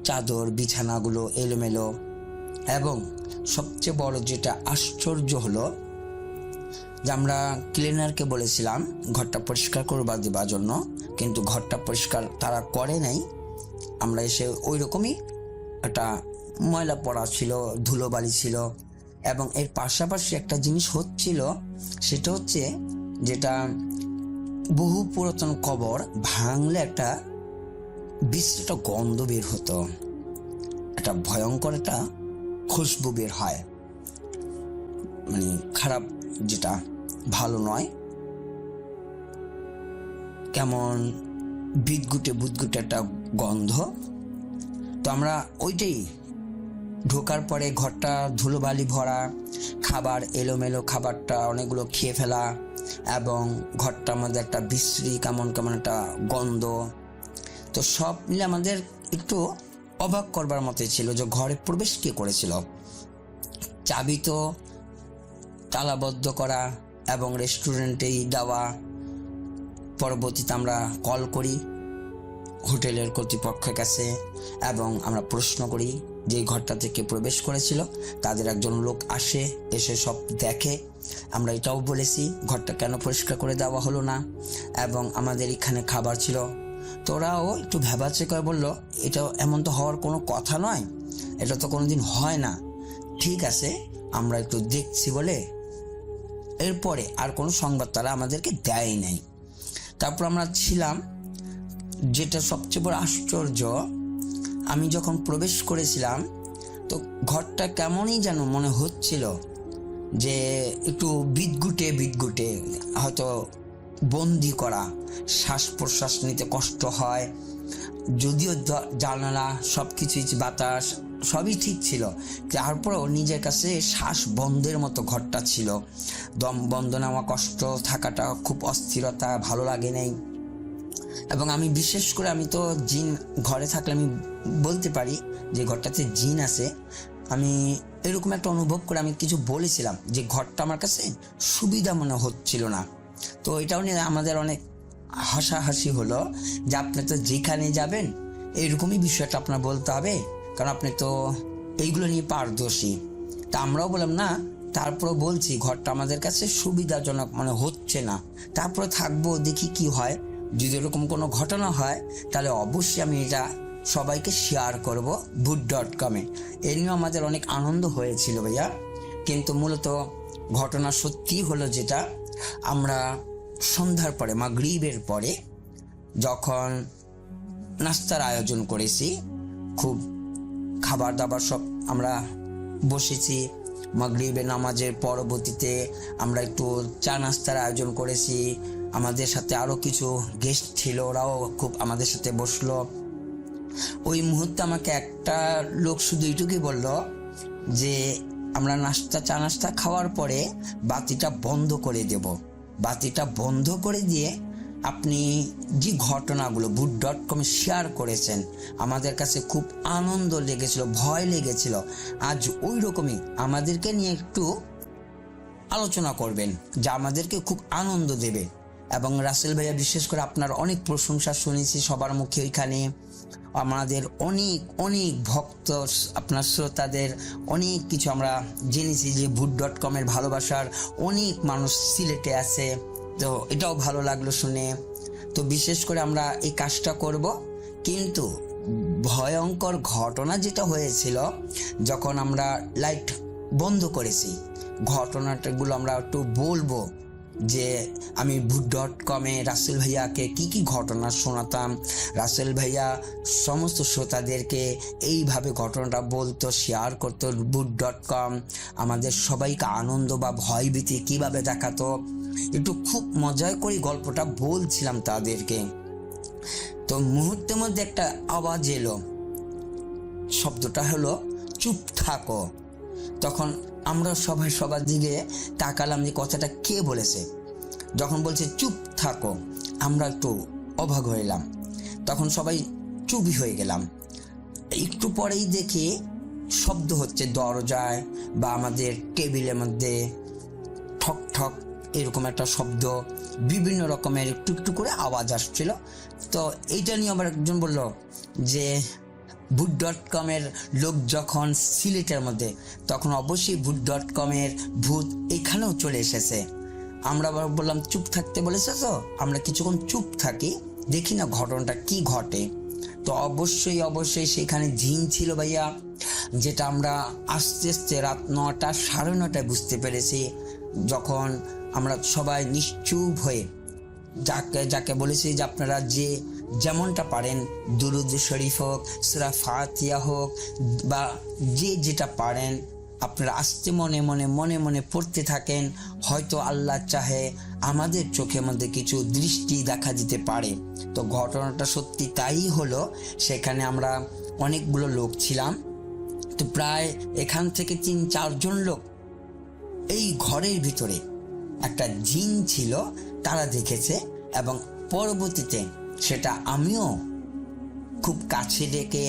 Speaker 7: চাদর বিছানাগুলো এলোমেলো। এবং সবচেয়ে বড় যেটা আশ্চর্য হলো যে আমরা ক্লিনারকে বলেছিলাম ঘরটা পরিষ্কার করবার দেবার জন্য, কিন্তু ঘরটা পরিষ্কার তারা করে নাই। আমরা এসে ওই রকমই একটা ময়লা পড়া ছিল, ধুলোবালি ছিল। এবং এর পাশাপাশি একটা জিনিস হচ্ছিল, সেটা হচ্ছে যেটা বহু পুরাতন কবর ভাঙলে একটা বিশ্রী গন্ধ বের হতো, একটা ভয়ঙ্কর একটা খুশবু বের হয়, মানে খারাপ, যেটা ভালো নয়। কেমন বুদগুটে একটা গন্ধ। তো আমরা ওইটাই ঢোকার পরে ঘরটা ধুলোবালি ভরা, খাবার এলোমেলো, খাবারটা অনেকগুলো খেয়ে ফেলা, এবং ঘরটার মধ্যে একটা বিশ্রী কেমন কেমন একটা গন্ধ। তো সব মিলে আমাদের একটু অবাক করবার মতো ছিল যে ঘরে প্রবেশ কে করেছিল। চাবি তো তালাবদ্ধ করা এবং রেস্টুরেন্টেই দেওয়া। পরবর্তীতে আমরা কল করি হোটেলের কর্তৃপক্ষের কাছে এবং আমরা প্রশ্ন করি যে ঘরটা থেকে প্রবেশ করেছিল। তাদের একজন লোক আসে, এসে সব দেখে। আমরা এটাও বলেছি ঘরটা কেন পরিষ্কার করে দেওয়া হলো না, এবং আমাদের এখানে খাবার ছিল। তো ওরাও একটু ভেবাচে করে বলল, এটা এমন তো হওয়ার কোনো কথা নয়, এটা তো কোনোদিন হয় না। ঠিক আছে, আমরা একটু দেখছি বলে এরপরে আর কোনো সংবাদ তারা আমাদেরকে দেয় নাই। তারপর আমরা ছিলাম। যেটা সবচেয়ে বড় আশ্চর্য, আমি যখন প্রবেশ করেছিলাম তো ঘরটা কেমনই যেন মনে হচ্ছিল যে একটু বিদঘুটে হয়তো বন্দি করা, শ্বাস প্রশ্বাস নিতে কষ্ট হয়। যদিও জানালা সব কিছুই, বাতাস সবই ঠিক ছিল, তারপরেও নিজের কাছে শ্বাস বন্ধের মতো ঘরটা ছিল। দম বন্ধ নেওয়া কষ্ট, থাকাটা খুব অস্থিরতা, ভালো লাগে নাই। এবং আমি বিশেষ করে, আমি তো জিন ঘরে থাকলে আমি বলতে পারি যে ঘরটাতে জিন আছে। আমি এরকম একটা অনুভব করে আমি কিছু বলেছিলাম যে ঘরটা আমার কাছে সুবিধা মনে হচ্ছিল না। তো এটাও নিয়ে আমাদের অনেক হাসাহাসি হলো যে আপনি তো যেখানে যাবেন এরকমই বিষয়টা আপনার বলতে হবে, কারণ আপনি তো এইগুলো নিয়ে পারদর্শী। তা আমরাও বললাম না, তারপরে বলছি ঘরটা আমাদের কাছে সুবিধাজনক মনে হচ্ছে না, তারপরে থাকবো, দেখি কি হয়। যদি এরকম কোনো ঘটনা হয় তাহলে অবশ্যই আমি এটা সবাইকে শেয়ার করব ভূত.com-এ। এর নিয়েও আমাদের অনেক আনন্দ হয়েছিল ভাইয়া। কিন্তু মূলত ঘটনা সত্যি হলো যেটা, আমরা সন্ধ্যার পরে, মাগরিবের পরে যখন নাস্তার আয়োজন করেছি, খুব খাবার দাবার সব আমরা বসেছি, মাগরিবের নামাজের পরবর্তীতে আমরা একটু চা নাস্তার আয়োজন করেছি। আমাদের সাথে আরও কিছু গেস্ট ছিল, ওরাও খুব আমাদের সাথে বসলো। ওই মুহূর্তে আমাকে একটা লোক শুধু এইটুকুই বলল যে আমরা চা নাস্তা খাওয়ার পরে বাতিটা বন্ধ করে দেব। বাতিটা বন্ধ করে দিয়ে আপনি যে ঘটনাগুলো ভূত.com-এ শেয়ার করেছেন, আমাদের কাছে খুব আনন্দ লেগেছিল, ভয় লেগেছিল। আজ ওই রকমই আমাদেরকে নিয়ে একটু আলোচনা করবেন যা আমাদেরকে খুব আনন্দ দেবে। এবং রাসেল ভাইয়া, বিশেষ করে আপনার অনেক প্রশংসা শুনেছি সবার মুখে। ওইখানে আমাদের অনেক অনেক ভক্ত, আপনার শ্রোতাদের অনেক কিছু আমরা জেনেছি যে ভূত.com-এর ভালোবাসার অনেক মানুষ সিলেটে আছে। তো এটাও ভালো লাগলো শুনে। তো বিশেষ করে আমরা এই কাজটা করব। কিন্তু ভয়ঙ্কর ঘটনা যেটা হয়েছিল যখন আমরা লাইট বন্ধ করেছি, ঘটনাটাগুলো আমরা একটু বলবো। যে আমি ভূত.com-এ রাসেল ভাইয়াকে কি ঘটনা শোনাতাম, রাসেল ভাইয়া সমস্ত শ্রোতাদেরকে এইভাবে ঘটনাটা বলতো, শেয়ার করতো। ভূত.com আমাদের সবাইকে আনন্দ বা ভয়ভীতি কিভাবে দেখাতো, একটু খুব মজায় করে গল্পটা বলছিলাম তাদেরকে। তো মুহূর্তের মধ্যে একটা আওয়াজ এলো, শব্দটা হলো চুপ থাকো। তখন আমরা সবাই সবার দিকে তাকালাম যে কথাটা কে বলেছে। যখন বলছে চুপ থাকো, আমরা একটু অবাক হইলাম। তখন সবাই চুপই হয়ে গেলাম। একটু পরেই দেখি শব্দ হচ্ছে দরজায় বা আমাদের টেবিলের মধ্যে, ঠক ঠক এরকম একটা শব্দ, বিভিন্ন রকমের একটু একটু করে আওয়াজ আসছিল। তো এইটা নিয়ে আবার একজন বলল যে ভূত.com-এর লোক যখন সিলেটের মধ্যে, তখন অবশ্যই ভূত.com-এর ভূত এখানেও চলে এসেছে। আমরা আবার বললাম চুপ থাকতে বলেছে, তো আমরা কিছুক্ষণ চুপ থাকি, দেখি না ঘটনাটা কি ঘটে। তো অবশ্যই সেখানে জিন ছিল ভাইয়া, যেটা আমরা আস্তে আস্তে রাত 9টা, 9:30 বুঝতে পেরেছি। যখন আমরা সবাই নিশ্চুপ হয়ে যাকে বলেছি যে আপনারা যে যেমনটা পারেন, দুরুদ শরীফ হোক, সূরা ফাতিহা হোক, বা যে যেটা পারেন আপনারা আস্তে মনে মনে পড়তে থাকেন। হয়তো আল্লাহ চাহে আমাদের চোখের মধ্যে কিছু দৃষ্টি দেখা দিতে পারে। তো ঘটনাটা সত্যি তাই হলো। সেখানে আমরা অনেকগুলো লোক ছিলাম। তো প্রায় এখান থেকে 3-4 জন লোক এই ঘরের ভিতরে একটা জিন ছিল তারা দেখেছে, এবং পরবর্তীতে সেটা আমিও খুব কাছে ডেকে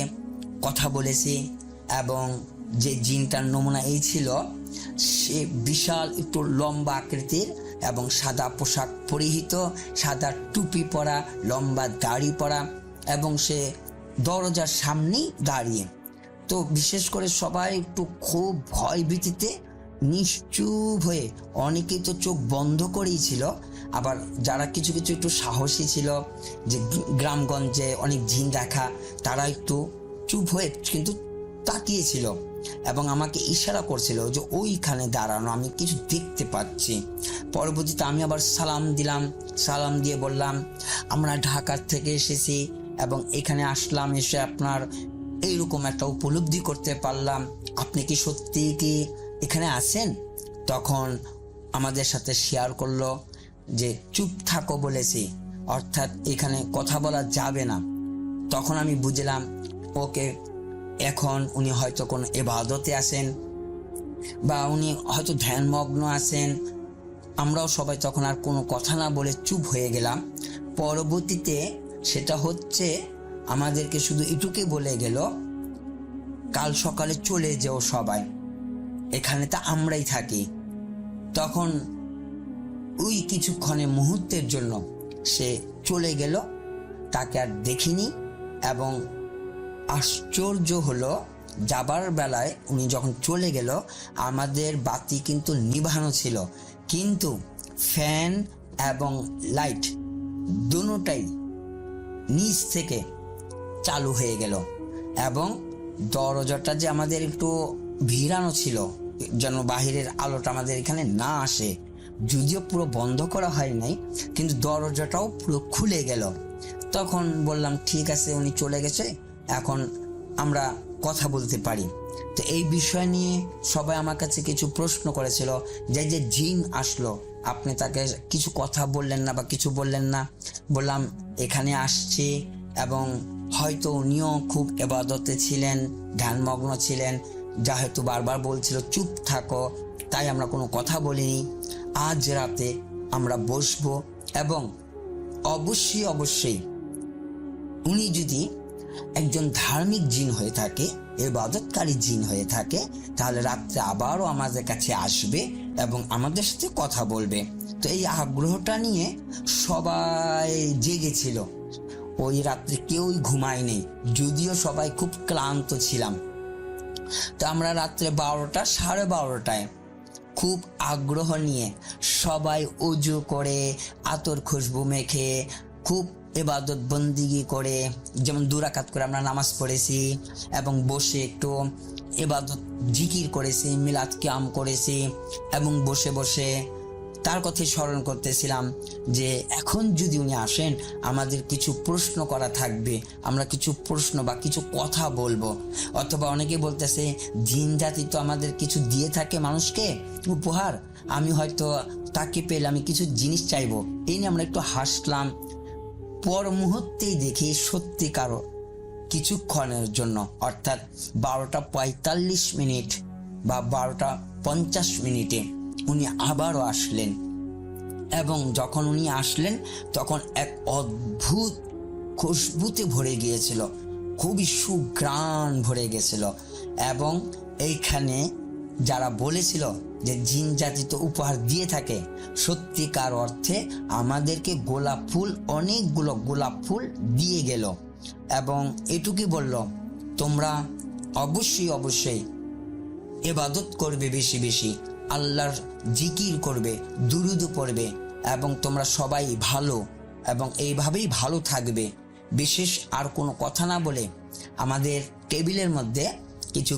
Speaker 7: কথা বলেছি। এবং যে জিনটার নমুনা এই ছিল, সে বিশাল একটু লম্বা আকৃতির এবং সাদা পোশাক পরিহিত, সাদা টুপি পরা, লম্বা দাড়ি পরা, এবং সে দরজার সামনেই দাঁড়িয়ে। তো বিশেষ করে সবাই একটু খুব ভয় ভীতিতে নিশ্চুপ হয়ে, অনেকেই তো চোখ বন্ধ করেই ছিল, আবার যারা কিছু কিছু একটু সাহসী ছিল, যে গ্রামগঞ্জে অনেক জিন দেখা, তারা একটু চুপ হয়ে কিন্তু তাকিয়েছিল এবং আমাকে ইশারা করছিল যে ওইখানে দাঁড়ানো, আমি কিছু দেখতে পাচ্ছি। পরবর্তীতে আমি আবার সালাম দিলাম, সালাম দিয়ে বললাম আমরা ঢাকার থেকে এসেছি এবং এখানে আসলাম, এসে আপনার এইরকম একটা উপলব্ধি করতে পারলাম, আপনি কি সত্যি কি এখানে আছেন? তখন আমাদের সাথে শেয়ার করলো যে চুপ থাকো বলেছি, অর্থাৎ এখানে কথা বলা যাবে না। তখন আমি বুঝলাম ওকে, এখন উনি হয়তো কোনো ইবাদতে আছেন বা উনি হয়তো ধ্যানমগ্ন আছেন। আমরাও সবাই তখন আর কোনো কথা না বলে চুপ হয়ে গেলাম। পরবর্তীতে সেটা হচ্ছে আমাদেরকে শুধু এটুকুই বলে গেল, কাল সকালে চলে যেও সবাই, এখানে তা আমরাই থাকি। তখন ওই কিছুক্ষণে মুহূর্তের জন্য সে চলে গেল, তাকে আর দেখিনি। এবং আশ্চর্য হলো, যাবার বেলায় উনি যখন চলে গেল আমাদের বাতি কিন্তু নিভানো ছিল, কিন্তু ফ্যান এবং লাইট দুটোটাই নিচ থেকে চালু হয়ে গেল। এবং দরজাটা যে আমাদের একটু ভিড়ানো ছিল যেন বাহিরের আলোটা আমাদের এখানে না আসে, যদিও পুরো বন্ধ করা হয় নাই, কিন্তু দরজাটাও পুরো খুলে গেল। তখন বললাম ঠিক আছে, উনি চলে গেছে, এখন আমরা কথা বলতে পারি। তো এই বিষয় নিয়ে সবাই আমার কাছে কিছু প্রশ্ন করেছিল, যে যে জিন আসলো আপনি তাকে কিছু কথা বললেন না বা কিছু বললেন না। বললাম এখানে আসছি এবং হয়তো উনিও খুব ইবাদতে ছিলেন, ধ্যানমগ্ন ছিলেন, যা হয়তো বারবার বলছিল চুপ থাকো, তাই আমরা কোনো কথা বলিনি। আজ রাতে আমরা বসবো এবং অবশ্যই অবশ্যই উনি যদি একজন ধার্মিক জিন হয়ে থাকে, ইবাদতকারী জিন হয়ে থাকে, তাহলে রাত্রে আবারও আমাদের কাছে আসবে এবং আমাদের সাথে কথা বলবে। তো এই আগ্রহটা নিয়ে সবাই জেগেছিল। ওই রাত্রে কেউই ঘুমায়নি, যদিও সবাই খুব ক্লান্ত ছিলাম। তো আমরা রাত্রে 12টা, 12:30টায় খুব আগ্রহ নিয়ে সবাই উজু করে, আতর খুশবু মেখে, খুব ইবাদত বন্দিগি করে, যেমন 2 রাকাত করে আমরা নামাজ পড়েছি এবং বসে একটু ইবাদত জিকির করেছি, মিলাদ কিয়াম করেছি এবং বসে বসে তার কথাই স্মরণ করতেছিলাম যে এখন যদি উনি আসেন আমাদের কিছু প্রশ্ন করা থাকবে, আমরা কিছু প্রশ্ন বা কিছু কথা বলবো। অথবা অনেকে বলতেছে জিন জাতি তো আমাদের কিছু দিয়ে থাকে মানুষকে উপহার, আমি হয়তো তাকে পেলে আমি কিছু জিনিস চাইবো। এই নিয়ে আমরা একটু হাসলাম। পর মুহূর্তেই দেখি সত্যিকারও কিছুক্ষণের জন্য, অর্থাৎ 12:45 বা 12:50 উনি আবারও আসলেন। এবং যখন উনি আসলেন তখন এক অদ্ভুত খুশবুতে ভরে গিয়েছিল, খুবই সুঘ্রাণ ভরে গেছিল। এবং এইখানে যারা বলেছিল যে জিন জাতি তো উপহার দিয়ে থাকে, সত্যিকার অর্থে আমাদেরকে গোলাপ ফুল, অনেকগুলো গোলাপ ফুল দিয়ে গেল এবং এটুকুই বলল তোমরা অবশ্যই অবশ্যই ইবাদত করবে, বেশি বেশি আল্লাহর জিকির করবে, দুরুদ পড়বে এবং তোমরা সবাই ভালো এবং এইভাবেই ভালো থাকবে। বিশেষ আর কোনো কথা না বলে আমাদের টেবিলের মধ্যে কিছু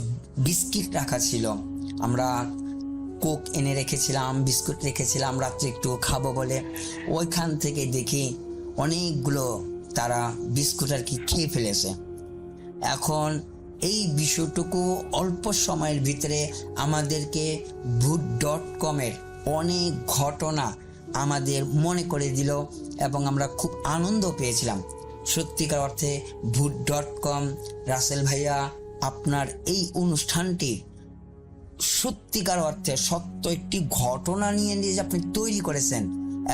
Speaker 7: বিস্কিট রাখা ছিল, আমরা কোক এনে রেখেছিলাম, বিস্কুট রেখেছিলাম রাত্রে একটু খাবো বলে। ওইখান থেকে দেখি অনেকগুলো তারা বিস্কুট আর কি খেয়ে ফেলেছে। এখন এই বিষয়টুকু অল্প সময়ের ভিতরে আমাদেরকে ভূত.com-এর অনেক ঘটনা আমাদের মনে করে দিল এবং আমরা খুব আনন্দ পেয়েছিলাম। সত্যিকার অর্থে ভূত.com রাসেল ভাইয়া আপনার এই অনুষ্ঠানটি সত্যিকার অর্থে সত্য একটি ঘটনা নিয়ে যে আপনি তৈরি করেছেন,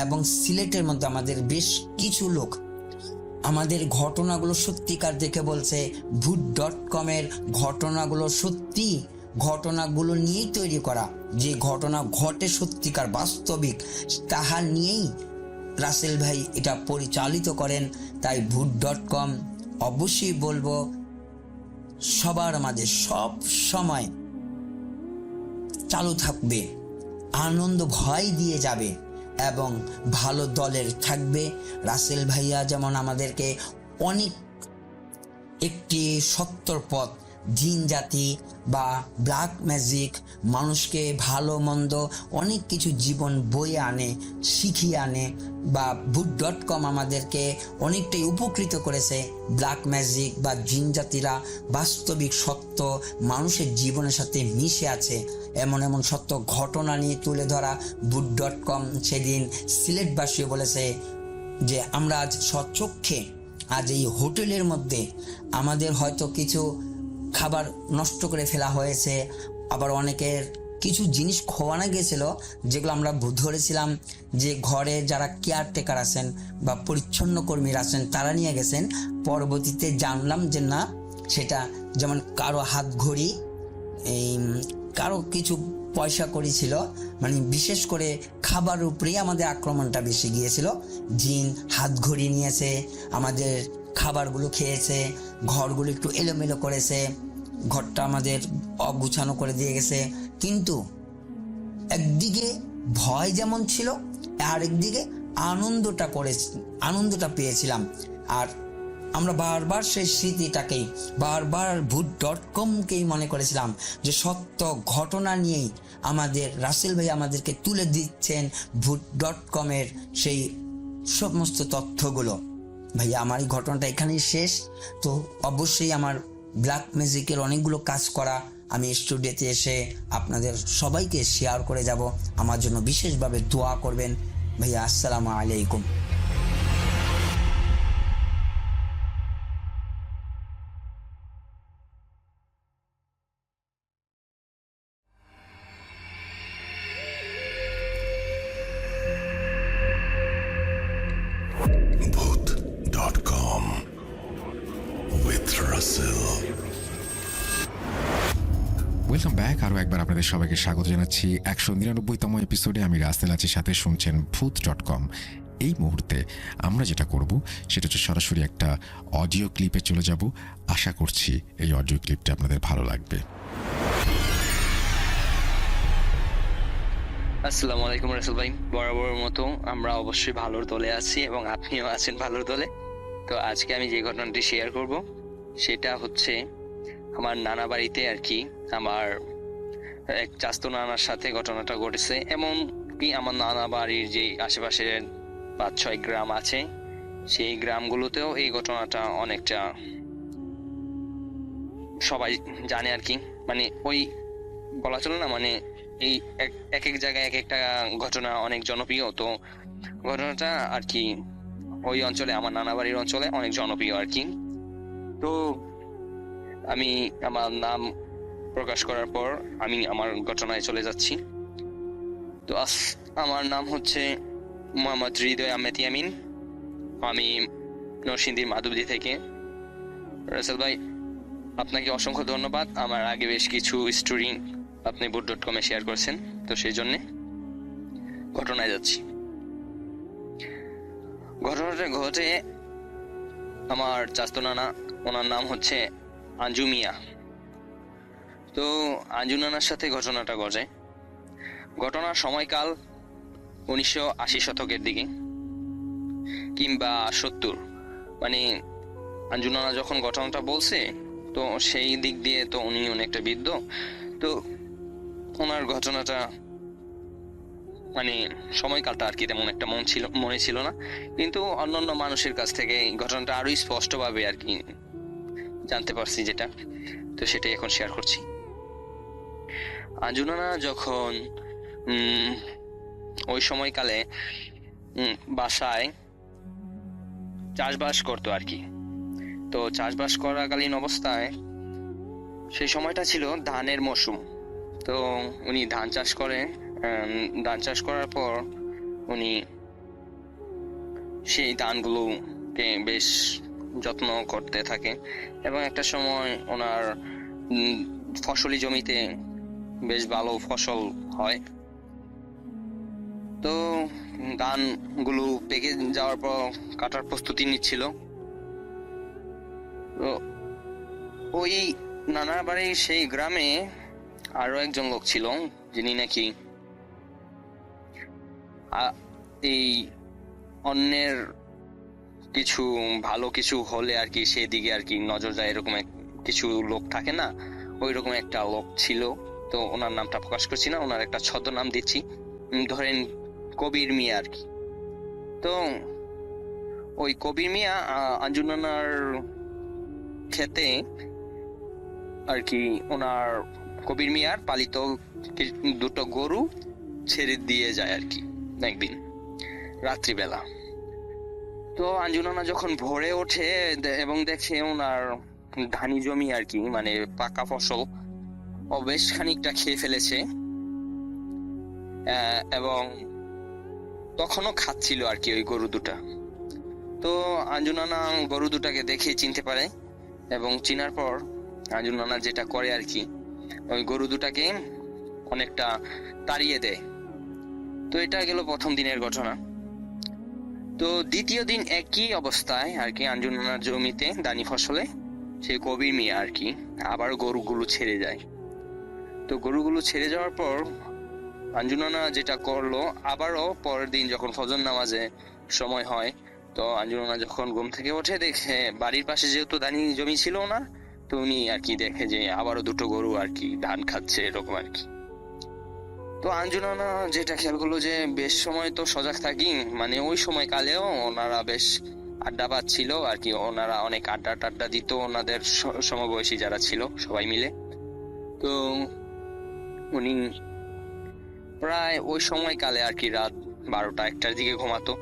Speaker 7: এবং সিলেটের মধ্যে আমাদের বেশ কিছু লোক আমাদের ঘটনাগুলো সত্যিকার দেখে বলছে ভূত.com এর ঘটনাগুলো সত্যি, ঘটনাগুলো নিয়েই তৈরি করা, যে ঘটনা ঘটে সত্যিকার বাস্তবিক তাহা নিয়েই রাসেল ভাই এটা পরিচালিত করেন। তাই ভূত.com অবশ্যই বলবো সবার মাঝে সব সময় চালু থাকবে, আনন্দ ভয় দিয়ে যাবে এবং ভালো দলের থাকবে। রাসেল ভাইয়া যেমন আমাদেরকে অনেক একটি সত্তর পথ, জিন জাতি বা ব্ল্যাক ম্যাজিক, মানুষকে ভালো মন্দ অনেক কিছু জীবন বয়ে আনে, শিখিয়ে আনে, বা ভূত.com আমাদেরকে অনেকটাই উপকৃত করেছে। ব্ল্যাক ম্যাজিক বা জিন জাতিরা বাস্তবিক সত্য মানুষের জীবনের সাথে মিশে আছে, এমন এমন সত্য ঘটনা নিয়ে তুলে ধরা ভূত.com সেদিন সিলেটবাসীও বলেছে যে আমরা আজ স্বচক্ষে আজ এই হোটেলের মধ্যে আমাদের হয়তো কিছু খাবার নষ্ট করে ফেলা হয়েছে, আবার অনেকের কিছু জিনিস খোয়ানো গিয়েছিল যেগুলো আমরা ধরেছিলাম যে ঘরে যারা কেয়ারটেকার আছেন বা পরিচ্ছন্ন কর্মীরা আছেন তারা নিয়ে গেছেন। পরবর্তীতে জানলাম যে না, সেটা যেমন কারো হাত ঘড়ি, এই কারো কিছু পয়সা কড়ি ছিল, মানে বিশেষ করে খাবার উপরেই আমাদের আক্রমণটা বেশি গিয়েছিল। জিন হাত ঘড়ি নিয়েছে, আমাদের খাবারগুলো খেয়েছে, ঘরগুলো একটু এলোমেলো করেছে, ঘরটা আমাদের অগুছানো করে দিয়ে গেছে। কিন্তু একদিকে ভয় যেমন ছিল, আরেকদিকে আনন্দটা পেয়েছিলাম। আর আমরা বারবার সেই স্মৃতিটাকেই বারবার ভূত.comকেই মনে করেছিলাম যে সত্য ঘটনা নিয়েই আমাদের রাসেল ভাই আমাদেরকে তুলে দিচ্ছেন ভূত.com এর সেই সমস্ত তথ্যগুলো। ভাইয়া আমার এই ঘটনাটা এখানেই শেষ। তো অবশ্যই আমার ব্ল্যাক ম্যাজিকের অনেকগুলো কাজ করা আমি স্টুডিওতে এসে আপনাদের সবাইকে শেয়ার করে যাব। আমার জন্য বিশেষভাবে দোয়া করবেন ভাইয়া। আসসালামু আলাইকুম।
Speaker 2: Booth.com with Russell.
Speaker 3: Welcome back. আরও একবার আপনাদের সবাইকে স্বাগত জানাচ্ছি 199তম এপিসোডে। আমি রাসেল আছি, সাথে শুনছেন ভূত.com। এই মুহূর্তে আমরা যেটা করব সেটা হচ্ছে সরাসরি একটা অডিও ক্লিপে চলে যাব। আশা করছি এই অডিও ক্লিপটা আপনাদের ভালো লাগবে।
Speaker 8: আসসালামু আলাইকুম রাসেল ভাই, বরাবরের মতো আমরা অবশ্যই ভালোর দলে আছি এবং আপনিও আছেন ভালোর দলে। তো আজকে আমি যে ঘটনাটি শেয়ার করব সেটা হচ্ছে আমার নানা বাড়িতে আর কি, আমার এক চাস্তো নানার সাথে ঘটনাটা ঘটেছে। এমন কি আমার নানা বাড়ির যে আশেপাশে 5-6 গ্রাম আছে, সেই গ্রামগুলোতেও এই ঘটনাটা অনেকটা সবাই জানে আর কি। মানে ওই বলা চলে না, মানে এই এক এক জায়গায় এক একটা ঘটনা অনেক জনপ্রিয়। তো ঘটনাটা আর কি ওই অঞ্চলে, আমার নানা বাড়ির অঞ্চলে অনেক জনপ্রিয় আর কি। তো আমি আমার নাম প্রকাশ করার পর আমি আমার ঘটনায় চলে যাচ্ছি। তো আমার নাম হচ্ছে মোহাম্মদ হৃদয় আহমেদ ইয়ামিন। আমি নরসিংদীর মাধবদী থেকে। রাসেল ভাই, আপনাকে অসংখ্য ধন্যবাদ। আমার আগে বেশ কিছু স্টোরি আপনি ভূত.com এ শেয়ার করেছেন, তো সেই জন্যে ঘটনায় যাচ্ছি। ঘটনাটা ঘটে আমার চাস্তো নানা, ওনার নাম হচ্ছে আঞ্জু মিয়া। তো আঞ্জু নানার সাথে ঘটনাটা ঘটে, ঘটনার সময়কাল 1980 শতকের দিকে কিংবা 70। মানে আঞ্জু নানা যখন ঘটনাটা বলছে, তো সেই দিক দিয়ে তো উনি অনেকটা বৃদ্ধ। তো ওনার ঘটনাটা মানে সময়কালটা আর কি তেমন একটা মনে ছিল না, কিন্তু অন্যান্য মানুষের কাছ থেকে ঘটনাটা আরো স্পষ্টভাবে আর কি জানতে পারছি যেটা, তো সেটাই এখন শেয়ার করছি। আঞ্জু নানা যখন ওই সময়কালে বাসায় চাষবাস করতো আর কি। তো চাষবাস করাকালীন অবস্থায় সেই সময়টা ছিল ধানের মৌসুম। তো উনি ধান চাষ করে, ধান চাষ করার পর উনি সেই ধানগুলোকে বেশ যত্ন করতে থাকে এবং একটা সময় ওনার ফসলি জমিতে বেশ ভালো ফসল হয়। তো ধানগুলো পেকে যাওয়ার পর কাটার প্রস্তুতি নিচ্ছিল। তো ওই নানার বাড়ির সেই গ্রামে আরো একজন লোক ছিল, যিনি নাকি এই অন্যের কিছু ভালো কিছু হলে আর কি সেদিকে আর কি নজর যায়, এরকম কিছু লোক থাকে না, ওই রকম একটা লোক ছিল। তো ওনার নামটা প্রকাশ করছি না, ওনার একটা ছদ্মনাম দিচ্ছি, ধরেন কবির মিয়া আর কি। তো ওই কবির মিয়া আঞ্জু নানার খেতে আর কি ওনার কবির মিয়ার পালিত দুটো গরু ছেড়ে দিয়ে যায় আর কি একদিন রাত্রিবেলা। তো আঞ্জু নানা যখন ভোরে ওঠে এবং দেখে ওনার ধানি জমি আর কি, মানে পাকা ফসল ও বেশ খানিকটা খেয়ে ফেলেছে এবং তখনও খাচ্ছিল আর কি ওই গরু দুটা। তো আঞ্জু নানা গরু দুটাকে দেখে চিনতে পারে এবং চিনার পর আঞ্জু নানা যেটা করে আর কি, ওই গরু দুটাকে অনেকটা তাড়িয়ে দেয়। তো এটা গেল প্রথম দিনের ঘটনা। তো দ্বিতীয় দিন একই অবস্থায় আর কি আঞ্জু নানার জমিতে দানি ফসলে সেই কবির মিয়া আর কি আবার গরুগুলো ছেড়ে যায়। তো গরুগুলো ছেড়ে যাওয়ার পর আঞ্জু নানা যেটা করলো, আবারও পরের দিন যখন ফজর নামাজে সময় হয়, তো আঞ্জু নানা যখন ঘুম থেকে ওঠে দেখে বাড়ির পাশে যেহেতু ধানি জমি ছিল না, তো উনি আর কি দেখে যে আবারও দুটো গরু আর কি ধান খাচ্ছে এরকম আর কি। তো আঞ্জু নানা যেটা খেয়াল করলো যে বেশ সময় তো সজাগ থাকি, মানে ওই সময় কালেও ওনারা বেশ আড্ডা পাচ্ছিল আর কি, ওনারা অনেক আড্ডা টাড্ডা দিত ওনাদের সমবয়সী যারা ছিল সবাই মিলে। তো উনি প্রায় ওই সময়কালে আর কি রাত 12টা-1টার দিকে ঘুমাতো।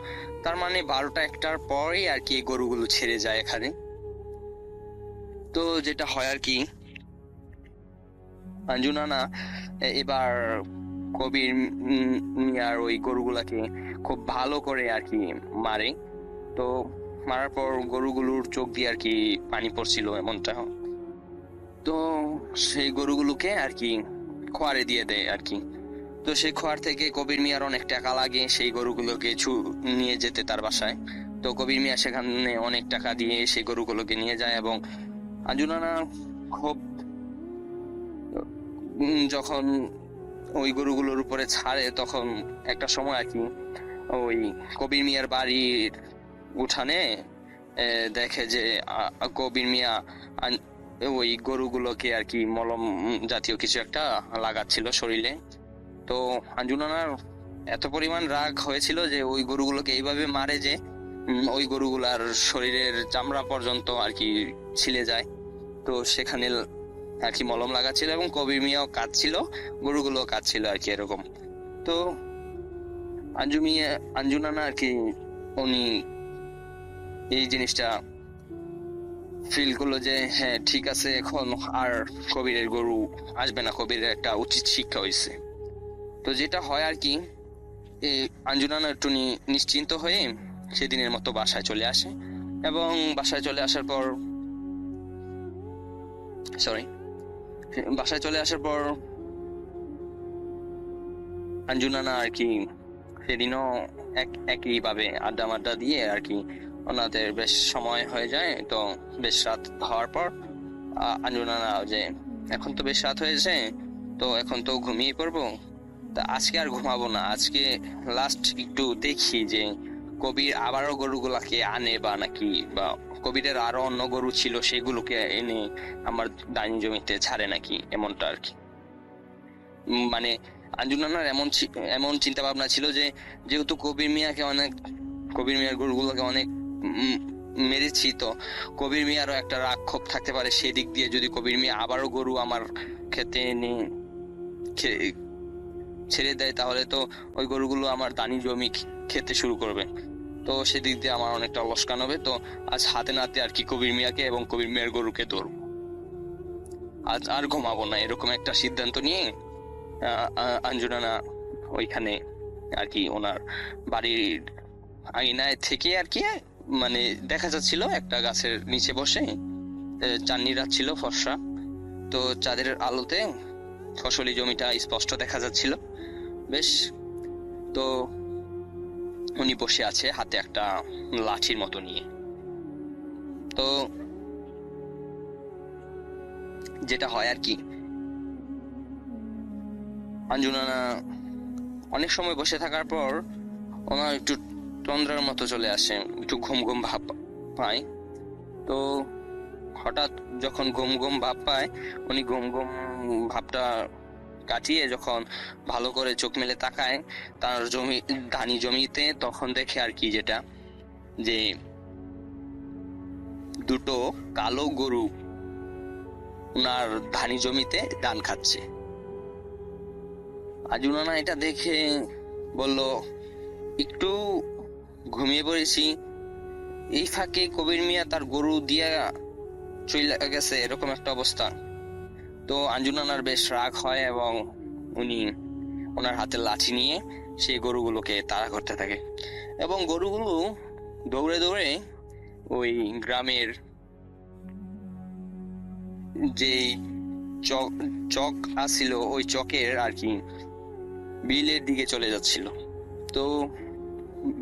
Speaker 8: তার মানে 12টা-1টার পরেই আর কি গরুগুলো ছেড়ে যায় এখানে। তো যেটা হয় আর কি, আঞ্জু নানা এবার কবির মিয়ার ওই গরুগুলাকে খুব ভালো করে আর কি মারে। তো মারার পর গরুগুলোর চোখ দিয়ে আর কি পানি পড়ছিল এমনটা। তো সেই গরুগুলোকে আর কি খোয়ারে দিয়ে দেয় আর কি। তো সেই খোয়ার থেকে কবির মিয়ার অনেক টাকা লাগে সেই গরুগুলোকে নিয়ে যেতে তার বাসায়। তো কবির মিয়া সেখানে অনেক টাকা দিয়ে সেই গরুগুলোকে নিয়ে যায় এবং আঞ্জু নানা খুব যখন ওই গরুগুলোর উপরে ছাড়ে তখন একটা সময় আর কি ওই কবির মিয়ার বাড়ির উঠানে দেখে যে কবির মিয়া ওই গরুগুলোকে আর কি মলম জাতীয় কিছু একটা লাগাচ্ছিল শরীরে। তো আঞ্জু নানার এত পরিমাণ রাগ হয়েছিল যে ওই গরুগুলোকে এইভাবে মারে যে ওই গরুগুলার শরীরের চামড়া পর্যন্ত আর কি ছিলে যায়। তো সেখানে আর কি মলম লাগাচ্ছিল এবং কবির মিয়াও কাঁদছিল, গরুগুলো কাঁদছিল আর কি এরকম। তো আঞ্জু নানা আর কি উনি এই জিনিসটা ফিল করলো যে হ্যাঁ ঠিক আছে, এখন আর কবিরের গরু আসবে না, কবিরের একটা উচিত শিক্ষা হয়েছে। তো যেটা হয় আর কি, আঞ্জু নানা একটু নিশ্চিন্ত হয়ে সেদিনের মতো বাসায় চলে আসে এবং বাসায় চলে আসার পর আঞ্জু নানা আর কি সেদিনও একইভাবে আড্ডা মাড্ডা দিয়ে আর কি ওনাদের বেশ সময় হয়ে যায়। তো বেশ রাত হওয়ার পর আঞ্জু নানা যে এখন তো বেশ রাত হয়েছে, তো এখন তো ঘুমিয়ে পড়বো, তা আজকে আর ঘুমাবো না, আজকে লাস্ট একটু দেখি যে কবির আবারও গরুগুলাকে আনে বা নাকি, বা কবিরের আরো অন্য গরু ছিল সেগুলোকে এনে আমার দানি জমিতে ছাড়ে নাকি, এমনটা আর কি। মানে আঞ্জু নানার এমন চিন্তা ভাবনা ছিল যে যেহেতু কবির মিয়ার গরুগুলোকে অনেক মেরেছি, তো কবির মিয়ারও একটা রাগ ক্ষোভ থাকতে পারে সেদিক দিয়ে, যদি কবির মিয়া আবারও গরু আমার খেতে এনে ছেড়ে দেয় তাহলে তো ওই গরুগুলো আমার দানি জমি খেতে শুরু করবে। তো তো সেদিক দিয়ে আমার অনেকটা লোকসান হবে। তো আজ হাতে নাতে আর কি কবির মিয়াকে এবং কবির মিয়ার গরুকে ধরবো। আজ আর ঘুমাবো না, এরকম একটা সিদ্ধান্ত নিয়ে আঞ্জুনানা ওইখানে আর কি ওনার বাড়ির আঙিনায় থেকে আর কি মানে দেখা যাচ্ছিল একটা গাছের নিচে বসে চাঁদনি রাত ছিল ফর্সা, তো চাঁদের আলোতে ফসলি জমিটা স্পষ্ট দেখা যাচ্ছিল বেশ। তো উনি বসে আছে হাতে একটা লাঠির মতো নিয়ে। তো যেটা হয় আর কি, আঞ্জুনানা অনেক সময় বসে থাকার পর ওনার একটু তন্দ্রার মতো চলে আসে, একটু ঘুম ঘুম ভাব পায়। তো হঠাৎ যখন ঘুম ঘুম ভাব পায়, উনি ঘুম ঘুম ভাবটা কাটিয়ে যখন ভালো করে চোখ মেলে তাকায় তার ধানি জমিতে, তখন দেখে আর কি যেটা যে দুটো কালো গরু ওনার ধানি জমিতে ধান খাচ্ছে। আঞ্জুনানা এটা দেখে বলল, একটু ঘুমিয়ে পড়েছি, এই ফাঁকে কবির মিয়া তার গরু দিয়া চলে গেছে, এরকম একটা অবস্থা। তো আঞ্জুনানার বেশ রাগ হয় এবং উনি ওনার হাতে লাঠি নিয়ে সেই গরুগুলোকে তাড়া করতে থাকে এবং গরুগুলো দৌড়ে দৌড়ে ওই গ্রামের যে চক আসছিল ওই চকের আর কি বিলের দিকে চলে যাচ্ছিল। তো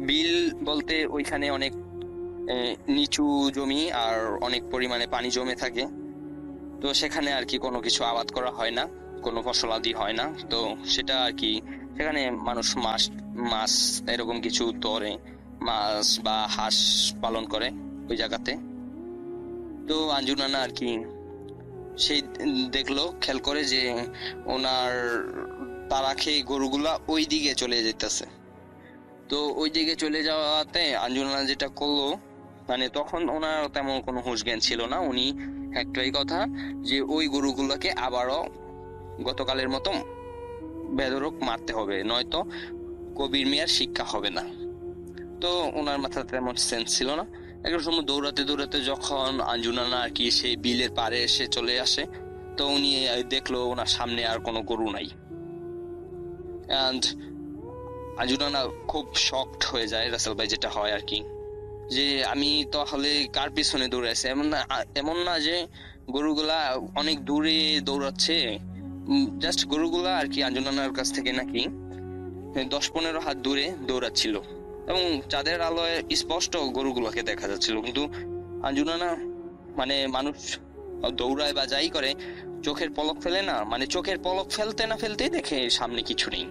Speaker 8: বিল বলতে ওইখানে অনেক নিচু জমি আর অনেক পরিমাণে পানি জমে থাকে। তো সেখানে আর কি কোনো কিছু আবাদ করা হয় না, কোনো ফসলাদি হয় না। তো সেটা আর কি সেখানে মানুষ মাছ এরকম কিছু ধরে, মাছ বা হাঁস পালন করে ওই জায়গাতে। তো আঞ্জুনানা আর কি সেই দেখলো খেয়াল করে যে ওনার তারা খেয়ে গরুগুলা ওই দিকে চলে যেতেছে। তো ওই দিকে চলে যাওয়াতে আঞ্জুনানা যেটা করলো, মানে তখন ওনার তেমন কোনো হুঁশ জ্ঞান ছিল না। উনি একটাই কথা যে ওই গরুগুলোকে আবারও গতকালের মতো বেধড়ক মারতে হবে, নয়তো কবির মিয়ার শিক্ষা হবে না। তো ওনার মাথাতে তেমন সেন্স ছিল না। একটা সময় দৌড়াতে দৌড়াতে যখন আঞ্জুনানা আর কি সেই বিলের পাড়ে এসে চলে আসে, তো উনি দেখলো ওনার সামনে আর কোনো গরু নাই। অ্যান্ড আঞ্জুনানা খুব শকড হয়ে যায়, রাসেল ভাই, যেটা হয় আর কি যে আমি তাহলে কার পিছনে দৌড়াইছে। এমন না যে গরুগুলা অনেক দূরে দৌড়াচ্ছে, জাস্ট গরুগুলা আর কি আঞ্জুনানার কাছ থেকে নাকি 10-15 হাত দূরে দৌড়াচ্ছিল এবং চাঁদের আলোয় স্পষ্ট গরুগুলোকে দেখা যাচ্ছিল। কিন্তু আঞ্জুনানা মানে মানুষ দৌড়ায় বা যাই করে চোখের পলক ফেলে না, মানে চোখের পলক ফেলতে না ফেলতেই দেখে সামনে কিছু নেই,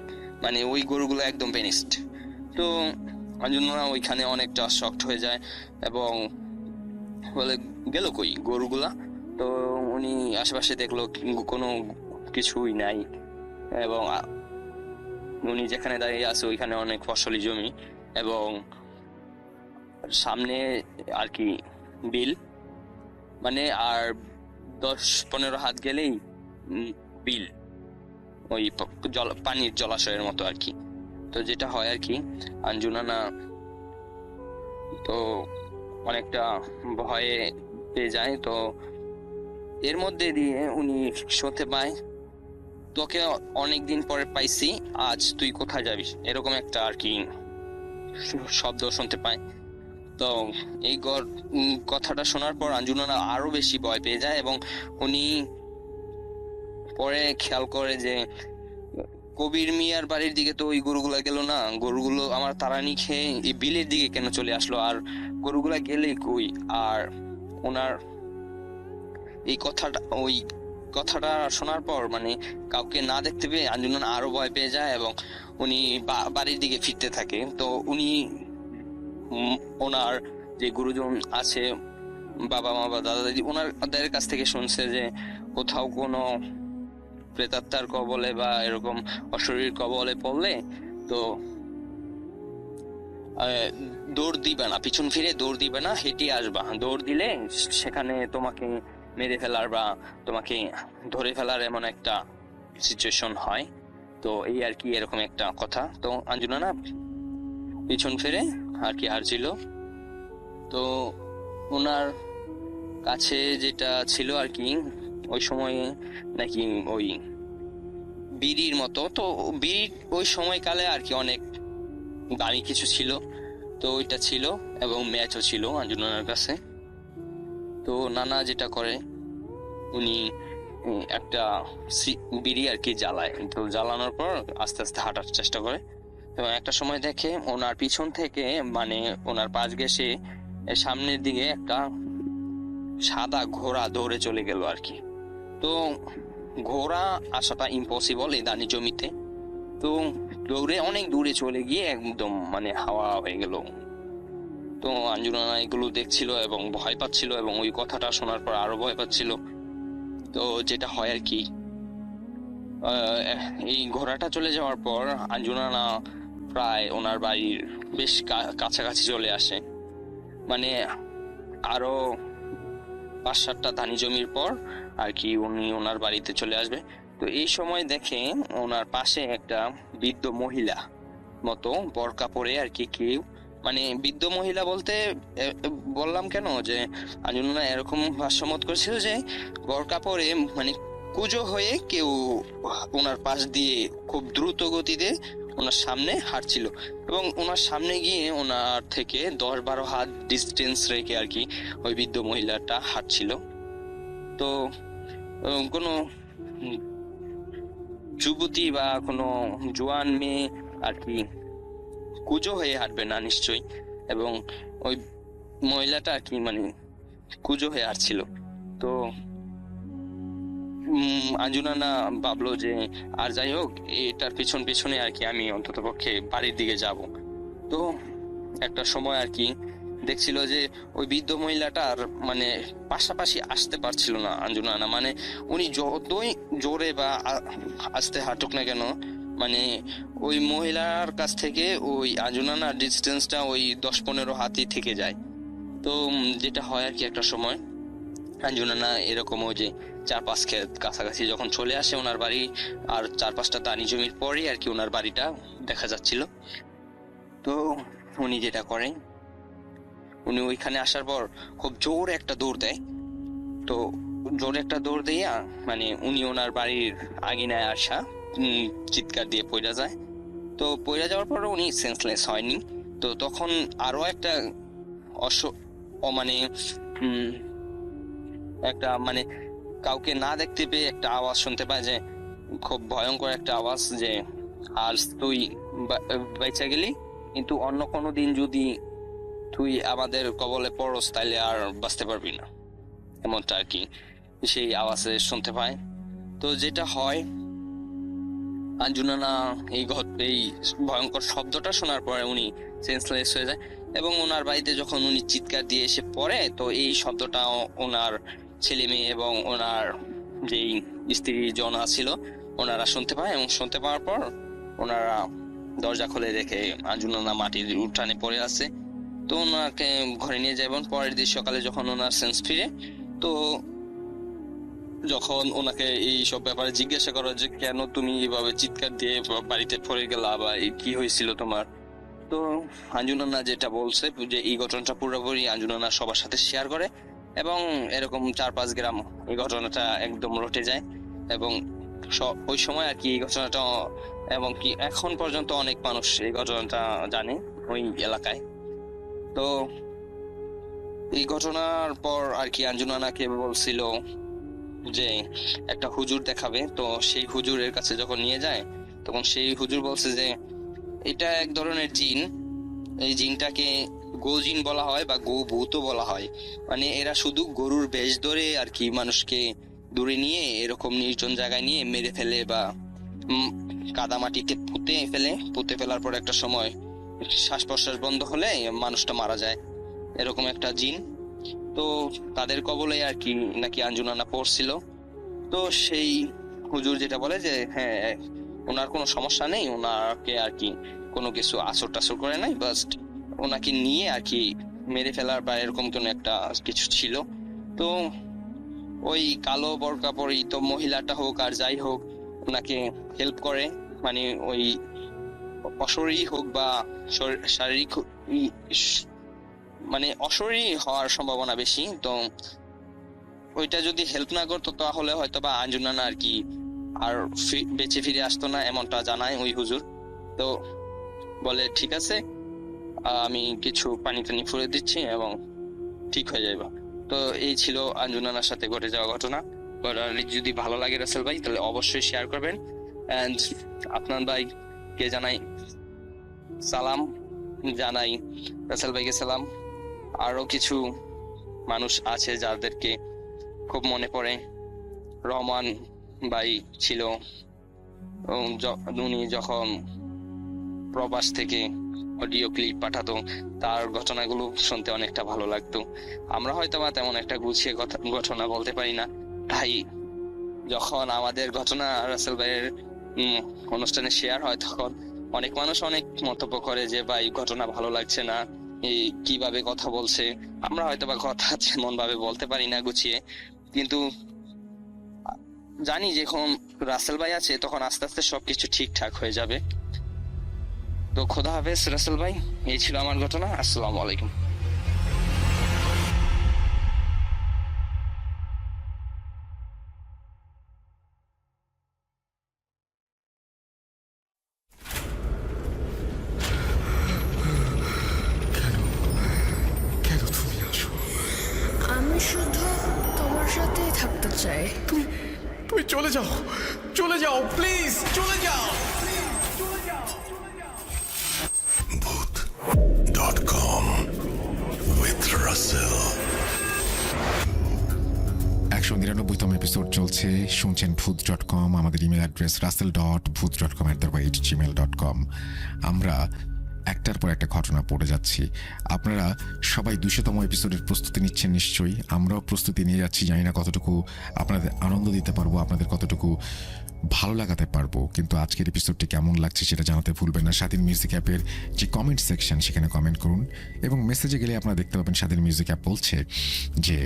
Speaker 8: মানে ওই গরুগুলো একদম ফিনিশড। তো আঞ্জুনানা ওইখানে অনেকটা শকড হয়ে যায় এবং বলে, গেল কই গরুগুলা? তো উনি আশেপাশে দেখলো কোনো কিছুই নাই এবং উনি যেখানে দাঁড়িয়ে আছে ওইখানে অনেক ফসলি জমি এবং সামনে আর কি বিল, মানে আর 10-15 হাত গেলেই বিল, ওই পানির জলাশয়ের মতো আর কি। তো যেটা হয় আর কি আঞ্জুনানা তো অনেকটা ভয়ে পেয়ে যায়। তো এর মধ্যে দিয়ে উনি শুনতে পায়, তোকে অনেকদিন পরে পাইছি, আজ তুই কোথায় যাবি, এরকম একটা আর কি শব্দ শুনতে পায়। তো এই কথাটা শোনার পর আঞ্জুনানা আরো বেশি ভয় পেয়ে যায় এবং উনি পরে খেয়াল করে যে কবির মিয়ার বাড়ির দিকে তো ওই গরুগুলা গেল না, গরুগুলো আমার তাড়ানি খেয়ে এই বিলের দিকে কেন চলে আসলো, আর গরুগুলা গেলে কই? আর ওনার এই কথাটা শোনার পর মানে কাউকে না দেখতে পেয়ে আঞ্জুনানা আরো ভয় পেয়ে যায় এবং উনি বাড়ির দিকে ফিরতে থাকে। তো উনি ওনার যে গুরুজন আছে, বাবা মা বা দাদা দাদি, ওনাদের কাছ থেকে শুনছে যে কোথাও কোনো প্রেতাত্মার কবলে বা এরকম অশরীর কবলে পড়লে তো দৌড় দিবে না, পিছন ফিরে দৌড় দিবে না, হেঁটে আসবা। দৌড় দিলে সেখানে তোমাকে মেরে ফেলার বা তোমাকে ধরে ফেলার এমন একটা সিচুয়েশন হয়। তো এই আর কি এরকম একটা কথা। তো আঞ্জুনানা পিছন ফিরে আর কি হারছিল। তো ওনার কাছে যেটা ছিল আর কি ওই সময় নাকি ওই বিড়ির মতো, তো বিড়ি ওই সময়কালে আর কি অনেক দামি কিছু ছিল, তো ওইটা ছিল এবং ম্যাচও ছিল আঞ্জুনানার কাছে। তো নানা যেটা করে উনি একটা বিড়ি আর কি জ্বালায়, তো জ্বালানোর পর আস্তে আস্তে হাঁটার চেষ্টা করে এবং একটা সময় দেখে ওনার পিছন থেকে মানে ওনার পাশ ঘেঁষে সামনের দিকে একটা সাদা ঘোড়া দৌড়ে চলে গেল আর কি। তো ঘোড়া আসাটা ইম্পসিবল এই দানি জমিতে, তো দৌড়ে অনেক দূরে চলে গিয়ে একদম মানে হাওয়া হয়ে গেল। তো আঞ্জুনানা এগুলো দেখছিল এবং ভয় পাচ্ছিল এবং ওই কথাটা শোনার পর আরো ভয় পাচ্ছিল। তো যেটা হয় আর কি এই ঘোড়াটা চলে যাওয়ার পর আঞ্জুনানা প্রায় ওনার বাড়ির বেশ কাছাকাছি চলে আসে, মানে আরো 5-7টা ধানি জমির পর আর কি উনি ওনার বাড়িতে চলে আসবে। তো এই সময় দেখে ওনার পাশে একটা বৃদ্ধ মহিলা মতো বরকা পরে আর কি কেউ, মানে বৃদ্ধ মহিলা বলতে বললাম কেন যে আঞ্জুনানা এরকম ভাষ্যমত করেছিল যে বরকা পরে মানে কুজো হয়ে কেউ ওনার পাশ দিয়ে খুব দ্রুত গতিতে ওনার সামনে হাঁটছিল এবং ওনার সামনে গিয়ে ওনার থেকে 10-12 হাত ডিস্টেন্স রেখে আর কি ওই বৃদ্ধ মহিলাটা হাঁটছিল। তো কোনো যুবতী বা কোনো জোয়ান মেয়ে আর কি কুজো হয়ে হাঁটবে না নিশ্চয়ই, এবং ওই মহিলাটা আর কি মানে কুজো হয়ে হাঁটছিল। তো আঞ্জুনানা ভাবলো যে আর যাই হোক এটার পিছনে আর কি আমি অন্তত পক্ষে বাড়ির দিকে যাব। তো একটা সময় আর কি দেখছিল যে ওই বৃদ্ধ মহিলাটার মানে পাশাপাশি আসতে পারছিল না আঞ্জুনানা, মানে উনি যতই জোরে বা আস্তে হাঁটুক না কেন মানে ওই মহিলার কাছ থেকে ওই আঞ্জুনানার ডিস্টেন্সটা ওই 10-15 হাতই থেকে যায়। তো যেটা হয় আর কি একটা সময় আঞ্জুনানা এরকম ওই যে 4-5 ক্ষেত কাছাকাছি যখন চলে আসে ওনার বাড়ি, আর 4-5টা দানি জমির পরেই আর কি ওনার বাড়িটা দেখা যাচ্ছিল। তো উনি যেটা করেন উনি ওইখানে আসার পর খুব জোরে একটা দৌড় দেয়। তো জোরে একটা দৌড় দিয়া মানে উনি ওনার বাড়ির আগিনায় আসা চিৎকার দিয়ে পড়ে যায়। তো পড়ে যাওয়ার পর উনি সেন্সলেস হয়নি। তো তখন আরো একটা মানে একটা মানে কাউকে না দেখতে পেয়ে একটা আওয়াজ শুনতে পায়, যে খুব ভয়ঙ্কর একটা আওয়াজ, যে আজ তুই বেঁচে গেলি কিন্তু অন্য কোনো দিন যদি তুই আমাদের কবলে পড়স তাইলে আর বাঁচতে পারবি না, এমনটা আর কি সেই আওয়াজে শুনতে পায়। তো যেটা হয় আঞ্জুনানা এই ভয়ঙ্কর শব্দটা শোনার পরে উনি সেন্সলেস হয়ে যায় এবং ওনার বাড়িতে যখন উনি চিৎকার দিয়ে এসে পড়ে তো এই শব্দটা ওনার ছেলে মেয়ে এবং ওনার যেই স্ত্রী জনা ছিল ওনারা শুনতে পায়, এবং শুনতে পাওয়ার পর ওনারা দরজা খুলে দেখে আঞ্জুনানা মাটির উঠানে পড়ে আছে। তো ওনাকে ঘরে নিয়ে যায় এবং পরের দিন সকালে যখন ওনার সেন্স ফিরে, তো যখন ওনাকে এই সব ব্যাপারে জিজ্ঞাসা করো যে কেন তুমি এইভাবে চিৎকার দিয়ে বাড়িতে পড়ে গেলা বা কি হয়েছিল তোমার, তো আঞ্জুনানা যেটা বলছে যে এই ঘটনাটা পুরোপুরি আঞ্জুনানা সবার সাথে শেয়ার করে এবং এরকম 4-5 গ্রাম এই ঘটনাটা একদম রটে যায় এবং ওই সময় আর কি এই ঘটনাটা এবং কি এখন পর্যন্ত অনেক মানুষ এই ঘটনাটা জানে ওই এলাকায়। তো এই ঘটনার পর আর কি আঞ্জুনানাকে বলছিল যে একটা হুজুর দেখাবে, তো সেই হুজুরের কাছে যখন নিয়ে যায় তখন সেই হুজুর বলছে যে এটা এক ধরনের জিন, এই জিনটাকে গো জিন বলা হয় বা গো ভূতও বলা হয়, মানে এরা শুধু গরুর বেশ ধরে আর কি মানুষকে দূরে নিয়ে এরকম নির্জন জায়গায় নিয়ে মেরে ফেলে বা কাদা মাটিতে পুঁতে ফেলার পর একটা সময় শ্বাস প্রশ্বাস বন্ধ হলে মানুষটা মারা যায়, এরকম একটা জিন। তো তাদের কবলে আর কি নাকি আঞ্জুনানা পড়ছিল। তো সেই হুজুর যেটা বলে যে হ্যাঁ ওনার কোনো সমস্যা নেই, ওনাকে আর কি কোনো কিছু আসর টাসর করে নাই, বাস্ট ওনাকে নিয়ে আর কি মেরে ফেলার বা এরকম কোনো একটা কিছু ছিল। তো ওই কালো বরকা পরিহিত মহিলাটা হোক আর যাই হোক ওনাকে হেল্প করে, মানে ওই অশরীরী হোক বা শারীরিক মানে অশরীরী হওয়ার সম্ভাবনা বেশি। তো ওইটা যদি হেল্প না করতো তাহলে হয়তো বা আঞ্জুনানা আর কি আর বেঁচে ফিরে আসতো না, এমনটা জানায় ওই হুজুর। তো বলে ঠিক আছে, আমি কিছু পানি টানি ফুরে দিচ্ছি এবং ঠিক হয়ে যাবে। তো এই ছিল আঞ্জুনানার সাথে ঘটে যাওয়া ঘটনা। যদি ভালো লাগে রাসেল ভাই তাহলে অবশ্যই শেয়ার করবেন। এন্ড আপনার ভাইকে জানাই সালাম, জানাই রাসেল ভাইকে সালাম। আরো কিছু মানুষ আছে যাদেরকে খুব মনে পড়ে। রহমান ভাই ছিল, উনি যখন প্রবাস থেকে অডিও ক্লিপ পাঠাতো তার ঘটনাগুলো শুনতে অনেকটা ভালো লাগতো। আমরা হয়তো বা তেমন একটা গুছিয়ে ঘটনা বলতে পারি না, তাই যখন আমাদের ঘটনা রাসেল ভাইয়ের অনুষ্ঠানে শেয়ার হয় তখন অনেক মানুষ অনেক মন্তব্য করে যে ভাই ঘটনা ভালো লাগছে না, এই কিভাবে কথা বলছে। আমরা হয়তো বা কথা তেমন ভাবে বলতে পারি না গুছিয়ে, কিন্তু জানি যখন রাসেল ভাই আছে তখন আস্তে আস্তে সবকিছু ঠিকঠাক হয়ে যাবে। তো খোদা হাফেজ রাসেল ভাই, এই ছিল আমার ঘটনা। আসসালামু আলাইকুম।
Speaker 3: কেন তুমি আসো?
Speaker 6: আমি শুধু তোমার সাথেই থাকতে চাই।
Speaker 3: তুমি চলে যাও, চলে যাও, প্লিজ চলে যাও।
Speaker 2: Booth.com with Russell.
Speaker 3: 199তম এপিসোড চলছে, শুনছেন ভূত.com। আমাদের ইমেল অ্যাড্রেস russell.booth.com@gmail.com। আমরা একটার পর একটা ঘটনা পড়ে যাচ্ছি। আপনারা সবাই 200তম এপিসোডের প্রস্তুতি নিচ্ছেন নিশ্চয়ই, আমরাও প্রস্তুতি নিয়ে যাচ্ছি। জানি না কতটুকু আপনাদের আনন্দ দিতে পারবো, আপনাদের কতটুকু ভালো লাগাতে পারবো, কিন্তু আজকের এপিসোডটি কেমন লাগছে সেটা জানাতে ভুলবেন না। স্বাধীন মিউজিক অ্যাপের যে কমেন্ট সেকশন সেখানে কমেন্ট করুন, এবং মেসেজে গেলে আপনারা দেখতে পাবেন স্বাধীন মিউজিক অ্যাপ বলছে যে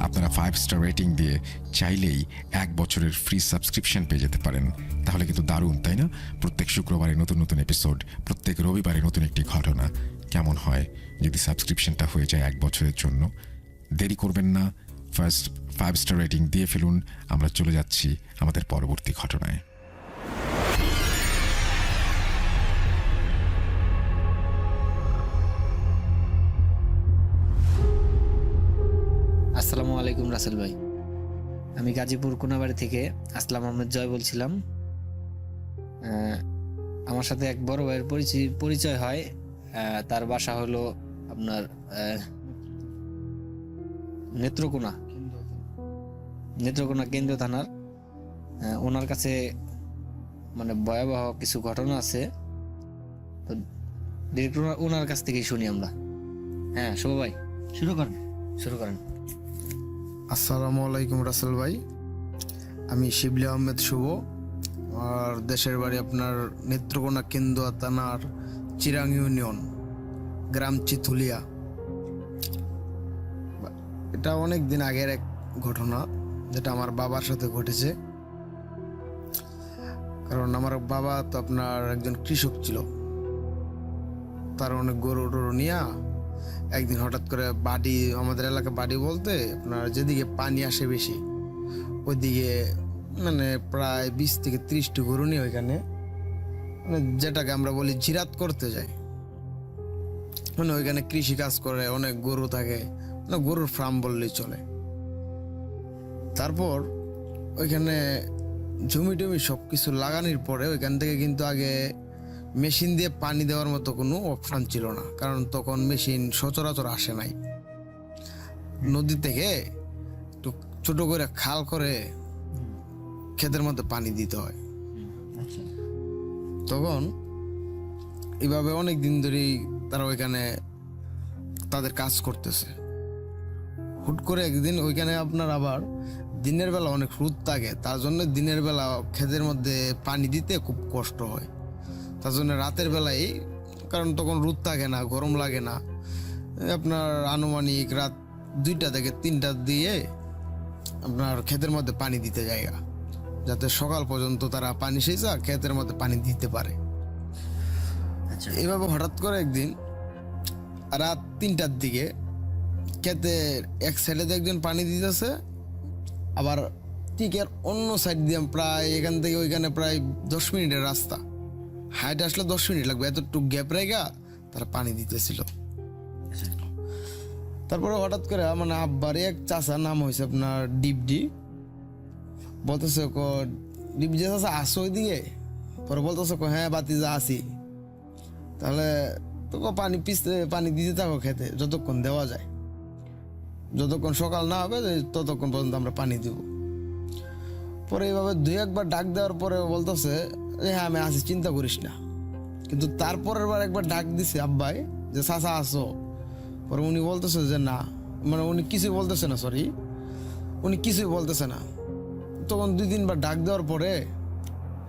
Speaker 3: আপনারা 5 স্টার রেটিং দিয়ে চাইলেই 1 বছরের ফ্রি সাবস্ক্রিপশন পেয়ে যেতে পারেন। তাহলে কিন্তু দারুণ, তাই না? প্রত্যেক শুক্রবারে নতুন নতুন এপিসোড, প্রত্যেক রবিবারে নতুন একটি ঘটনা। কেমন হয় যদি সাবস্ক্রিপশনটা হয়ে যায় 1 বছরের জন্য? দেরি করবেন না, ফার্স্ট 5 স্টার রেটিং দিয়ে ফেলুন। আমরা চলে যাচ্ছি আমাদের পরবর্তী ঘটনায়।
Speaker 9: আসসালামু আলাইকুম রাসেল ভাই, আমি গাজীপুর কোনাবাড়ি থেকে আসলাম আহমেদ জয় বলছিলাম। আমার সাথে এক বড় ভাইয়ের পরিচয় হয়। তার বাসা হলো আপনার নেত্রকোনা কেন্দ্র থানার। ওনার কাছে মানে ভয়াবহ কিছু ঘটনা আছে, তো ডিরেক্ট ওনার কাছ থেকেই শুনি আমরা। হ্যাঁ শুভ ভাই, শুরু করেন।
Speaker 10: আসসালামু আলাইকুম রাসেল ভাই, আমি শিবলি আহমেদ শুভ। আর দেশের বাড়ি আপনার নেত্রকোনা কেন্দুয়া থানার চিরাং ইউনিয়ন, গ্রাম চিথুলিয়া। এটা অনেক দিন আগের এক ঘটনা, যেটা আমার বাবার সাথে ঘটেছে। কারণ আমার বাবা তো আপনার একজন কৃষক ছিল, তার অনেক গরু টরু নিয়ে একদিন হঠাৎ করে বাড়ি, আমাদের এলাকা বাড়ি বলতে আপনার যেদিকে পানি আসে বেশি ওইদিকে মানে প্রায় 20 থেকে 30টি গরু নিয়ে ওইখানে মানে যেটাকে আমরা বলি জিরাত করতে যাই। মানে ওইখানে কৃষি কাজ করে, অনেক গরু থাকে, মানে গরুর ফার্ম বললেই চলে। তারপর ওইখানে জমি টমি সব কিছু লাগানোর পরে ওইখান থেকে কিন্তু আগে মেশিন দিয়ে পানি দেওয়ার মতো কোনো অপশান ছিল না, কারণ তখন মেশিন সচরাচর আসে নাই। নদী থেকে একটু ছোট করে খাল করে ক্ষেতের মধ্যে পানি দিতে হয়। তখন এইভাবে অনেক দিন ধরেই তারা ওইখানে তাদের কাজ করতেছে। হুট করে একদিন ওইখানে আপনার আবার দিনের বেলা অনেক রোদ থাকে, তার জন্য দিনের বেলা ক্ষেতের মধ্যে পানি দিতে খুব কষ্ট হয়। তার জন্য রাতের বেলায়, কারণ তখন রোদ থাকে না, গরম লাগে না, আপনার আনুমানিক রাত 2টা থেকে 3টা দিয়ে আপনার ক্ষেতের মধ্যে পানি দিতে জায়গা, যাতে সকাল পর্যন্ত তারা পানি সেচা ক্ষেতের মধ্যে পানি দিতে পারে। এইভাবে হঠাৎ করে একদিন রাত 3টার দিকে ক্ষেতের এক সাইডে দিয়ে একজন পানি দিতেছে, আবার ঠিক এর অন্য সাইড দিয়ে প্রায় এখান থেকে ওইখানে প্রায় 10 মিনিটের রাস্তা, হাইটে আসলে 10 মিনিট লাগবে, এতটুকু গ্যাপ রেখা তারা পানি দিতেছিল। তারপরে হঠাৎ করে মানে আব্বার এক চাচা, নাম হয়েছে আপনার ডিপডি, বলতেছে ডিপডি চাচা আসো ওইদিকে। পরে বলতেছে হ্যাঁ বাতিজা আসি। তাহলে তো পানি দিতে থাকো খেতে যতক্ষণ দেওয়া যায়, যতক্ষণ সকাল না হবে ততক্ষণ পর্যন্ত আমরা পানি দিব। পরে এইভাবে 2-1বার ডাক দেওয়ার পরে বলতেছে যে হ্যাঁ আমি আসি, চিন্তা করিস না। কিন্তু তারপরের বার একবার ডাক দিছে আব্বাই যে চাচা আসো। পরে উনি বলতেছে যে না, মানে উনি কিছুই বলতেছে না, উনি কিছুই বলতেছে না। তখন 2-3বার ডাক দেওয়ার পরে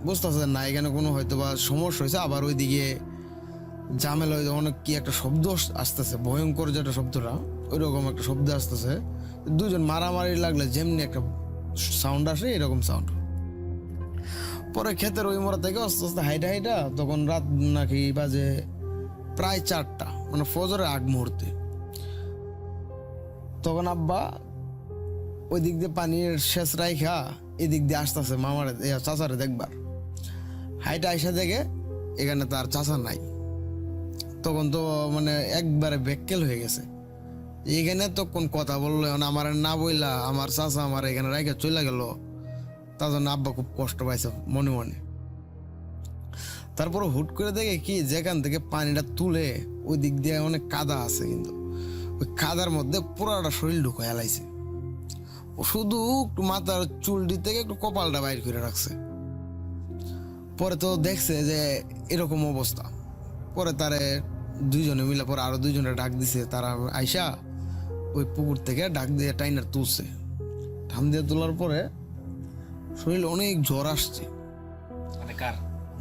Speaker 10: বুঝতেছে না এখানে কোনো হয়তো বা সমস্যা হয়েছে, আবার ওইদিকে ঝামেলা হয়েছে, অনেক কি একটা শব্দ আসতেছে, ভয়ঙ্কর যেটা শব্দটা ওইরকম একটা শব্দ আসতেছে। দুজন মারামারি লাগলে যেমনি একটা সাউন্ড আসে এরকম সাউন্ড। পরে ক্ষেতের ওই মোড়া থেকে আস্তে আস্তে হাইটা তখন রাত নাকি বাজে প্রায় 4টা, মানে ফজরের আগ মুহূর্তে। তখন আব্বা ওই দিক দিয়ে পানির শেষ রাইখা এদিক দিয়ে আসতেছে মামারে চাচারে দেখবার। হাইটা আইসা দেখে এখানে তার চাচা নাই। তখন তো মানে একবারে বেক্কেল হয়ে গেছে, এখানে তো কোন কথা বললো আমার না বইলা আমার চাচা আমার এখানে রাইখা চলে গেল। তার জন্য আব্বা খুব কষ্ট পাইছে মনে মনে। তারপরে হুট করে দেখে কি যেখান থেকে পানিটা তুলে ওই দিক দিয়ে অনেক কাদা আছে, কিন্তু ওই কাদার মধ্যে পুরাটা শরীর ঢুকে হেলাইছে। ও শুধু একটু মাথার চুলটি থেকে একটু কপালটা বাইর করে রাখছে। পরে তো দেখছে যে এরকম অবস্থা। পরে তারে 2জনে মিলে পরে আরো 2জনে ডাক দিছে, তারা আইসা ওই পুকুর থেকে ডাক দিয়ে টাইনার তুলছে। ধাম দিয়ে তোলার পরে শরীরে অনেক জ্বর আসছে।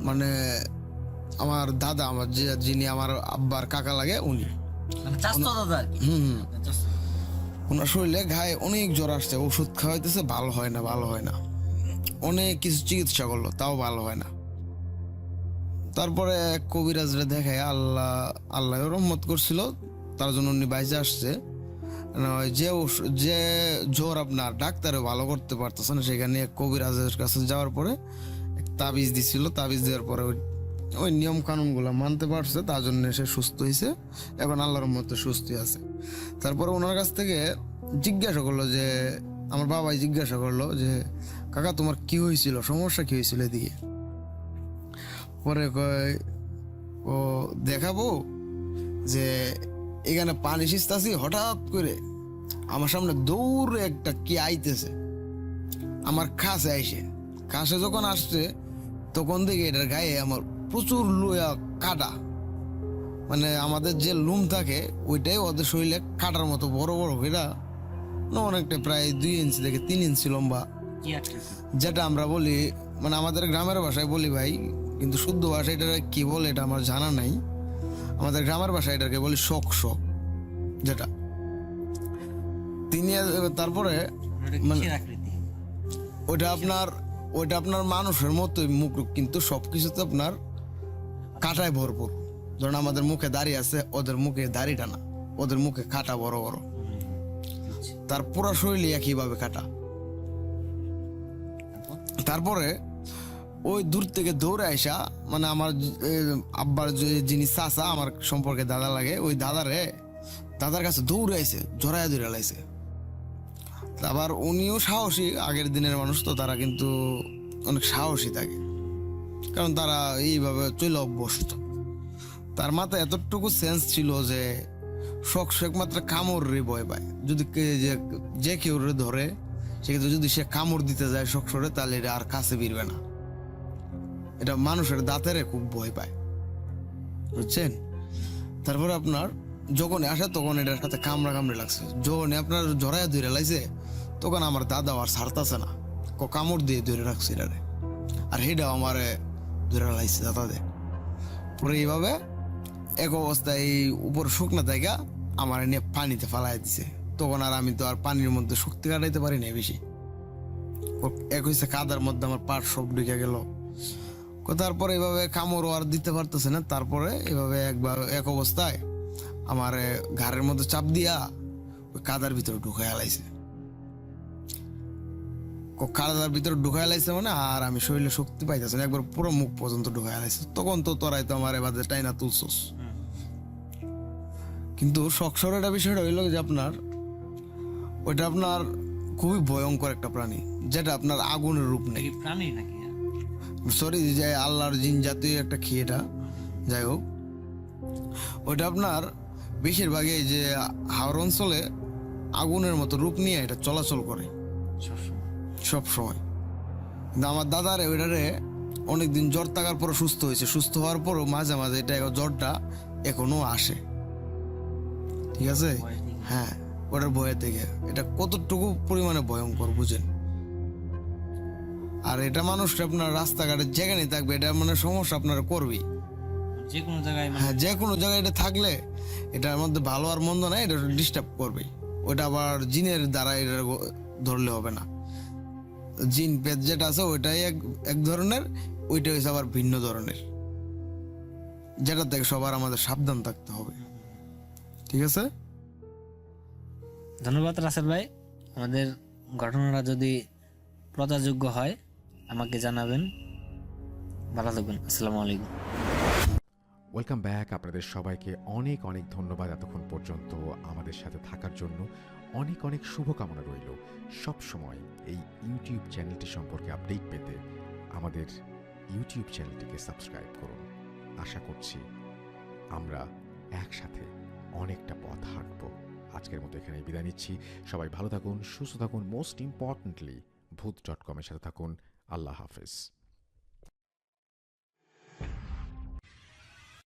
Speaker 10: মানে আমার দাদা, আমার যিনি আমার আব্বার কাকা লাগে উনি, ওনার শরীরে গায়ে অনেক জ্বর আসছে। ওষুধ খাওয়াইতেছে, ভালো হয় না। অনেক কিছু চিকিৎসা করলো, তাও ভালো হয় না। তারপরে কবিরাজরে দেখায় আল্লাহ রহমত করছিল, তার জন্য উনি বাইজে আসছে। যে জ্বর আপনার ডাক্তারে ভালো করতে পারতেছে না, সেখানে কবিরাজের কাছে যাওয়ার পরে তাবিজ দিছিল। তাবিজ দেওয়ার পরে ওই নিয়ম কানুন গুলা মানতে পারছে, তার জন্য সে সুস্থ হয়েছে। এখন আল্লাহর মতো সুস্থ আছে। তারপরে ওনার কাছ থেকে জিজ্ঞাসা করলো যে, আমার বাবাই জিজ্ঞাসা করলো যে কাকা তোমার কি হয়েছিল, সমস্যা কি হয়েছিল এদিকে। পরে কয় ও দেখাবো যে এখানে পানি সিস্তাছি, হঠাৎ করে আমার সামনে দৌড়ে একটা কি আইতেছে আমার কাছে আইসে। কাছে যখন আসছে তখন দেখি এটার গায়ে আমার প্রচুর লোয়া কাটা, মানে আমাদের যে লুম থাকে ওইটাই ওদের শরীরে কাটার মতো বড় বড় এটা অনেকটা প্রায় 2 ইঞ্চি থেকে 3 ইঞ্চি লম্বা, যেটা আমরা বলি মানে আমাদের গ্রামের ভাষায় বলি ভাই, কিন্তু শুদ্ধ ভাষা এটা কি বলে এটা আমার জানা নাই। আমাদের গ্রামের ভাষায় এটাকে বলি শক্স, যেটা তিনি। তারপরে ওইটা আপনার মানুষের মতোই মুখ, কিন্তু সবকিছুতে আপনার কাটায় ভরপুর। ধরুন আমাদের মুখে দাড়ি আছে, ওদের মুখে দাড়িটা না, ওদের মুখে কাটা বড় বড়, তার পুরো শরীরে একইভাবে কাটা। তারপরে ওই দূর থেকে দৌড়ে আইসা, মানে আমার আব্বার যিনি চাচা আমার সম্পর্কে দাদা লাগে, ওই দাদার কাছে দৌড়ে আইসে, জড়াইয়া দৌড়ে লাইছে। আবার উনিও সাহসী, আগের দিনের মানুষ তো, তারা কিন্তু অনেক সাহসী থাকে, কারণ তারা এইভাবে চলে অভ্যস্ত। তার মাথায় এতটুকু সেন্স ছিল যে একমাত্র কামড় রে ভয় পায়। যদি যে কেউ ধরে সেক্ষেত্রে যদি সে কামড় দিতে যায় শখসরে, তাহলে এটা আর কাছে বিরবে না। এটা মানুষের দাঁতের খুব ভয় পায়, বুঝছেন। তারপরে আপনার যখন আসে তখন এটার সাথে কামড়ে লাগছে। যখন আপনার জড়াইয়া ধরে লাইছে তখন আমার দাদা আর ছাড়তাছে না, কামড় দিয়ে ধরে রাখছে এটারে, আর হেটাও আমার ধরে লাইছে দাদাদের। পরে এইভাবে এক অবস্থায় এই উপর শুকনা জায়গা আমার নিয়ে পানিতে ফালাই দিছে। তখন আর আমি তো আর পানির মধ্যে শক্তি কাটাইতে পারি না বেশি। এক হয়েছে কাদার মধ্যে আমার পাট সব ঢুকে গেল। তারপরে এভাবে কামড়ও আর দিতে পারতেছে না, তারপরে এভাবে এক অবস্থায় আমার ঘাড়ের মধ্যে চাপ দিয়া ওই কাদার ভিতরে ঢুকাই আলাইছে। কাদার ভিতরে ঢুকাই আলাইছে মানে আর আমি শরীরে শক্তি পাইতেছে না, একবার পুরো মুখ পর্যন্ত ঢুকাই আলাইছে। তখন তো তোরাই তো আমার এবার টাইনা তুলছস। কিন্তু শখসর একটা বিষয়টা হইল যে আপনার ওইটা আপনার খুবই ভয়ঙ্কর একটা প্রাণী, যেটা আপনার আগুনের রূপ নেই।
Speaker 9: প্রাণী নাকি?
Speaker 10: সরি, যে আল্লাহর জিন জাতীয় একটা খেয়েটা, যাই হোক, ওইটা আপনার বেশিরভাগই যে হাওর অঞ্চলে আগুনের মতো রূপ নিয়ে এটা চলাচল করে সব সময়। কিন্তু আমার দাদারে ওইটারে অনেকদিন জ্বর থাকার পর সুস্থ হয়েছে, সুস্থ হওয়ার পরও মাঝে মাঝে এটা জ্বরটা এখনো আসে, ঠিক আছে? হ্যাঁ, ওটার ভয়ের থেকে এটা কতটুকু পরিমাণে ভয়ঙ্কর বুঝেন। আর এটা মানুষটা আপনার রাস্তাঘাটে যেখানে থাকবে এটা মানে সমস্যা আপনারা করবেই,
Speaker 9: যে কোনো জায়গায়।
Speaker 10: হ্যাঁ, যে কোনো জায়গায় এটা থাকলে এটার মধ্যে ভালো আর মন্দ নাই, এটা ডিস্টার্ব করবে। ওটা আবার জিনের দ্বারা এটা ধরলে হবে না। জিন পেট যেটা আছে ওইটাই এক ধরনের, ওইটা হচ্ছে আবার ভিন্ন ধরনের, যেটা থেকে সবার আমাদের সাবধান থাকতে হবে, ঠিক আছে?
Speaker 9: ধন্যবাদ রাসেল ভাই। আমাদের ঘটনাটা যদি প্রচারযোগ্য হয় আমাকে জানাবেন। ভালো থাকবেন। আসসালামু আলাইকুম।
Speaker 11: Welcome back. আপনাদের সবাইকে অনেক অনেক ধন্যবাদ এতক্ষণ পর্যন্ত আমাদের সাথে থাকার জন্য। অনেক অনেক শুভকামনা রইল। সব সময় এই ইউটিউব চ্যানেলটি সম্পর্কে আপডেট পেতে আমাদের ইউটিউব চ্যানেলটিকে সাবস্ক্রাইব করুন। আশা করছি আমরা একসাথে অনেকটা পথ হাঁটব। আজকের মতো এখানে বিদায় নিচ্ছি। সবাই ভালো থাকুন, সুস্থ থাকুন, মোস্ট ইম্পর্টেন্টলি ভূত.com-এর সাথে থাকুন। আল্লাহ হাফেজ।